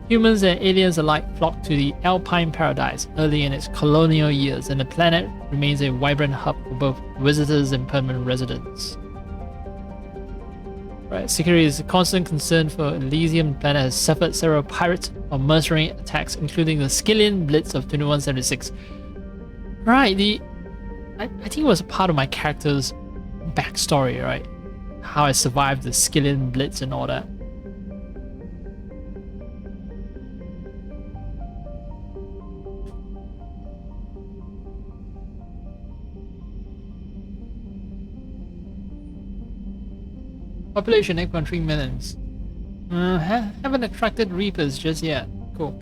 Humans and aliens alike flocked to the Alpine Paradise early in its colonial years, and the planet remains a vibrant hub for both visitors and permanent residents. Right, security is a constant concern for Elysium. The planet has suffered several pirate or mercenary attacks, including the Skillian Blitz of 2176. Right, I think it was a part of my character's backstory, right? How I survived the Skillian Blitz and all that. Population 8.3 million. Haven't attracted Reapers just yet. Cool.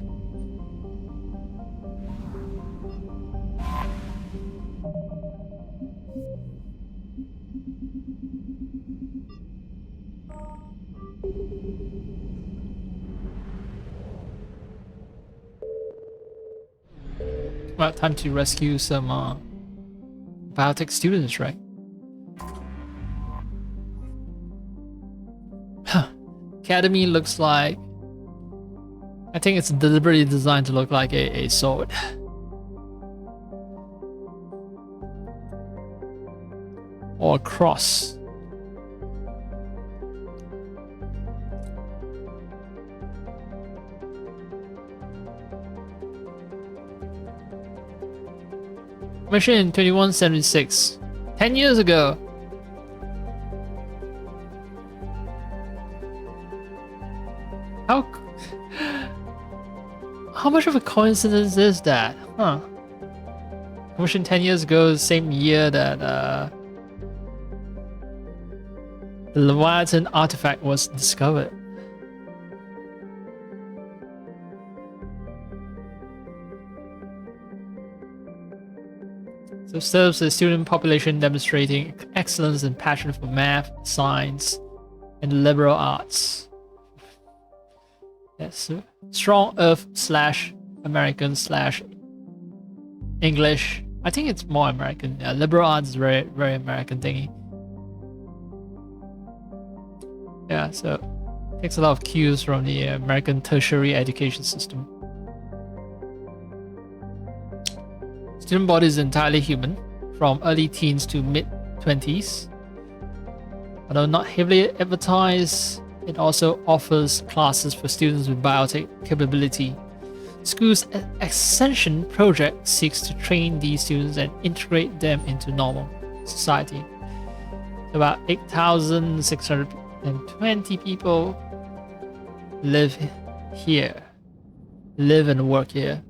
Well, time to rescue some biotech students, right? Huh. Academy looks like... I think it's deliberately designed to look like a sword. Or a cross. Mission 2176. 10 years ago. How much of a coincidence is that? Huh. Mission 10 years ago, same year that the Leviathan artifact was discovered. So serves the student population demonstrating excellence and passion for math, science, and the liberal arts. Yes, strong Earth / American / English. I think it's more American. Yeah, liberal arts is very, very American thingy. Yeah, so takes a lot of cues from the American tertiary education system. Student body is entirely human, from early teens to mid-20s. Although not heavily advertised, it also offers classes for students with biotech capability. School's Ascension project seeks to train these students and integrate them into normal society. About 8,620 people live here, live and work here,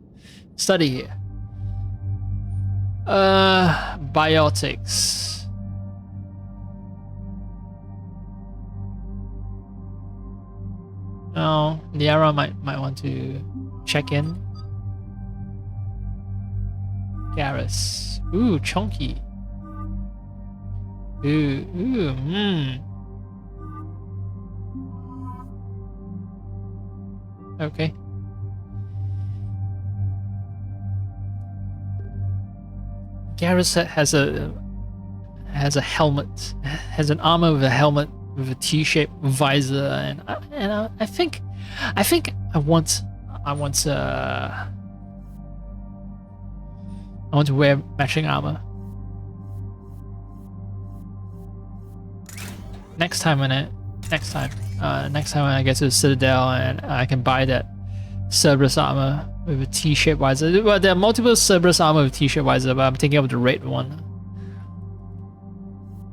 study here. Biotics. Now, Liara might want to check in. Garrus. Ooh, chunky. Okay. Garrus has a helmet, has an armor with a helmet with a T-shaped visor, and I think I want to wear matching armor. Next time when I get to the Citadel and I can buy that Cerberus armor with a T-shaped visor. Well, there are multiple Cerberus armor with T-shaped visor, but I'm thinking of the red one.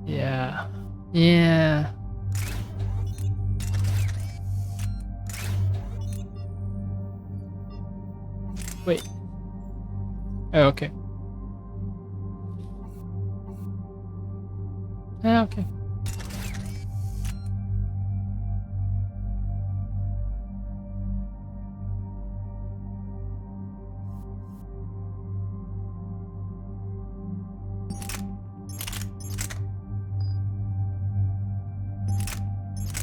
Yeah. Wait. Oh, okay. Yeah, okay.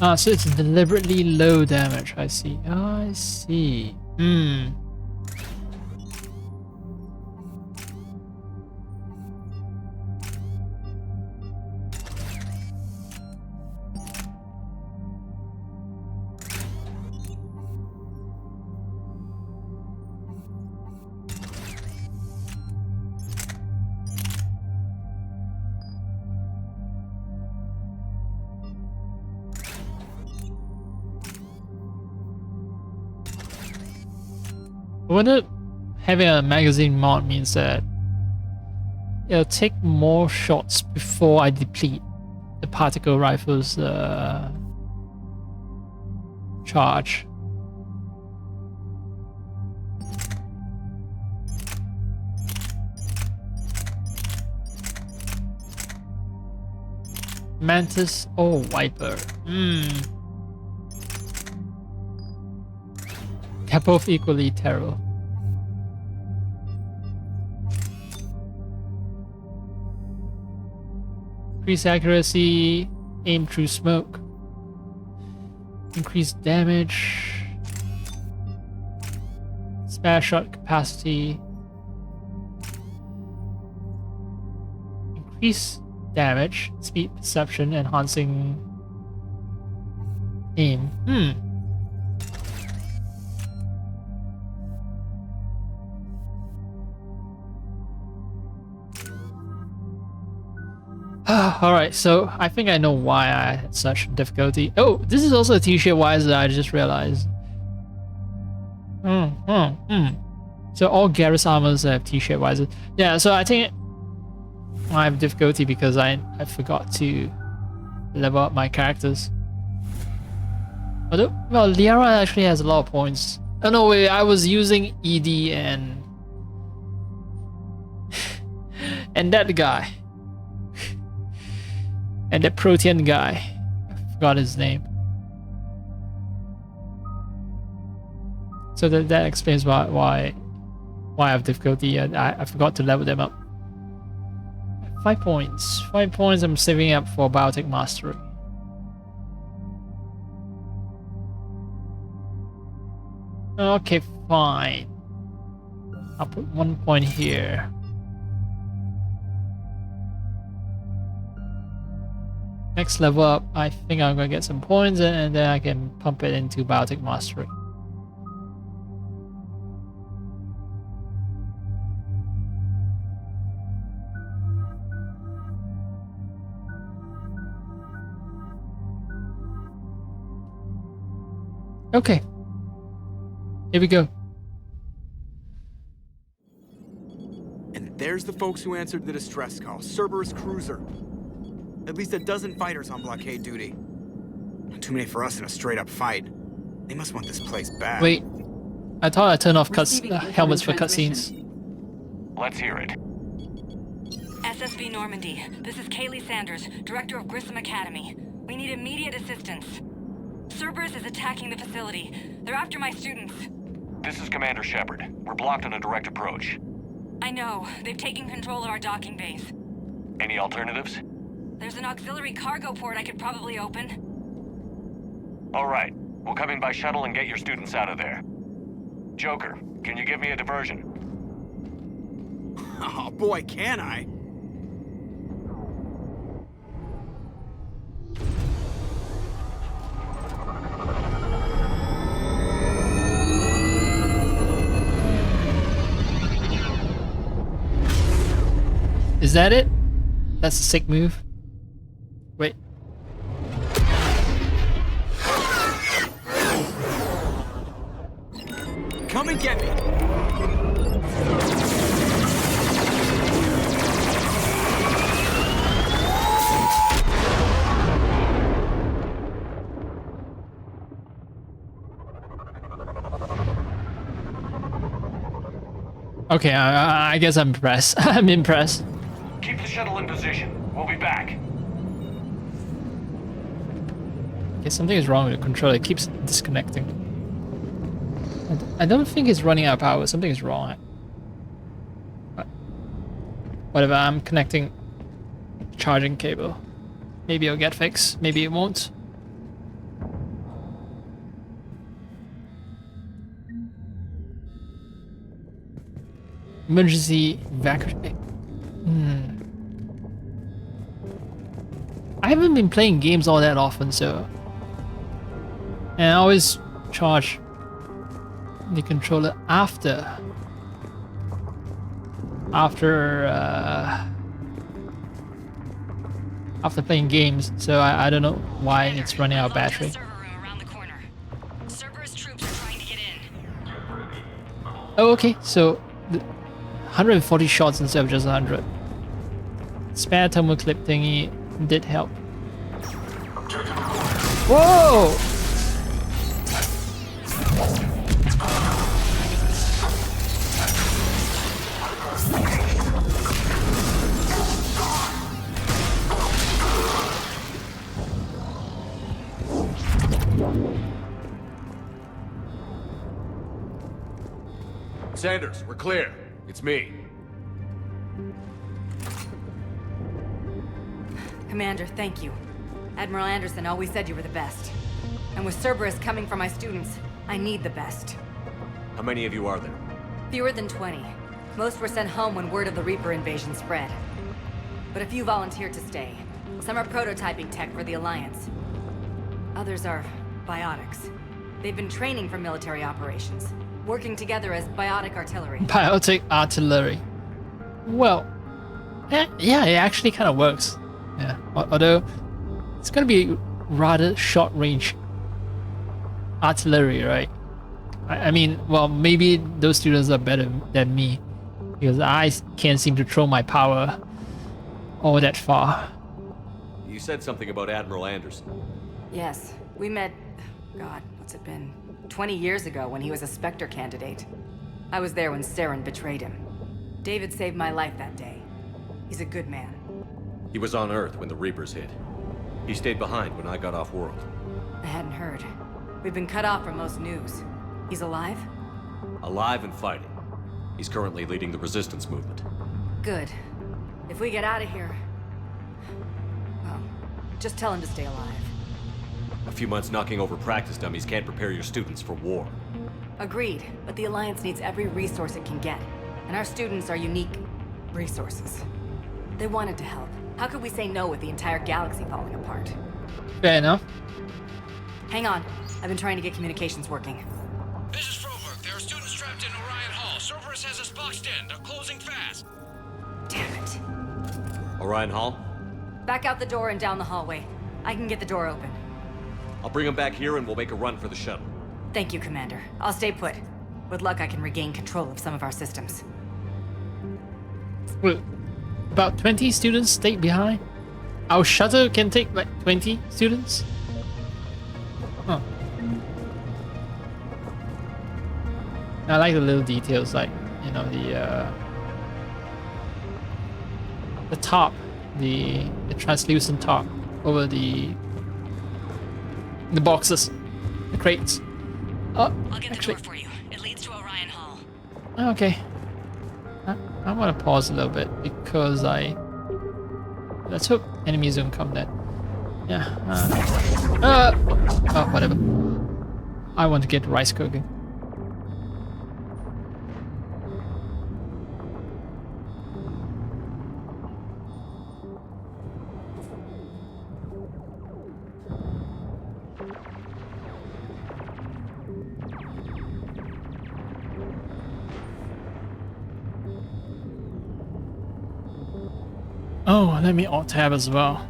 Ah, so it's deliberately low damage. I see. I see. I wonder having a magazine mod means that it'll take more shots before I deplete the particle rifle's charge. Mantis or Viper? They're both equally terrible. Increase accuracy, aim through smoke. Increase damage. Spare shot capacity. Increase damage, speed perception, enhancing aim. Alright, so I think I know why I had such difficulty. Oh, this is also a t-shirt visor, I just realized. So all Garrus armors have t-shirt visors. Yeah, so I think I have difficulty because I forgot to level up my characters. Although, well, Liara actually has a lot of points. Oh no, wait, I was using ED and... and that guy. And that Protean guy. I forgot his name. So that explains why I have difficulty. I forgot to level them up. 5 points. 5 points I'm saving up for Biotic Mastery. Okay, fine. I'll put 1 point here. Next level up, I think I'm gonna get some points and then I can pump it into Biotic Mastery. Okay. Here we go. And there's the folks who answered the distress call. Cerberus Cruiser. At least a dozen fighters on blockade duty. Not too many for us in a straight-up fight. They must want this place bad. Wait. I thought I turned off helmets for cutscenes. Let's hear it. SSB Normandy. This is Kaylee Sanders, Director of Grissom Academy. We need immediate assistance. Cerberus is attacking the facility. They're after my students. This is Commander Shepard. We're blocked on a direct approach. I know. They've taken control of our docking base. Any alternatives? There's an auxiliary cargo port I could probably open. All right. We'll come in by shuttle and get your students out of there. Joker, can you give me a diversion? Oh boy, can I? Is that it? That's a sick move. Wait. Come and get me. Okay, I guess I'm impressed. I'm impressed. Keep the shuttle in position. We'll be back. Okay, something is wrong with the controller. It keeps disconnecting. I don't think it's running out of power. Something is wrong. Whatever, I'm connecting charging cable. Maybe it'll get fixed. Maybe it won't. Emergency evacuation. I haven't been playing games all that often, so... And I always charge the controller after playing games, so I don't know why it's running out of battery. Oh, okay, so 140 shots instead of just 100. Spare thermal clip thingy did help. Whoa! Sanders, we're clear. It's me. Commander, thank you. Admiral Anderson always said you were the best. And with Cerberus coming for my students, I need the best. How many of you are there? Fewer than 20. Most were sent home when word of the Reaper invasion spread. But a few volunteered to stay. Some are prototyping tech for the Alliance. Others are biotics. They've been training for military operations, working together as biotic artillery. Biotic artillery. Well, yeah, it actually kind of works. Yeah, although it's gonna be rather short-range artillery, right? I mean, well, maybe those students are better than me because I can't seem to throw my power all that far. You said something about Admiral Anderson. Yes, we met, God, what's it been? 20 years ago when he was a Spectre candidate. I was there when Saren betrayed him. David saved my life that day. He's a good man. He was on Earth when the Reapers hit. He stayed behind when I got off world. I hadn't heard. We've been cut off from most news. He's alive? Alive and fighting. He's currently leading the resistance movement. Good. If we get out of here... well, just tell him to stay alive. A few months knocking over practice dummies can't prepare your students for war. Agreed, but the Alliance needs every resource it can get. And our students are unique resources. They wanted to help. How could we say no with the entire galaxy falling apart? Fair enough. Hang on. I've been trying to get communications working. This is Froberg. There are students trapped in Orion Hall. Cerberus has us boxed in. They're closing fast. Damn it. Orion Hall? Back out the door and down the hallway. I can get the door open. I'll bring them back here and we'll make a run for the shuttle. Thank you, Commander. I'll stay put. With luck, I can regain control of some of our systems. Wait, about 20 students stayed behind? Our shuttle can take like 20 students? Huh. I like the little details, like, you know, the top, the translucent top over the boxes, the crates. Oh, I'll get actually, the door for you. It leads to Orion Hall. Okay. I want to pause a little bit because let's hope enemies don't come then. Yeah. Oh, whatever. I want to get rice cooking. Oh, let me alt tab as well.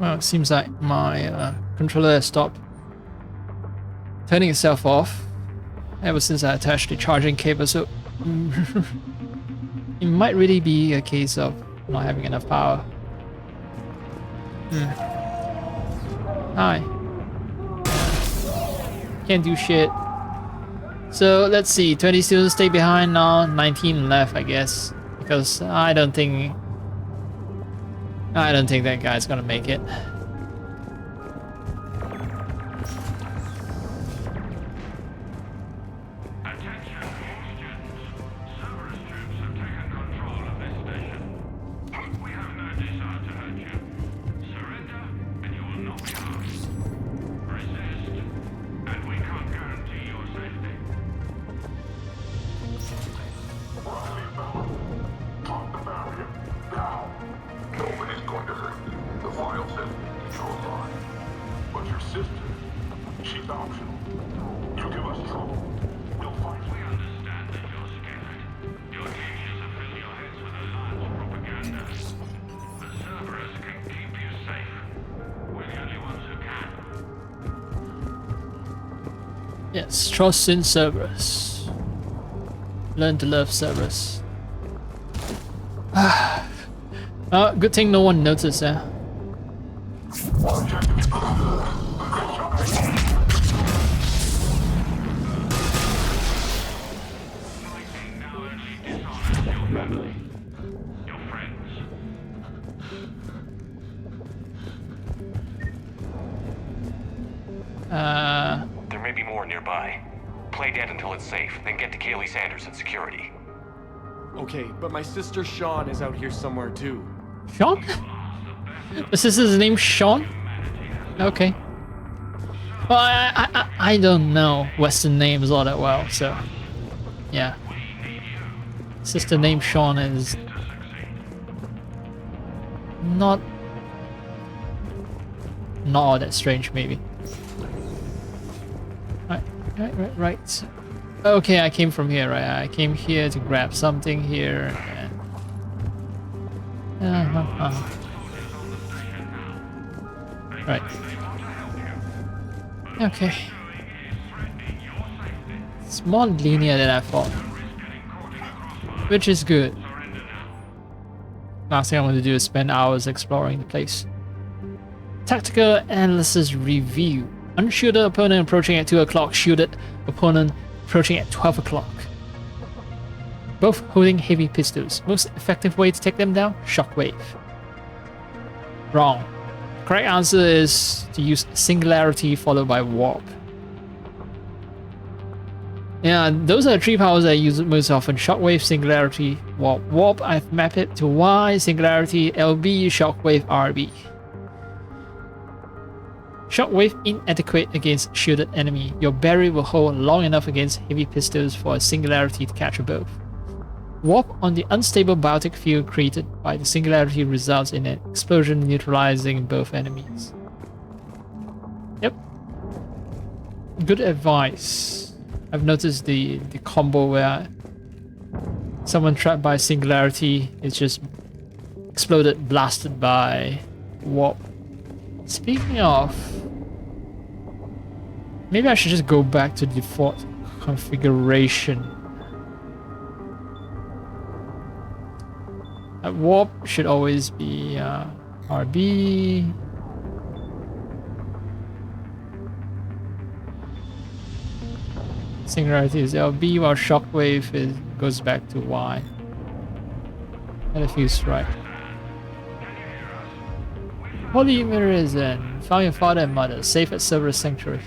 Well, it seems like my controller has stopped turning itself off ever since I attached the charging cable, so it might really be a case of not having enough power. Hi. Can't do shit. So let's see, 20 students stay behind now, 19 left, I guess, because I don't think that guy's gonna make it. Yes, trust in Cerberus. Learn to love Cerberus. Good thing no one noticed, eh? nearby. Play dead until it's safe, then get to Kaylee Sanders at security. Okay, but my sister Sean is out here somewhere too. Sean? The sister's name Sean? Okay. Well, I don't know Western names all that well, so yeah. Sister named Sean is not all that strange, maybe. Right. Okay, I came from here, right? I came here to grab something here. And... Right. Okay. It's more linear than I thought, which is good. Last thing I want to do is spend hours exploring the place. Tactical analysis review. Unshielded opponent approaching at 2 o'clock. Shielded opponent approaching at 12 o'clock. Both holding heavy pistols. Most effective way to take them down? Shockwave. Wrong. Correct answer is to use Singularity followed by Warp. Yeah, those are the 3 powers I use most often. Shockwave, Singularity, Warp. Warp, I've mapped it to Y, Singularity, LB, Shockwave, RB. Shockwave inadequate against shielded enemy. Your barrier will hold long enough against heavy pistols for a Singularity to capture both. Warp on the unstable biotic field created by the Singularity results in an explosion neutralizing both enemies. Yep. Good advice. I've noticed the combo where someone trapped by Singularity is just exploded, blasted by Warp. Speaking of, maybe I should just go back to default configuration. Warp should always be RB. Singularity is LB, while Shockwave goes back to Y. And it feels right. Polymerism. Found your father and mother, safe at Cerberus Sanctuary.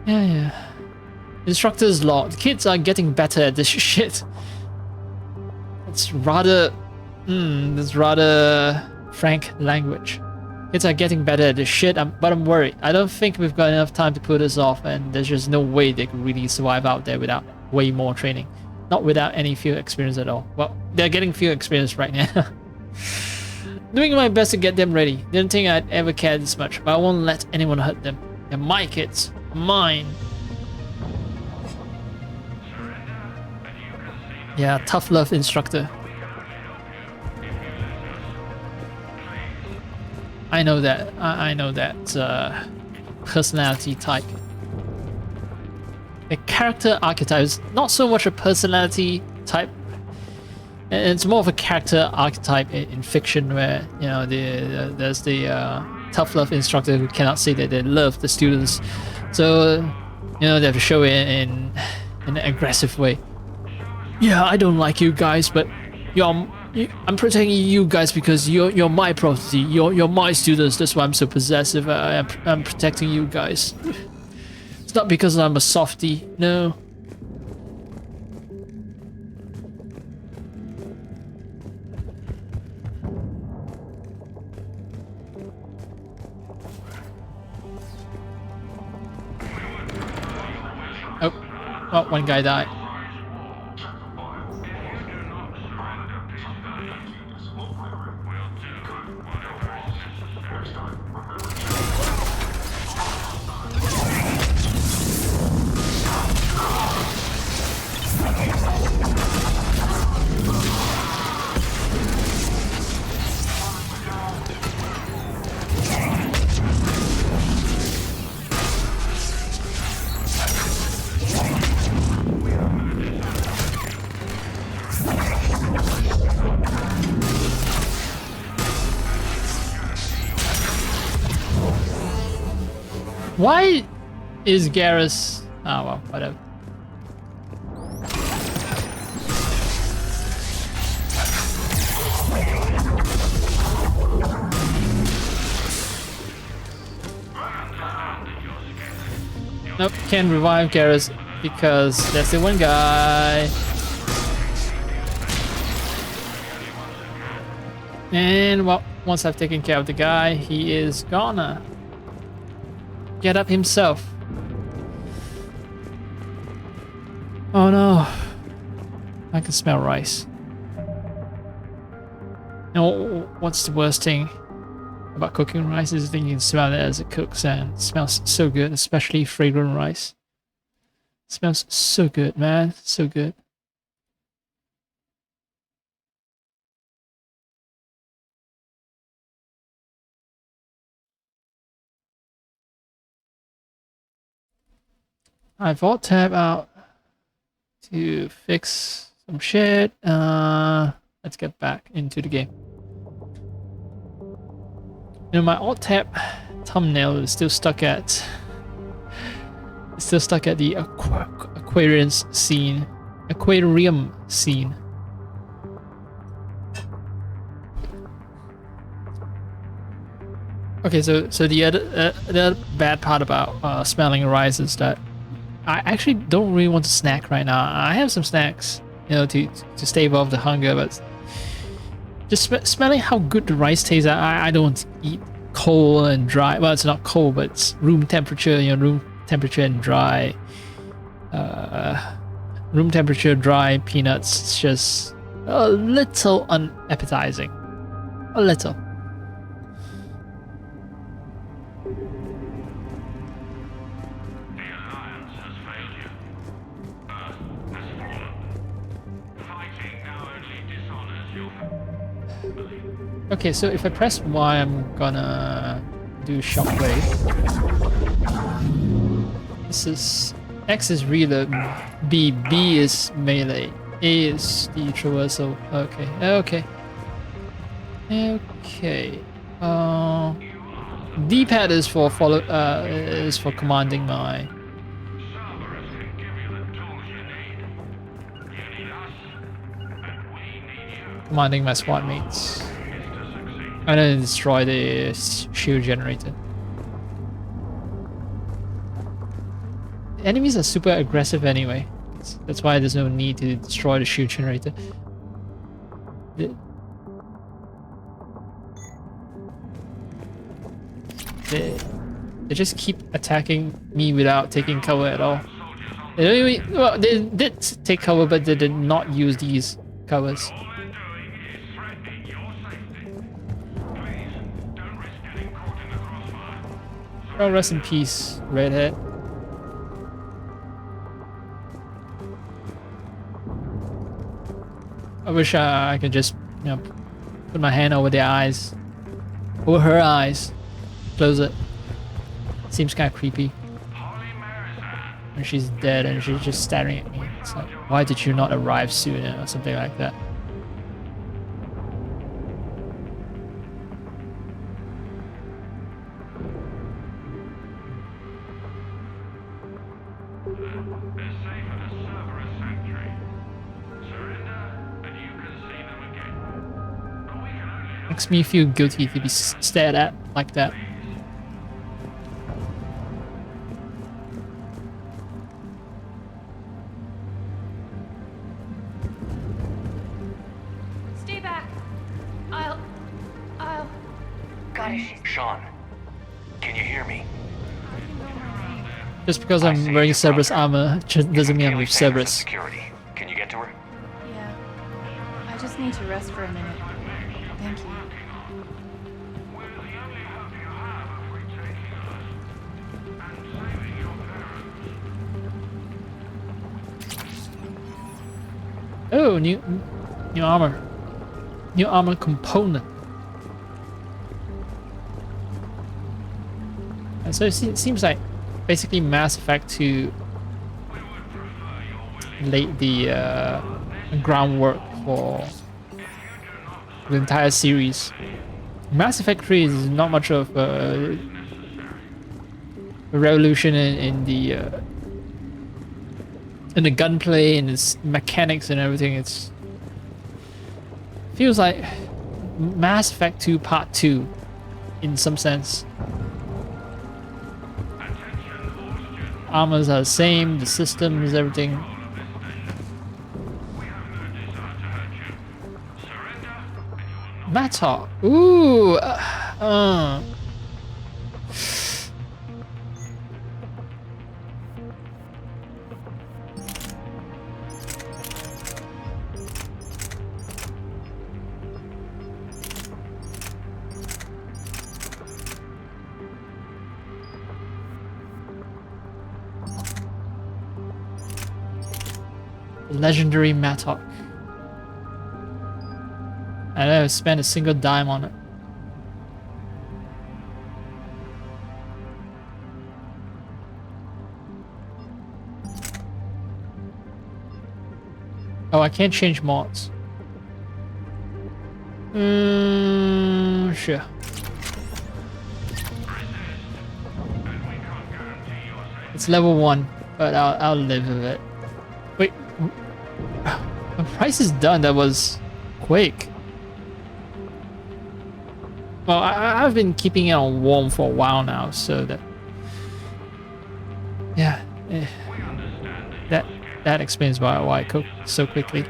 Yeah. Instructor's log. The kids are getting better at this shit. It's rather... that's rather frank language. Kids are getting better at this shit, but I'm worried. I don't think we've got enough time to pull this off, and there's just no way they could really survive out there without way more training. Not without any field experience at all. Well, they're getting field experience right now. Doing my best to get them ready. Didn't think I'd ever care this much, but I won't let anyone hurt them. They're my kids. Mine. Yeah, tough love instructor. I know that. I know that personality type. The character archetype is not so much a personality type. It's more of a character archetype in fiction, where you know there's the tough love instructor who cannot say that they love the students, so you know they have to show it in an aggressive way. Yeah, I don't like you guys, but I'm protecting you guys because you're my property. You're my students. That's why I'm so possessive. I'm protecting you guys. It's not because I'm a softie. No. Oh, one guy died. Why is Garrus... Oh well, whatever. Nope, can't revive Garrus because that's the one guy. And well, once I've taken care of the guy, he is gonna get up himself. Oh no, I can smell rice. And what's the worst thing about cooking rice is that you can smell it as it cooks, and it smells so good, especially fragrant rice. It smells so good, man, so good. I've alt tab out to fix some shit. Let's get back into the game. You know, my alt tab thumbnail is still stuck at the aquarium scene. Okay, so the other bad part about smelling rice is that I actually don't really want to snack right now. I have some snacks, you know, to stave off the hunger, but just smelling how good the rice tastes, I don't want to eat cold and dry. Well, it's not cold, but it's room temperature, you know, room temperature and dry. Room temperature dry peanuts. It's just a little unappetizing. A little. Okay, so if I press Y, I'm gonna do shockwave. This is X is reload, B is melee, A is the traversal. Okay. D-pad is for commanding my. Commanding my squad mates. I'm gonna destroy the shield generator. The enemies are super aggressive anyway. That's why there's no need to destroy the shield generator. They just keep attacking me without taking cover at all. Well, they did take cover, but they did not use these covers. Oh, rest in peace, Redhead. I wish I could just, you know, put my hand over their eyes, over her eyes, close it. Seems kind of creepy. When she's dead and she's just staring at me. It's like, why did you not arrive sooner, or something like that. Makes me feel guilty to be stared at like that. Stay back. I'll... Got it. Sean, can you hear me? Just because I'm wearing Cerberus armor doesn't mean I'm with Cerberus. Security. Can you get to her? Yeah. I just need to rest for a minute. Thank you. Oh, new armor. New armor component. And so it seems like basically Mass Effect 2 laid the groundwork for the entire series. Mass Effect 3 is not much of a revolution in the gunplay and its mechanics and everything. It's feels like Mass Effect 2 Part 2 in some sense. armors are the same, the systems, everything. Mattock. Ooh. Legendary Mattock. I never spent a single dime on it. Oh, I can't change mods. Sure. It's level 1, but I'll live with it. Wait, the price is done. That was quick. Well, I've been keeping it on warm for a while now, so that yeah, that explains why I cooked so quickly.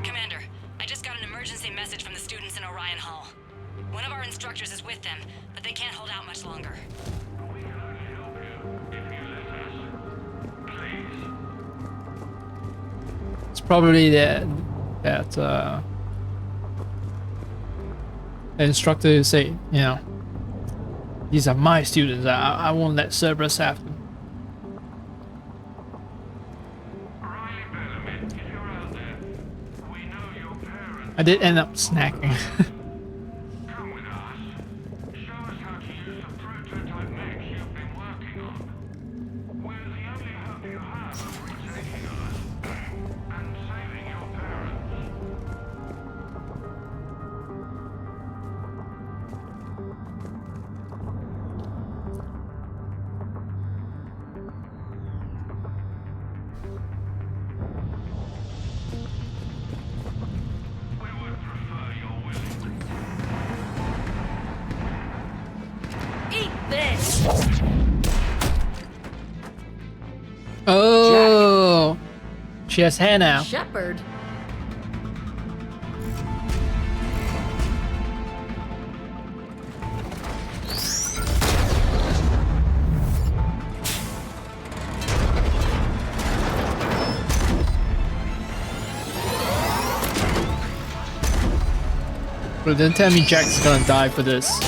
Commander, I just got an emergency message from the students in Orion Hall. One of our instructors is with them, but they can't hold out much longer. It's probably that the instructor say, you know, these are my students. I won't let Cerberus have them. I did end up snacking. Oh, she has hair now. Shepherd. But don't tell me Jack's gonna die for this.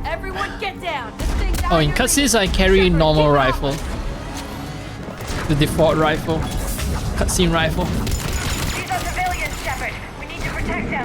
Everyone get down. This thing's Oh, in cutscenes I carry normal rifle. The default rifle. Cutscene rifle. These are civilians, Shepard. We need to protect them.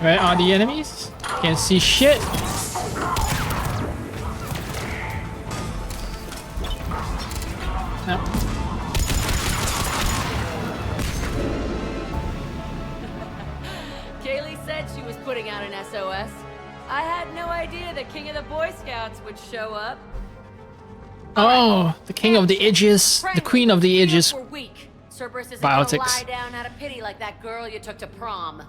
Where are the enemies? Can't see shit. No. Kaylee said she was putting out an SOS. I had no idea the king of the Boy Scouts would show up. Oh, the king of the edges, the queen of the edges. We're weak. Cerberus isn't gonna Biotics. lie down out of pity like that girl you took to prom.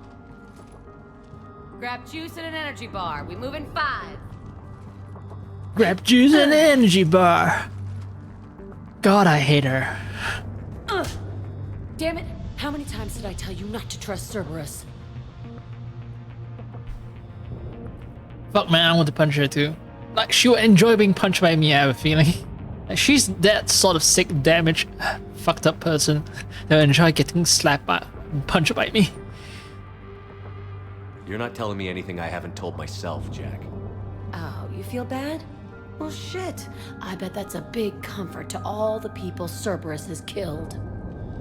Grab juice and an energy bar. We move in 5. Grab juice and energy bar. God, I hate her. Damn it! How many times did I tell you not to trust Cerberus? Fuck man, I want to punch her too. Like, she will enjoy being punched by me, I have a feeling. Like, she's that sort of sick, damaged, fucked up person that will enjoy getting slapped by, punched by me. You're not telling me anything I haven't told myself, Jack. Oh, you feel bad? Well, shit. I bet that's a big comfort to all the people Cerberus has killed.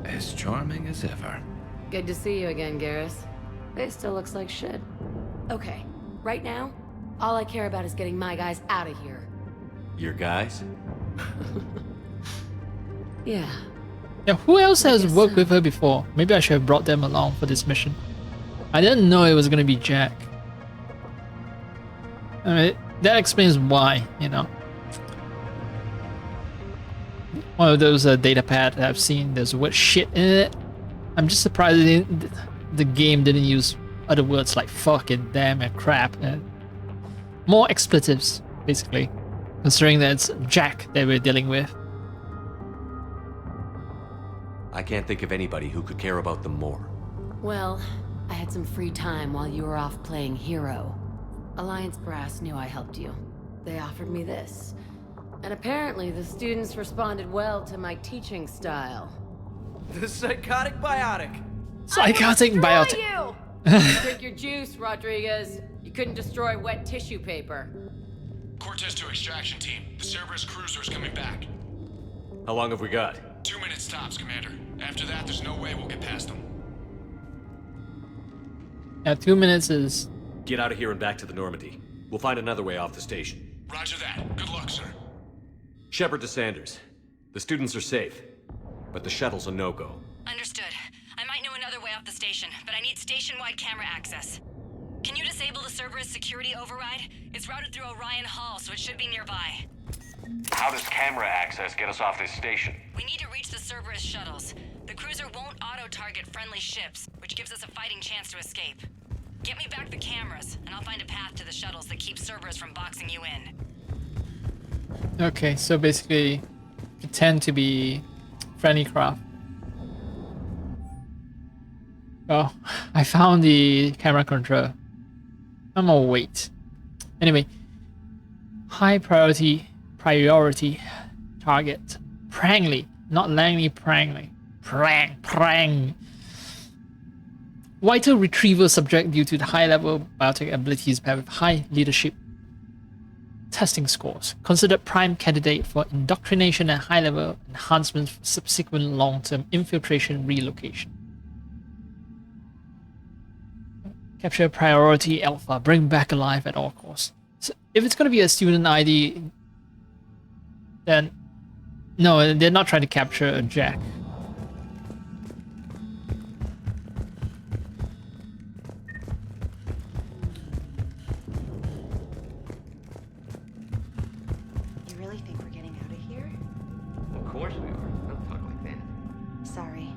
As charming as ever. Good to see you again, Garrus. It still looks like shit. Okay, right now, all I care about is getting my guys out of here. Your guys? Yeah. Yeah, who else has worked with her before? Maybe I should have brought them along for this mission. I didn't know it was gonna be Jack. I mean, that explains why, you know. One of those data pads I've seen, there's word shit in it. I'm just surprised the game didn't use other words like fuck and damn and crap. And more expletives, basically. Considering that it's Jack that we're dealing with. I can't think of anybody who could care about them more. Well, I had some free time while you were off playing hero. Alliance Brass knew I helped you. They offered me this. And apparently the students responded well to my teaching style. The psychotic biotic. Psychotic biotic. You! Drink your juice, Rodriguez. You couldn't destroy wet tissue paper. Cortez to extraction team. The Cerberus cruiser is coming back. How long have we got? 2 minutes tops, Commander. After that, there's no way we'll get past them. Yeah, 2 minutes is... Get out of here and back to the Normandy. We'll find another way off the station. Roger that. Good luck, sir. Shepard to Sanders. The students are safe, but the shuttle's a no-go. Understood. I might know another way off the station, but I need station-wide camera access. Can you disable the Cerberus security override? It's routed through Orion Hall, so it should be nearby. How does camera access get us off this station? We need to reach the Cerberus shuttles. The cruiser won't auto-target friendly ships, which gives us a fighting chance to escape. Get me back the cameras, and I'll find a path to the shuttles that keeps Cerberus from boxing you in. Okay, so basically, pretend to be friendly craft. Oh, I found the camera control. I'm gonna wait. Anyway, high priority target. Prangley, not Langley, Prangley. Prang. Vital retrieval subject due to the high level biotic abilities have high leadership testing scores. Considered prime candidate for indoctrination and high level enhancements for subsequent long-term infiltration relocation. Capture priority alpha, bring back alive at all costs. So if it's gonna be a student ID, then no, they're not trying to capture a Jack. You really think we're getting out of here? Of course we are. Don't talk like that. Sorry.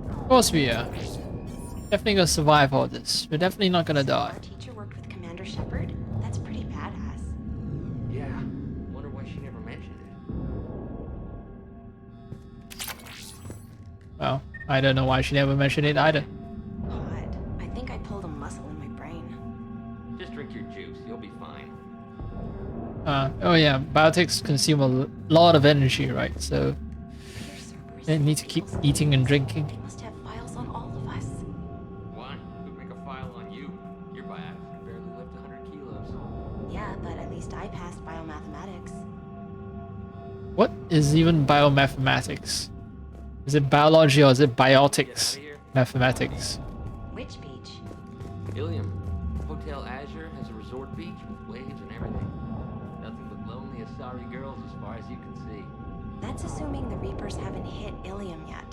Of course we are. Definitely gonna survive all this. We're definitely not gonna die. Our teacher worked with Commander Shepard? That's pretty badass. Yeah. Wonder why she never mentioned it. Well, I don't know why she never mentioned it either. Odd. I think I pulled a muscle in my brain. Just drink your juice. You'll be fine. Oh yeah, biotics consume a lot of energy, right? So they need to keep eating and drinking. They must have files on all of us. Why? Who'd make a file on you? Your biotics can barely lift 100 kilos. Yeah, but at least I passed biomathematics. What is even biomathematics? Is it biology or is it biotics? Mathematics. Which beach? Ilium. Hotel Azure has a resort beach with waves and everything. Nothing but lonely Asari girls as far as you can see. That's assuming the Reapers haven't hit Ilium yet.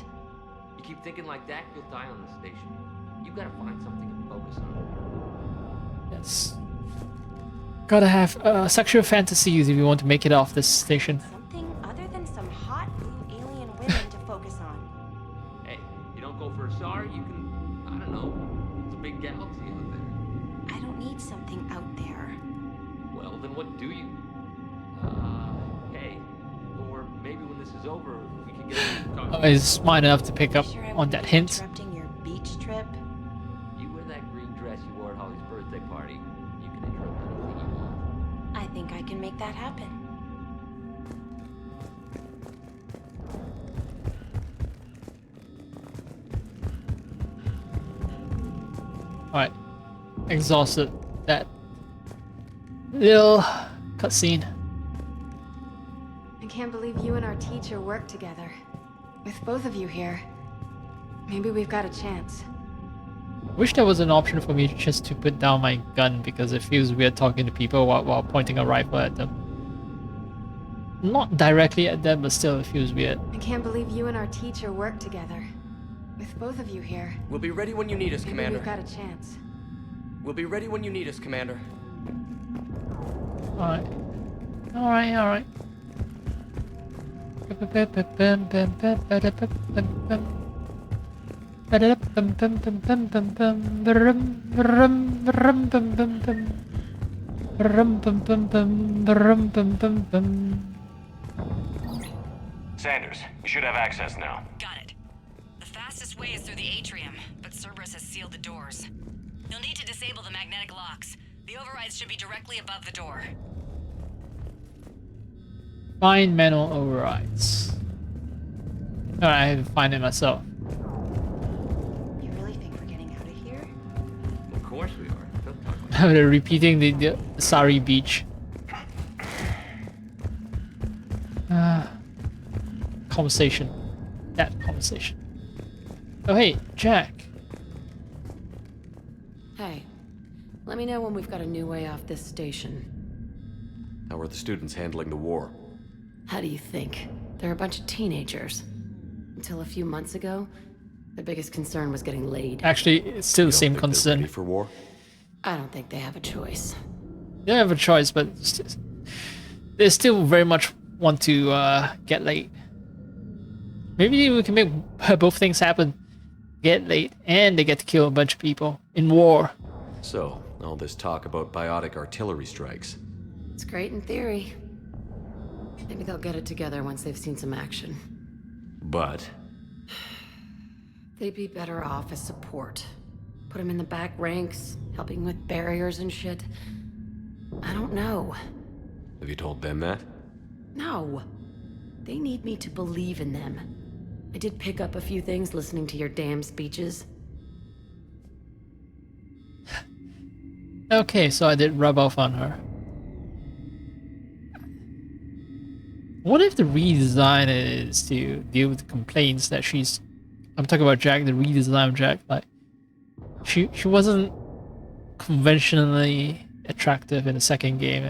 You keep thinking like that, you'll die on the station. You gotta find something to focus on. Yes. Gotta have sexual fantasies if you want to make it off this station. Something other than some hot blue alien women to focus on. Hey, you don't go for Asari, you can, I don't know, it's a big galaxy out there. I don't need something out there. Well, then what do you? Hey, or maybe when this is over, we can get a Is smart enough to pick up Sure I on won't that be hint. interrupting your beach trip? You wear that green dress you wore at Holly's birthday party. You can interrupt anything you want. I think I can make that happen. Alright. Exhausted that little cutscene. I can't believe you and our teacher work together. With both of you here, maybe we've got a chance. Wish there was an option for me just to put down my gun because it feels weird talking to people while pointing a rifle at them. Not directly at them, but still it feels weird. I can't believe you and our teacher work together. With both of you here, We'll be ready when you need us, maybe Commander. we've got a chance. We'll be ready when you need us, Commander. Alright. Alright. Sanders, you should have access now. Got it. The fastest way is through the atrium, but Cerberus has sealed the doors. You'll need to disable the magnetic locks. The overrides should be directly above the door. Find manual overrides. Alright, I have to find it myself. You really think we're getting out of here? Of course we are. Don't talk like They're repeating the Sari beach. Conversation. That conversation. Oh hey, Jack. Hey, let me know when we've got a new way off this station. How are the students handling the war? How do you think? They're a bunch of teenagers. Until a few months ago, their biggest concern was getting laid. Actually, it's still the same Think they're concern. ready for war? I don't think they have a choice. They don't have a choice, but they still very much want to get laid. Maybe we can make both things happen. Get laid, and they get to kill a bunch of people in war. So, all this talk about biotic artillery strikes. It's great in theory. Maybe they'll get it together once they've seen some action. But They'd be better off as support. Put them in the back ranks, helping with barriers and shit. I don't know. have you told them that? No. They need me to believe in them. I did pick up a few things listening to your damn speeches. Okay, so I did rub off on her. What if the redesign is to deal with the complaints that she's... I'm talking about Jack, the redesign of Jack. Like, she wasn't conventionally attractive in the second game,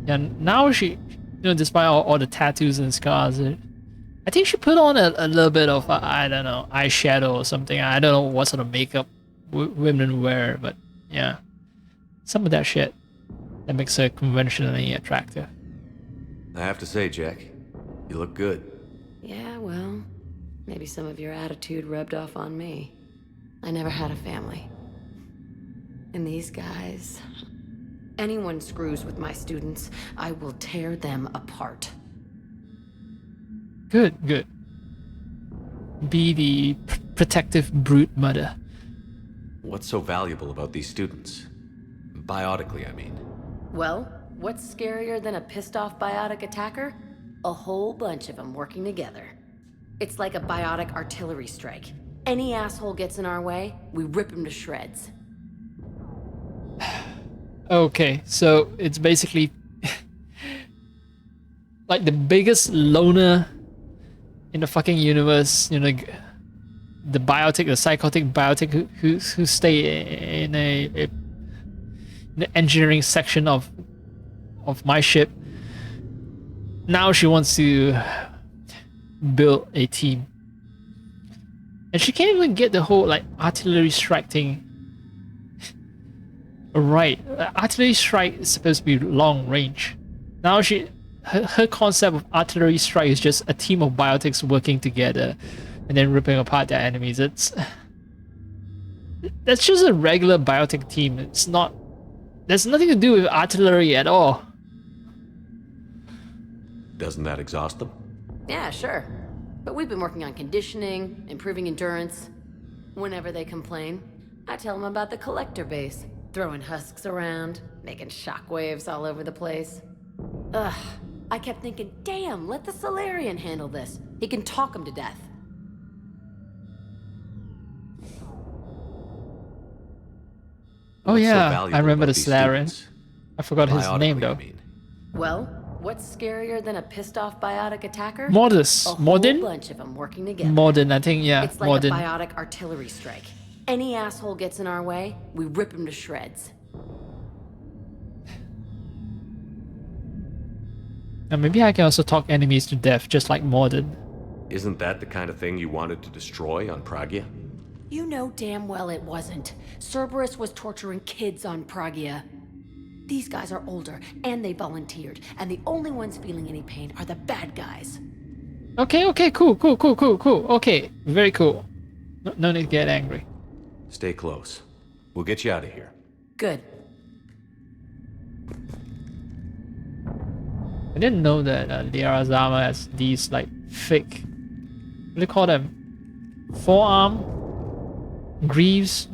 and now she, you know, despite all the tattoos and scars, I think she put on a little bit of I don't know, eyeshadow or something. I don't know what sort of makeup women wear, but yeah, some of that shit that makes her conventionally attractive. I have to say, Jack, you look good. Yeah, well, maybe some of your attitude rubbed off on me. I never had a family. And these guys... Anyone screws with my students, I will tear them apart. Good, good. Be the protective brute mother. What's so valuable about these students? Biotically, I mean. Well, what's scarier than a pissed-off biotic attacker? A whole bunch of them working together. It's like a biotic artillery strike. Any asshole gets in our way, we rip him to shreds. Okay, so it's basically like the biggest loner in the fucking universe, you know, the biotic, the psychotic biotic who stay in the engineering section of my ship. Now she wants to build a team, and she can't even get the whole like artillery strike thing right. Artillery strike is supposed to be long range. Now her concept of artillery strike is just a team of biotics working together and then ripping apart their enemies. That's just a regular biotic team. It's not. There's nothing to do with artillery at all. Doesn't that exhaust them? Yeah, sure. But we've been working on conditioning, improving endurance. Whenever they complain, I tell them about the collector base, throwing husks around, making shockwaves all over the place. Ugh, I kept thinking, damn, let the Solarian handle this. He can talk them to death. Oh yeah, I remember the Solarian. I forgot his name though. Well, what's scarier than a pissed-off biotic attacker? Modus. A whole Mordin? bunch of them working together. Mordin, I think, yeah. It's like Mordin. a biotic artillery strike. Any asshole gets in our way, we rip him to shreds. And maybe I can also talk enemies to death, just like Mordin. Isn't that the kind of thing you wanted to destroy on Pragia? You know damn well it wasn't. Cerberus was torturing kids on Pragia. These guys are older, and they volunteered, and the only ones feeling any pain are the bad guys. Okay, cool. Okay, very cool. No need to get angry. Stay close. We'll get you out of here. Good. I didn't know that Liara Zama has these like thick, what do you call them? Forearm greaves.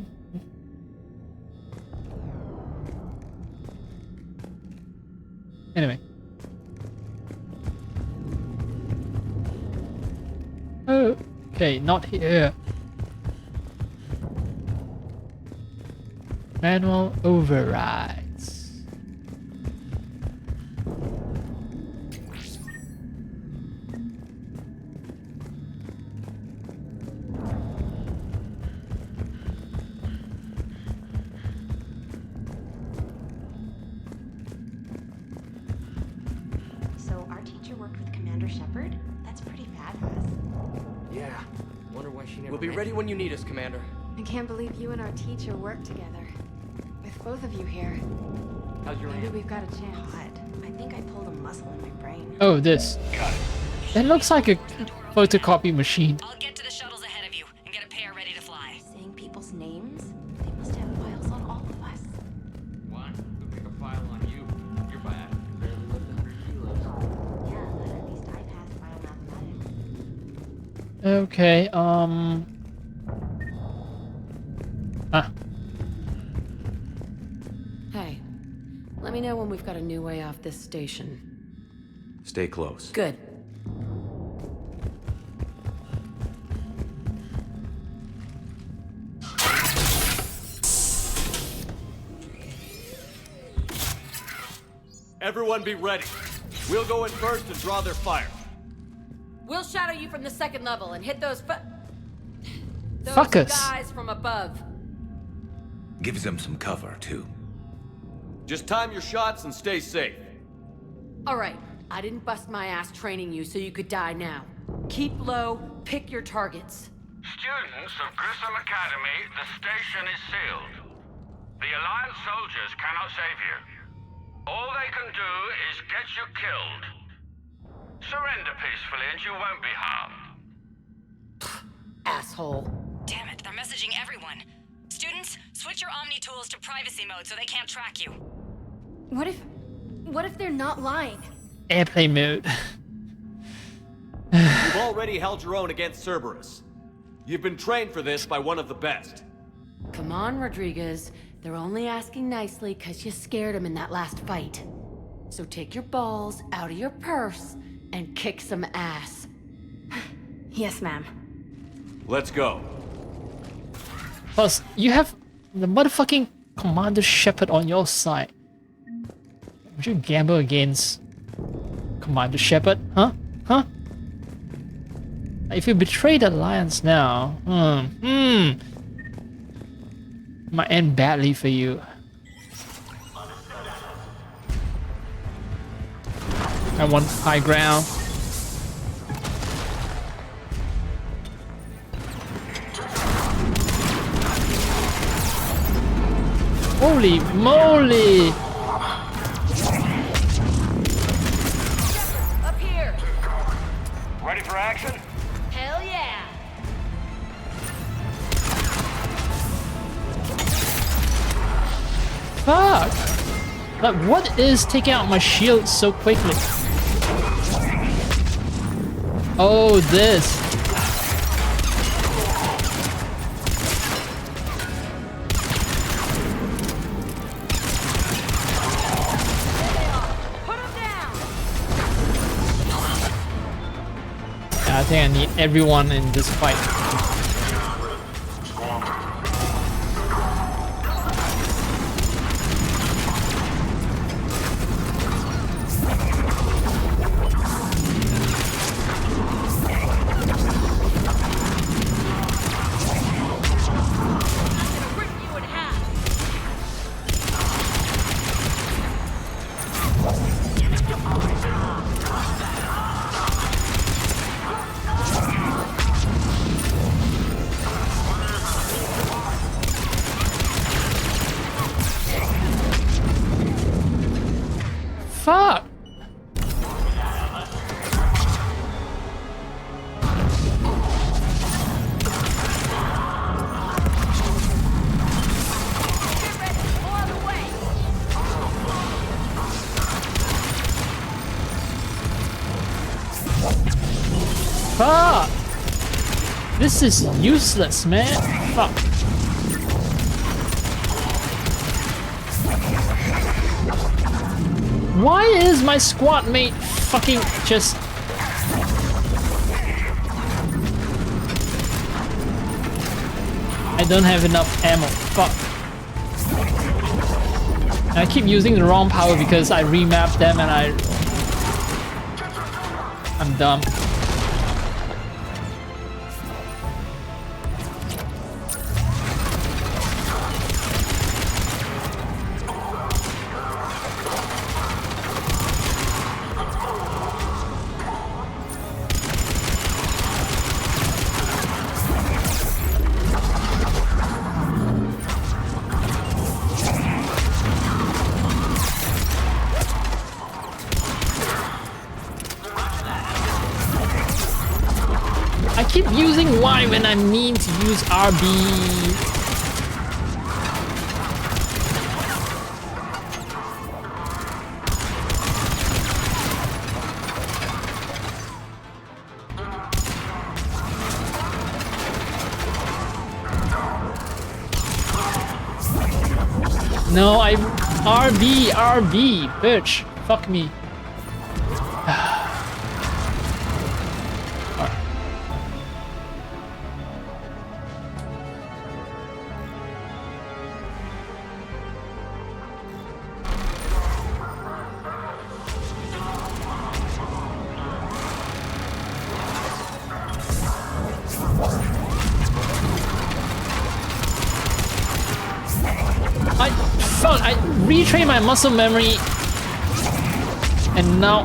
Anyway. Okay, not here. Manual overrides. So our teacher worked with Commander Shepard? That's pretty badass. Yeah. Wonder why she never. We'll be ready when you need us, Commander. I can't believe you and our teacher worked together. With both of you here. How's your Maybe aunt? we've got a chance. God, I think I pulled a muscle in my brain. Oh, this. It looks like a photocopy machine. I'll get to the shuttles ahead of you and get a pair ready to fly. Saying people's names? They must have files on all of us. What? Who pick a file on you? You're bad. You barely lift 100 kilos. Yeah, but at least I passed biomathematics. Okay, Hey, let me know when we've got a new way off this station. Stay close. Good. Everyone be ready. We'll go in first and draw their fire. We'll shadow you from the second level and hit those Fuckers. guys from above. Gives them some cover, too. Just time your shots and stay safe. All right, I didn't bust my ass training you so you could die now. Keep low, pick your targets. Students of Grissom Academy, the station is sealed. The Alliance soldiers cannot save you. All they can do is get you killed. Surrender peacefully and you won't be harmed. Asshole. Damn it, they're messaging everyone. Students, switch your Omni tools to privacy mode so they can't track you. What if they're not lying? Airplane mode. You've already held your own against Cerberus. You've been trained for this by one of the best. Come on, Rodriguez. They're only asking nicely because you scared them in that last fight. So take your balls out of your purse and kick some ass. Yes, ma'am. Let's go. Plus, you have the motherfucking Commander Shepard on your side. Would you gamble against Commander Shepard? Huh? If you betray the Alliance now, might end badly for you. I want high ground. Holy moly! Up here! Ready for action? Hell yeah! Fuck! Like, what is taking out my shield so quickly? Oh, this. Yeah, I think I need everyone in this fight. Fuck! Fuck! This is useless, man. Fuck. Why is my squad mate fucking just... I don't have enough ammo. Fuck. I keep using the wrong power because I remapped them and I'm dumb. I keep using Y when I mean to use RB. No, I RB, bitch. Fuck me. I retrained my muscle memory and now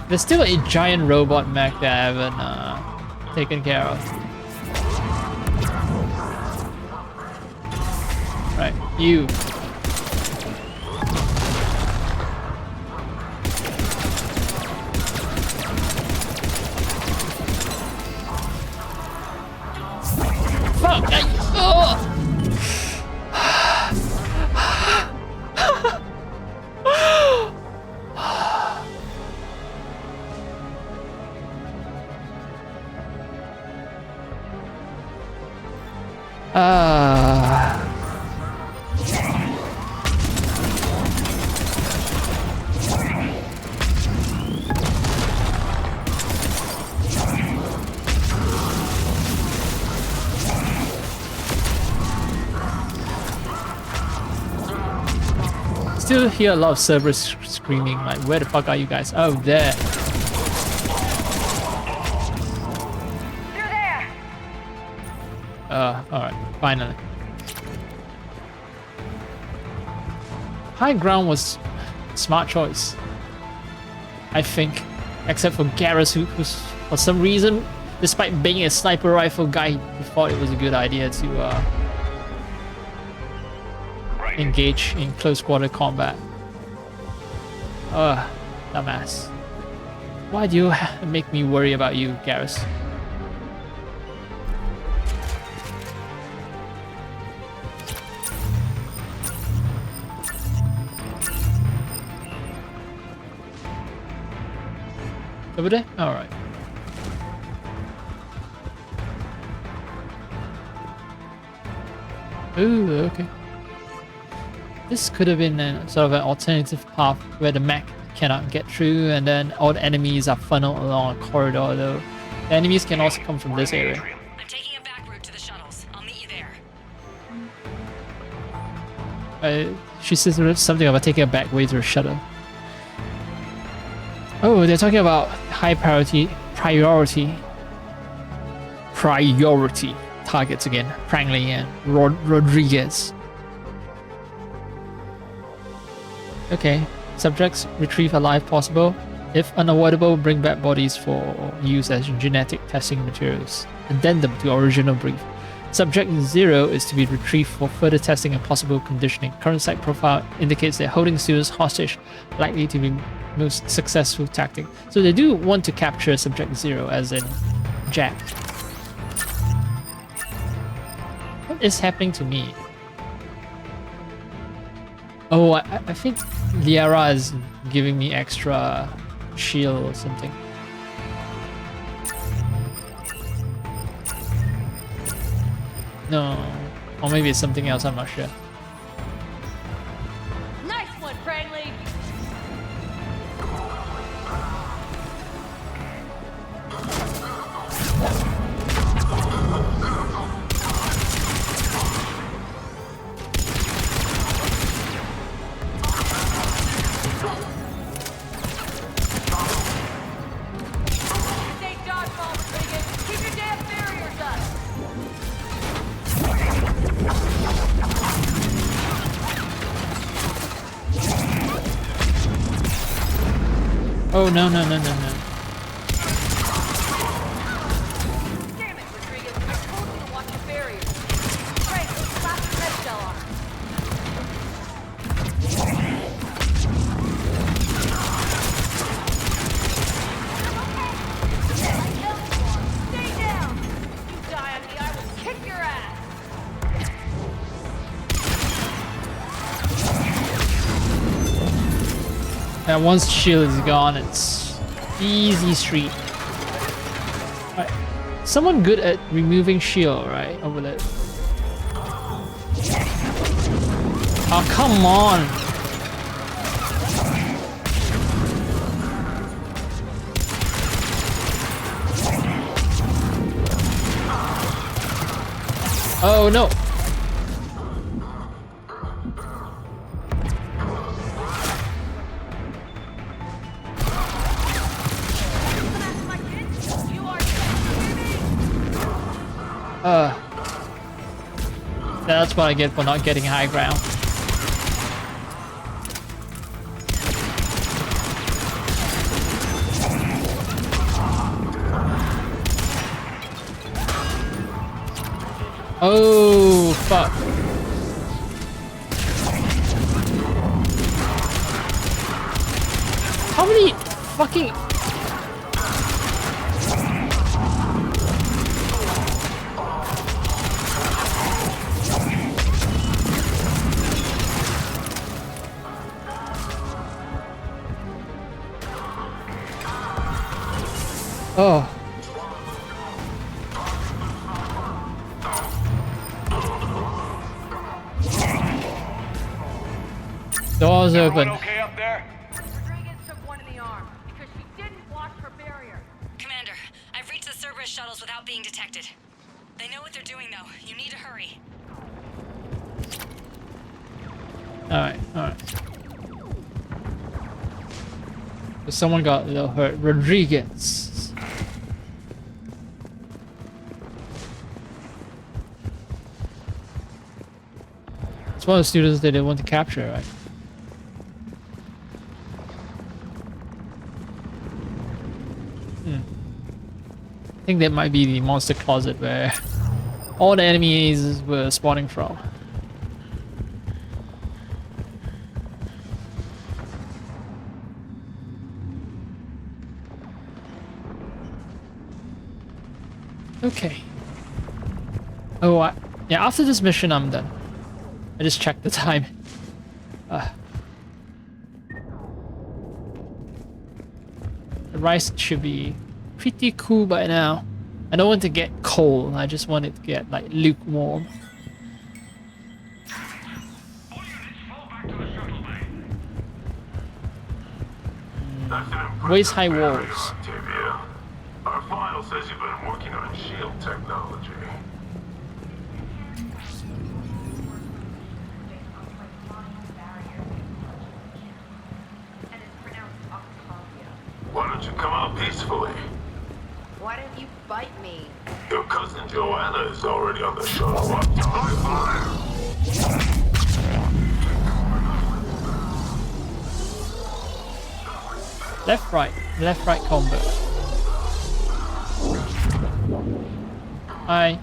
there's still a giant robot mech that I haven't taken care of. Right, you. still hear a lot of Cerberus screaming, like, where the fuck are you guys? Oh, there. They're there! Alright, finally. High ground was a smart choice, I think, except for Garrus, who for some reason, despite being a sniper rifle guy, he thought it was a good idea to engage in close quarter combat. Dumbass. Why do you make me worry about you, Garrus? Over there? Alright. Ooh, okay. This could have been a, sort of an alternative path where the mech cannot get through and then all the enemies are funneled along a corridor, though. The enemies can also come from this area. I'm taking a back route to the shuttles. I'll meet you there. She says something about taking a back way to the shuttle. Oh, they're talking about high priority targets again. Prangley and Rodriguez. Okay, subjects retrieve alive possible. If unavoidable, bring back bodies for use as genetic testing materials. Addendum to original brief. Subject 0 is to be retrieved for further testing and possible conditioning. Current site profile indicates that holding students hostage likely to be most successful tactic. So they do want to capture Subject 0, as in Jack. What is happening to me? Oh, I think Liara is giving me extra shield or something. No, or maybe it's something else, I'm not sure. Nice one, Prangley! Oh, no. Damn it, Rodriguez. I told you to watch the barrier. Frank, slap the red shell on her. Stay down! You die on me, I will kick your ass! And once shield is gone, it's easy street. Right. Someone good at removing shield, right? Over there. Oh, come on! Oh no! That's what I get for not getting high ground. Oh, fuck. How many fucking... Oh. Doors open. Okay up there? Rodriguez took one in the arm because she didn't watch her barrier. Commander, I've reached the Cerberus shuttles without being detected. They know what they're doing, though. You need to hurry. Alright. Someone got a little hurt. Rodriguez. It's one of the students that they want to capture, right? I think that might be the monster closet where all the enemies were spawning from. Okay. Oh, yeah, after this mission, I'm done. I just checked the time. The rice should be pretty cool by now. I don't want to get cold, I just want it to get like lukewarm. Waist high walls. Octavia. Our file says you've been working on shield technology. Why don't you come out peacefully? Why don't you bite me? Your cousin Joanna is already on the shuttle. On fire! Left right combo. Hi,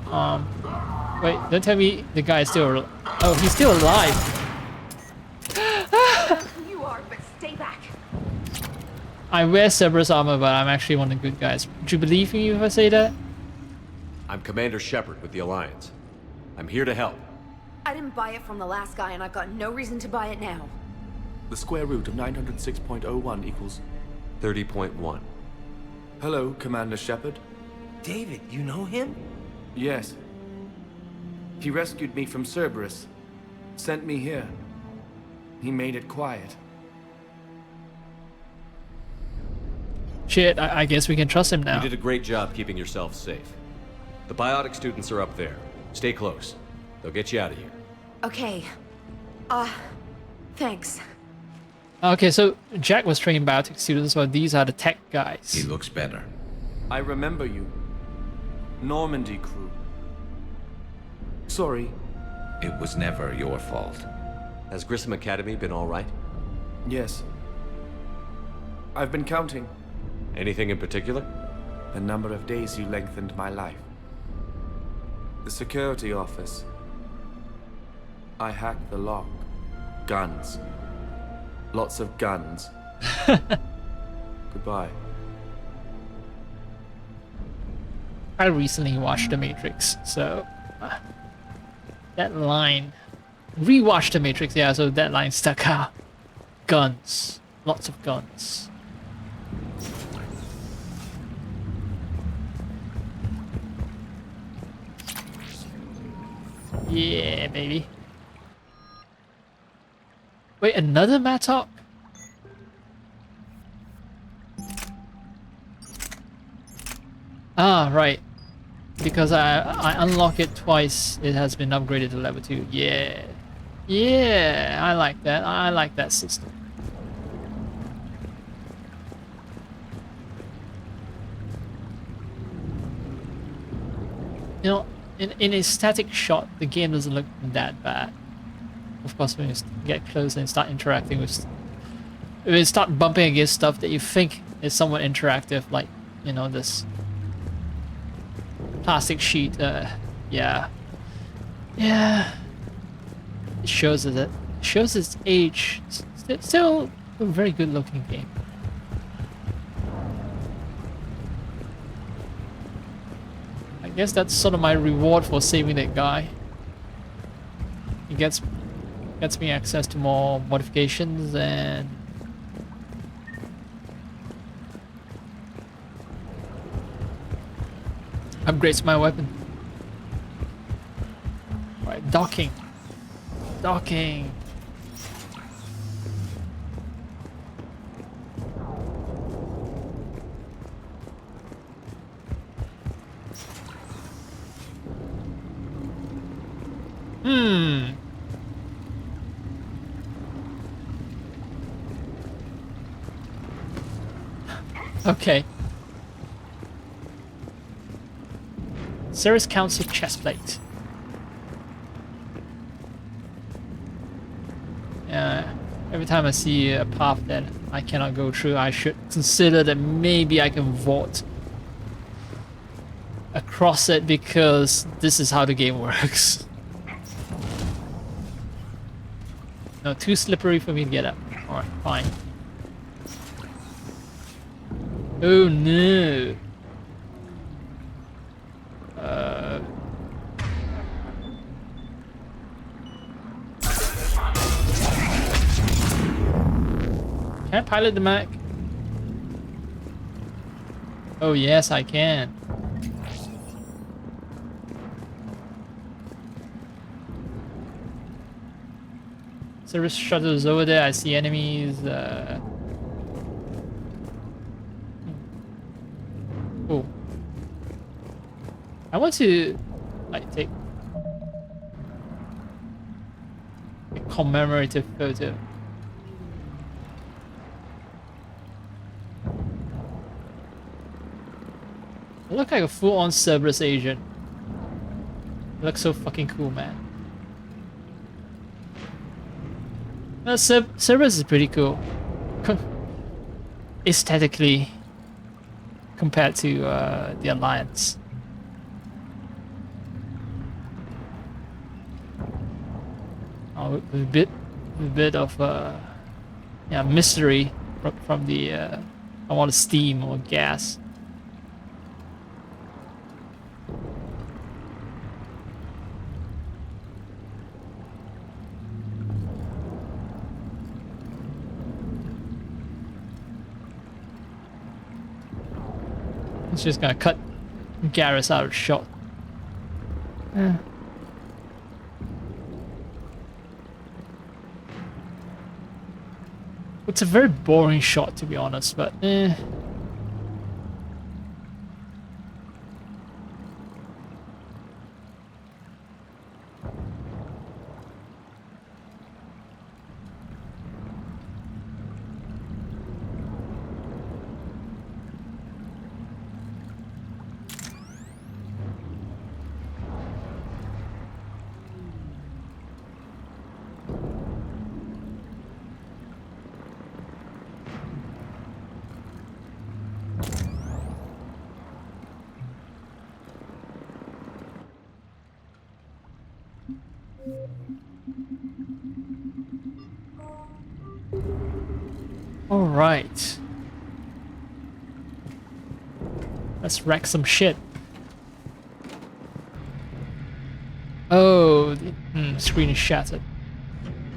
wait, don't tell me the guy is still oh, he's still alive. Who you are, but stay back. I wear Cerberus armor, but I'm actually one of the good guys. Would you believe me if I say that? I'm Commander Shepard with the Alliance. I'm here to help. I didn't buy it from the last guy, and I've got no reason to buy it now. The square root of 906.01 equals 30.1. Hello, Commander Shepard. David, you know him? Yes. He rescued me from Cerberus. Sent me here. He made it quiet. Shit, I guess we can trust him now. You did a great job keeping yourself safe. The biotic students are up there. Stay close. They'll get you out of here. Okay. Thanks. Okay, so Jack was training biotic students, but these are the tech guys. He looks better. I remember you. Normandy crew. Sorry. It was never your fault. Has Grissom Academy been all right? Yes. I've been counting. Anything in particular? The number of days you lengthened my life. The security office. I hacked the lock. Guns. Lots of guns. Goodbye. I recently watched The Matrix, so that line, rewatched The Matrix, yeah, so that line stuck out. Guns, lots of guns. Yeah, baby. Wait, another Mattock? Ah, right. Because I unlock it twice, it has been upgraded to level 2. Yeah. Yeah, I like that. I like that system. You know, in a static shot, the game doesn't look that bad. Of course, when you get close and start interacting with... When you start bumping against stuff that you think is somewhat interactive, like, you know, this plastic sheet, yeah. Yeah. It shows its age. It's still a very good looking game. I guess that's sort of my reward for saving that guy. It gets me access to more modifications and upgrades my weapon. Right, docking. Docking. Okay. Ceres Council chestplate. Yeah. Every time I see a path that I cannot go through, I should consider that maybe I can vault across it because this is how the game works. No, too slippery for me to get up. Alright, fine. Oh no. Can I pilot the mech? Oh yes, I can. Service shuttle is over there. I see enemies. Oh, I want to like take a commemorative photo. I look like a full-on Cerberus agent. It looks so fucking cool, man. Cerberus is pretty cool. Aesthetically, compared to the Alliance. Oh, a bit of yeah, mystery from the I want steam or gas. It's just gonna cut Garrus out of shot. It's a very boring shot, to be honest, but all right. Let's wreck some shit. Oh, the screen is shattered.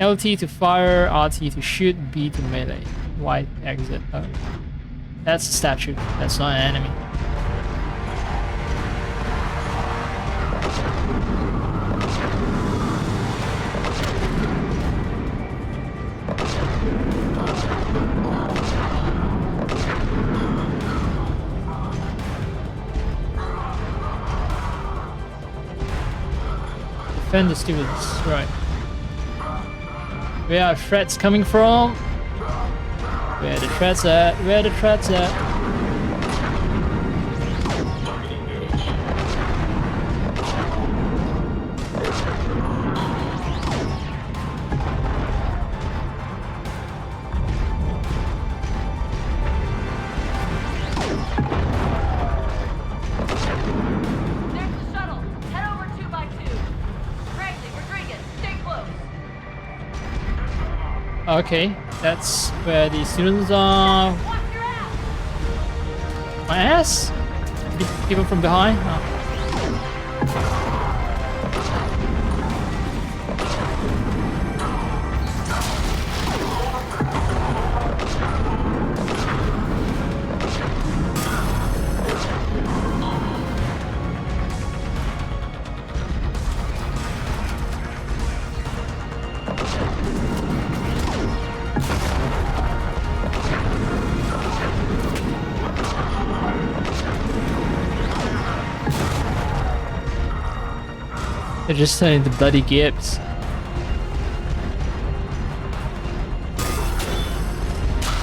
LT to fire, RT to shoot, B to melee. Y exit. Oh. That's a statue. That's not an enemy. Defend the students, right. Where are threats coming from? Where are the threats at? Where are the threats at? Okay, that's where the students are. My ass? People from behind? Oh. They're just turning into bloody Gibbs.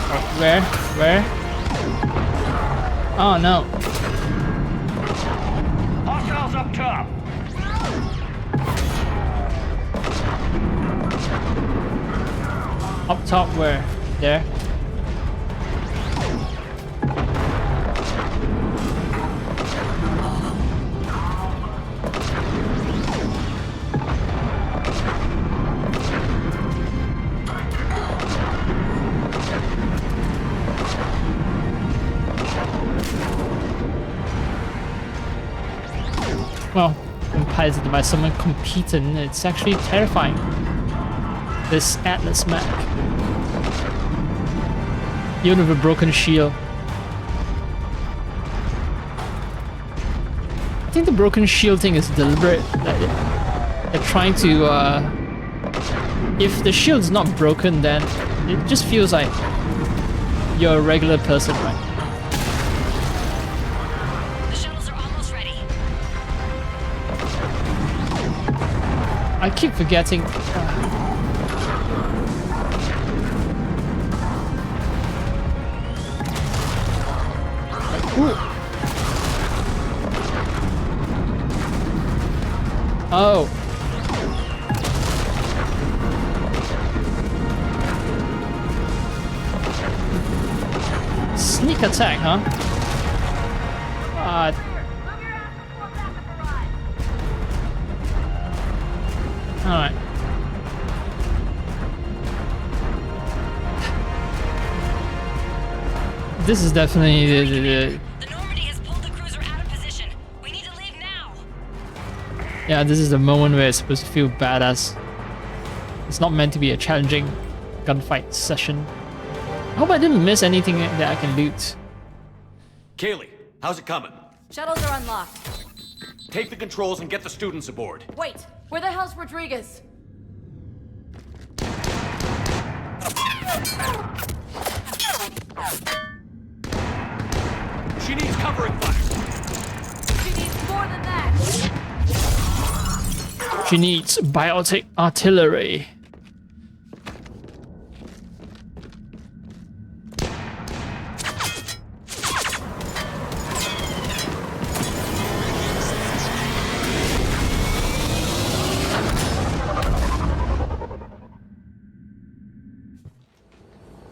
Oh, where? Where? Oh no. Hostiles up top. Up top where? There? Well, when piloted by someone competent, it's actually terrifying. This Atlas mech. Even with a broken shield. I think the broken shield thing is deliberate. Like, they're trying to, if the shield's not broken, then it just feels like you're a regular person, right? I keep forgetting. Oh. Sneak attack, huh? Alright. This is definitely the Normandy has pulled the cruiser out of position. We need to leave now. Yeah, this is the moment where it's supposed to feel badass. It's not meant to be a challenging gunfight session. I hope I didn't miss anything that I can loot. Kaylee, how's it coming? Shuttles are unlocked. Take the controls and get the students aboard. Wait, where the hell's Rodriguez? She needs covering fire. She needs more than that. She needs biotic artillery.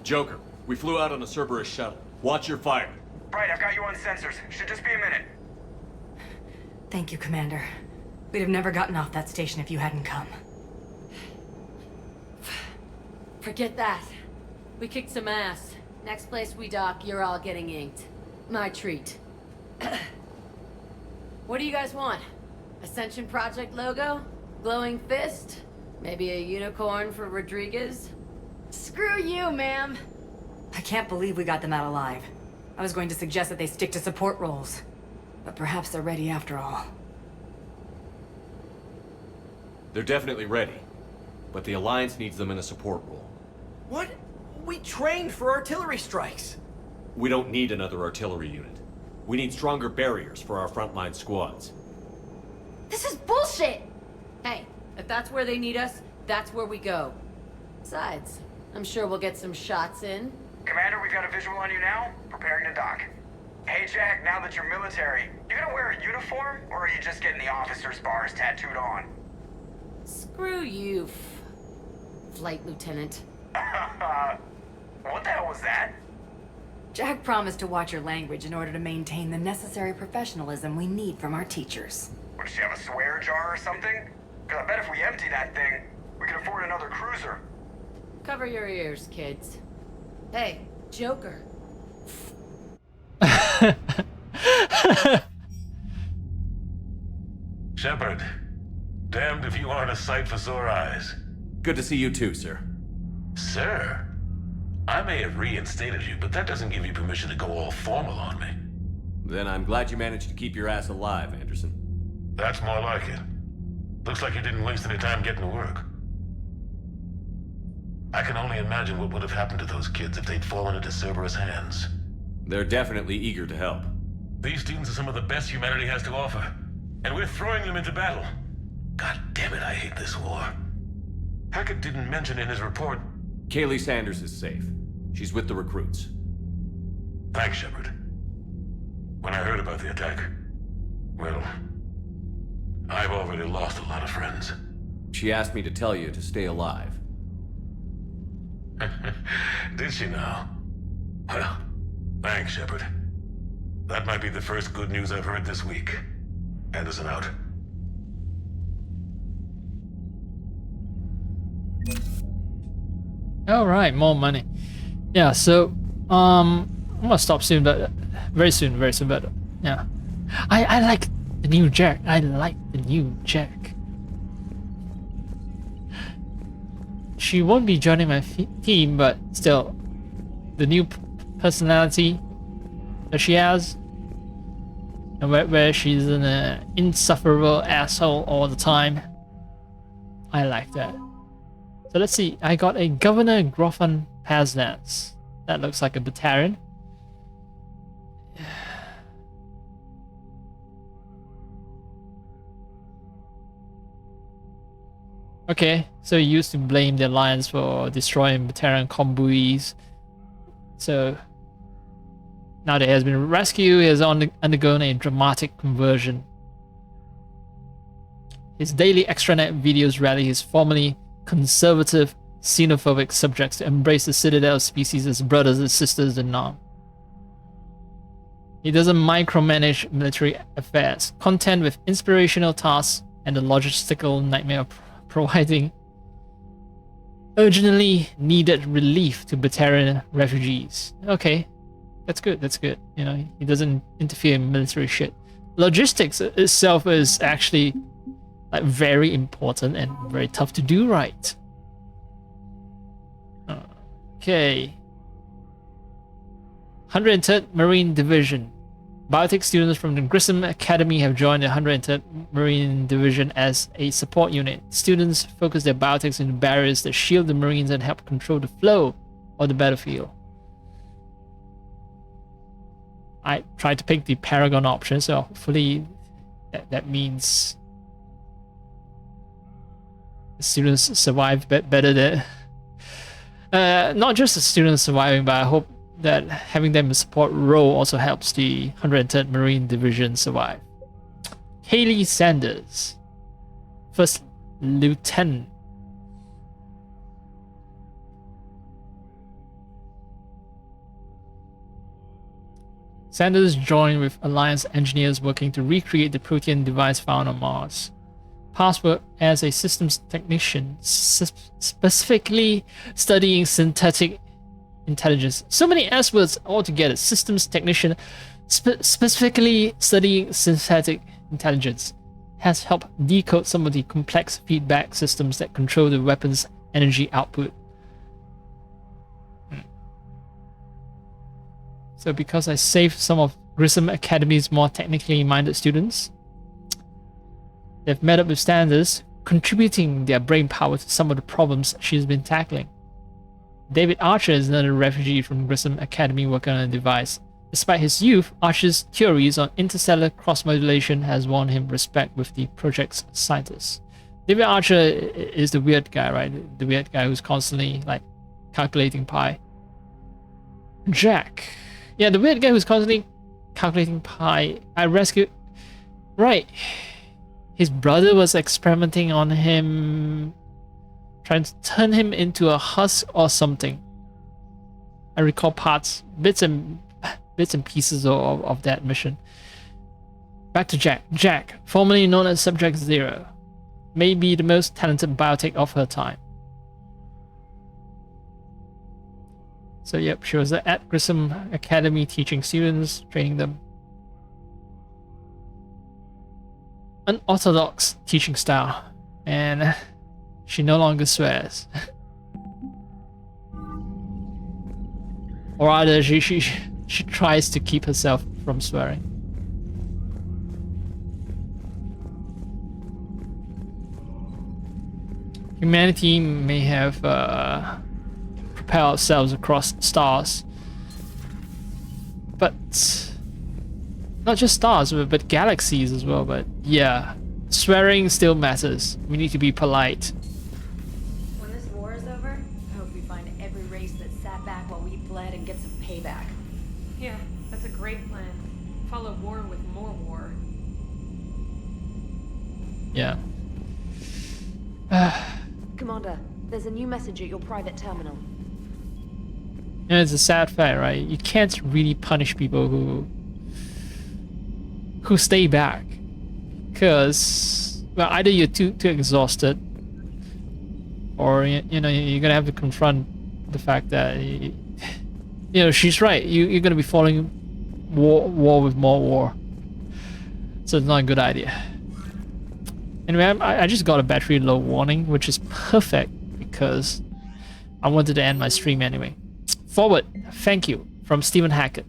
Joker, we flew out on a Cerberus shuttle. Watch your fire. Right, I've got you on sensors. Should just be a minute. Thank you, Commander. We'd have never gotten off that station if you hadn't come. Forget that. We kicked some ass. Next place we dock, you're all getting inked. My treat. What do you guys want? Ascension Project logo? Glowing fist? Maybe a unicorn for Rodriguez? Screw you, ma'am. I can't believe we got them out alive. I was going to suggest that they stick to support roles. But perhaps they're ready after all. They're definitely ready. But the Alliance needs them in a support role. What? We trained for artillery strikes. We don't need another artillery unit. We need stronger barriers for our frontline squads. This is bullshit! Hey, if that's where they need us, that's where we go. Besides, I'm sure we'll get some shots in. Commander, we've got a visual on you now. Preparing to dock. Hey, Jack, now that you're military, you gonna wear a uniform, or are you just getting the officer's bars tattooed on? Screw you, Flight Lieutenant. What the hell was that? Jack promised to watch your language in order to maintain the necessary professionalism we need from our teachers. Would she have a swear jar or something? Because I bet if we empty that thing, we can afford another cruiser. Cover your ears, kids. Hey, Joker. Shepard, damned if you aren't a sight for sore eyes. Good to see you too, sir. Sir? I may have reinstated you, but that doesn't give you permission to go all formal on me. Then I'm glad you managed to keep your ass alive, Anderson. That's more like it. Looks like you didn't waste any time getting to work. I can only imagine what would have happened to those kids if they'd fallen into Cerberus' hands. They're definitely eager to help. These students are some of the best humanity has to offer, and we're throwing them into battle. God damn it, I hate this war. Hackett didn't mention in his report... Kaylee Sanders is safe. She's with the recruits. Thanks, Shepard. when I heard about the attack, well, I've already lost a lot of friends. She asked me to tell you to stay alive. Did she now? Well, thanks, Shepard. That might be the first good news I've heard this week. Anderson out. All right, more money. Yeah, so I'm gonna stop soon, but very soon, but yeah, I like the new Jack. I like the new Jack. She won't be joining my team, but still, the new personality that she has, and where she's an insufferable asshole all the time. I like that. So let's see. I got a Governor Grofan Paznaz. That looks like a Batarian. Okay, so he used to blame the Alliance for destroying Batarian convoys. So now that he has been rescued, he has undergone a dramatic conversion. His daily extranet videos rally his formerly conservative, xenophobic subjects to embrace the Citadel species as brothers and sisters in arms. He doesn't micromanage military affairs, content with inspirational tasks and the logistical nightmare of providing urgently needed relief to Batarian refugees. Okay, that's good, that's good. You know, he doesn't interfere in military shit. Logistics itself is actually like very important and very tough to do right. Okay. 103rd Marine Division. Biotech students from the Grissom Academy have joined the 103rd Marine Division as a support unit. Students focus their biotechs into barriers that shield the Marines and help control the flow of the battlefield. I tried to pick the Paragon option, so hopefully that means the students survive better than... not just the students surviving, but I hope that having them in support role also helps the 103rd Marine Division survive. Haley Sanders, First Lieutenant. Sanders joined with Alliance engineers working to recreate the Protean device found on Mars. Past work as a systems technician, specifically studying synthetic intelligence. So many S words altogether. Systems technician, specifically studying synthetic intelligence, has helped decode some of the complex feedback systems that control the weapon's energy output. So because I saved some of Grissom Academy's more technically minded students, they've met up with Sanders, contributing their brain power to some of the problems she's been tackling. David Archer is another refugee from Grissom Academy working on a device. Despite his youth, Archer's theories on interstellar cross-modulation has won him respect with the project's scientists. David Archer is the weird guy, right? The weird guy who's constantly like calculating pi. Jack. Yeah, the weird guy who's constantly calculating pi. I rescued... Right. His brother was experimenting on him, trying to turn him into a husk or something. I recall parts, bits and pieces of that mission. Back to Jack. Jack, formerly known as Subject Zero, may be the most talented biotech of her time. So yep, she was at Grissom Academy teaching students, training them. Unorthodox teaching style, and she no longer swears. Or rather, she tries to keep herself from swearing. Humanity may have propelled ourselves across stars, but not just stars, but galaxies as well. But yeah, swearing still matters. We need to be polite. When this war is over, I hope we find every race that sat back while we fled and get some payback. Yeah, that's a great plan. Follow more war. Yeah. Commander, there's a new message at your private terminal. And it's a sad fact, right? You can't really punish people who stay back, because well, either you're too exhausted, or you know you're gonna have to confront the fact that you know she's right. You're gonna be following war with more war, so it's not a good idea. Anyway, I just got a battery low warning, which is perfect because I wanted to end my stream anyway. Forward, thank you, from Stephen Hackett.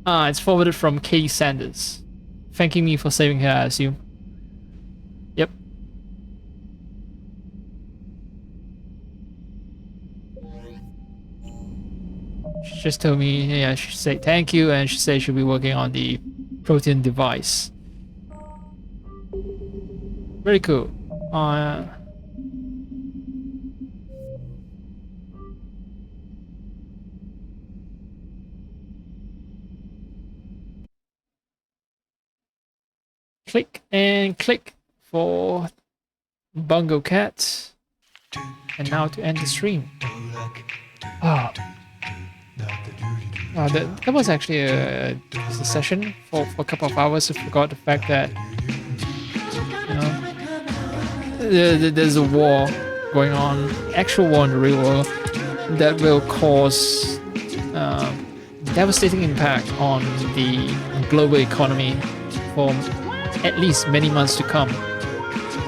It's forwarded from Katie Sanders. Thanking me for saving her, I assume. Yep. She just told me, yeah, she said thank you, and she said she'll be working on the protein device. Very cool. Click and click for Bungo Cat. And now to end the stream. Oh. That was actually a session for a couple of hours. I forgot the fact that there's a war going on, actual war in the real world, that will cause devastating impact on the global economy for at least many months to come,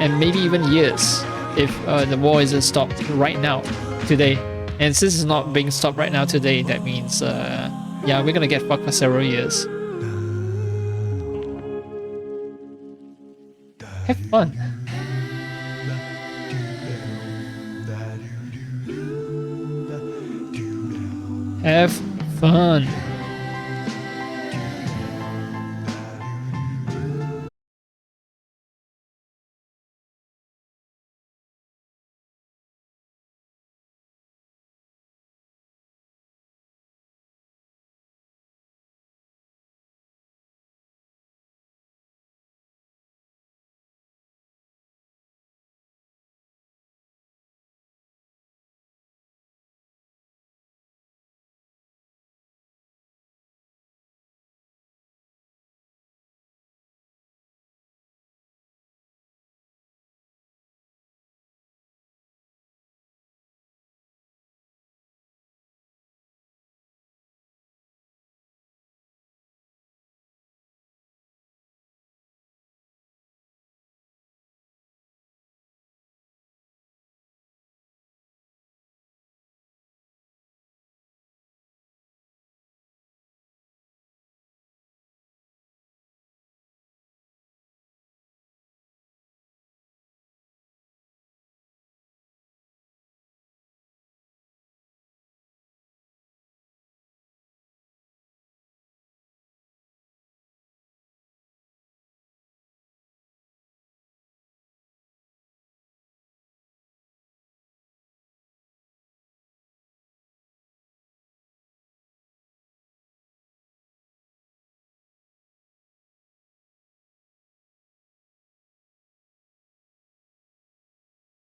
and maybe even years if the war isn't stopped right now, today. And since it's not being stopped right now today, that means yeah, we're gonna get fucked for several years. Have fun. Have fun.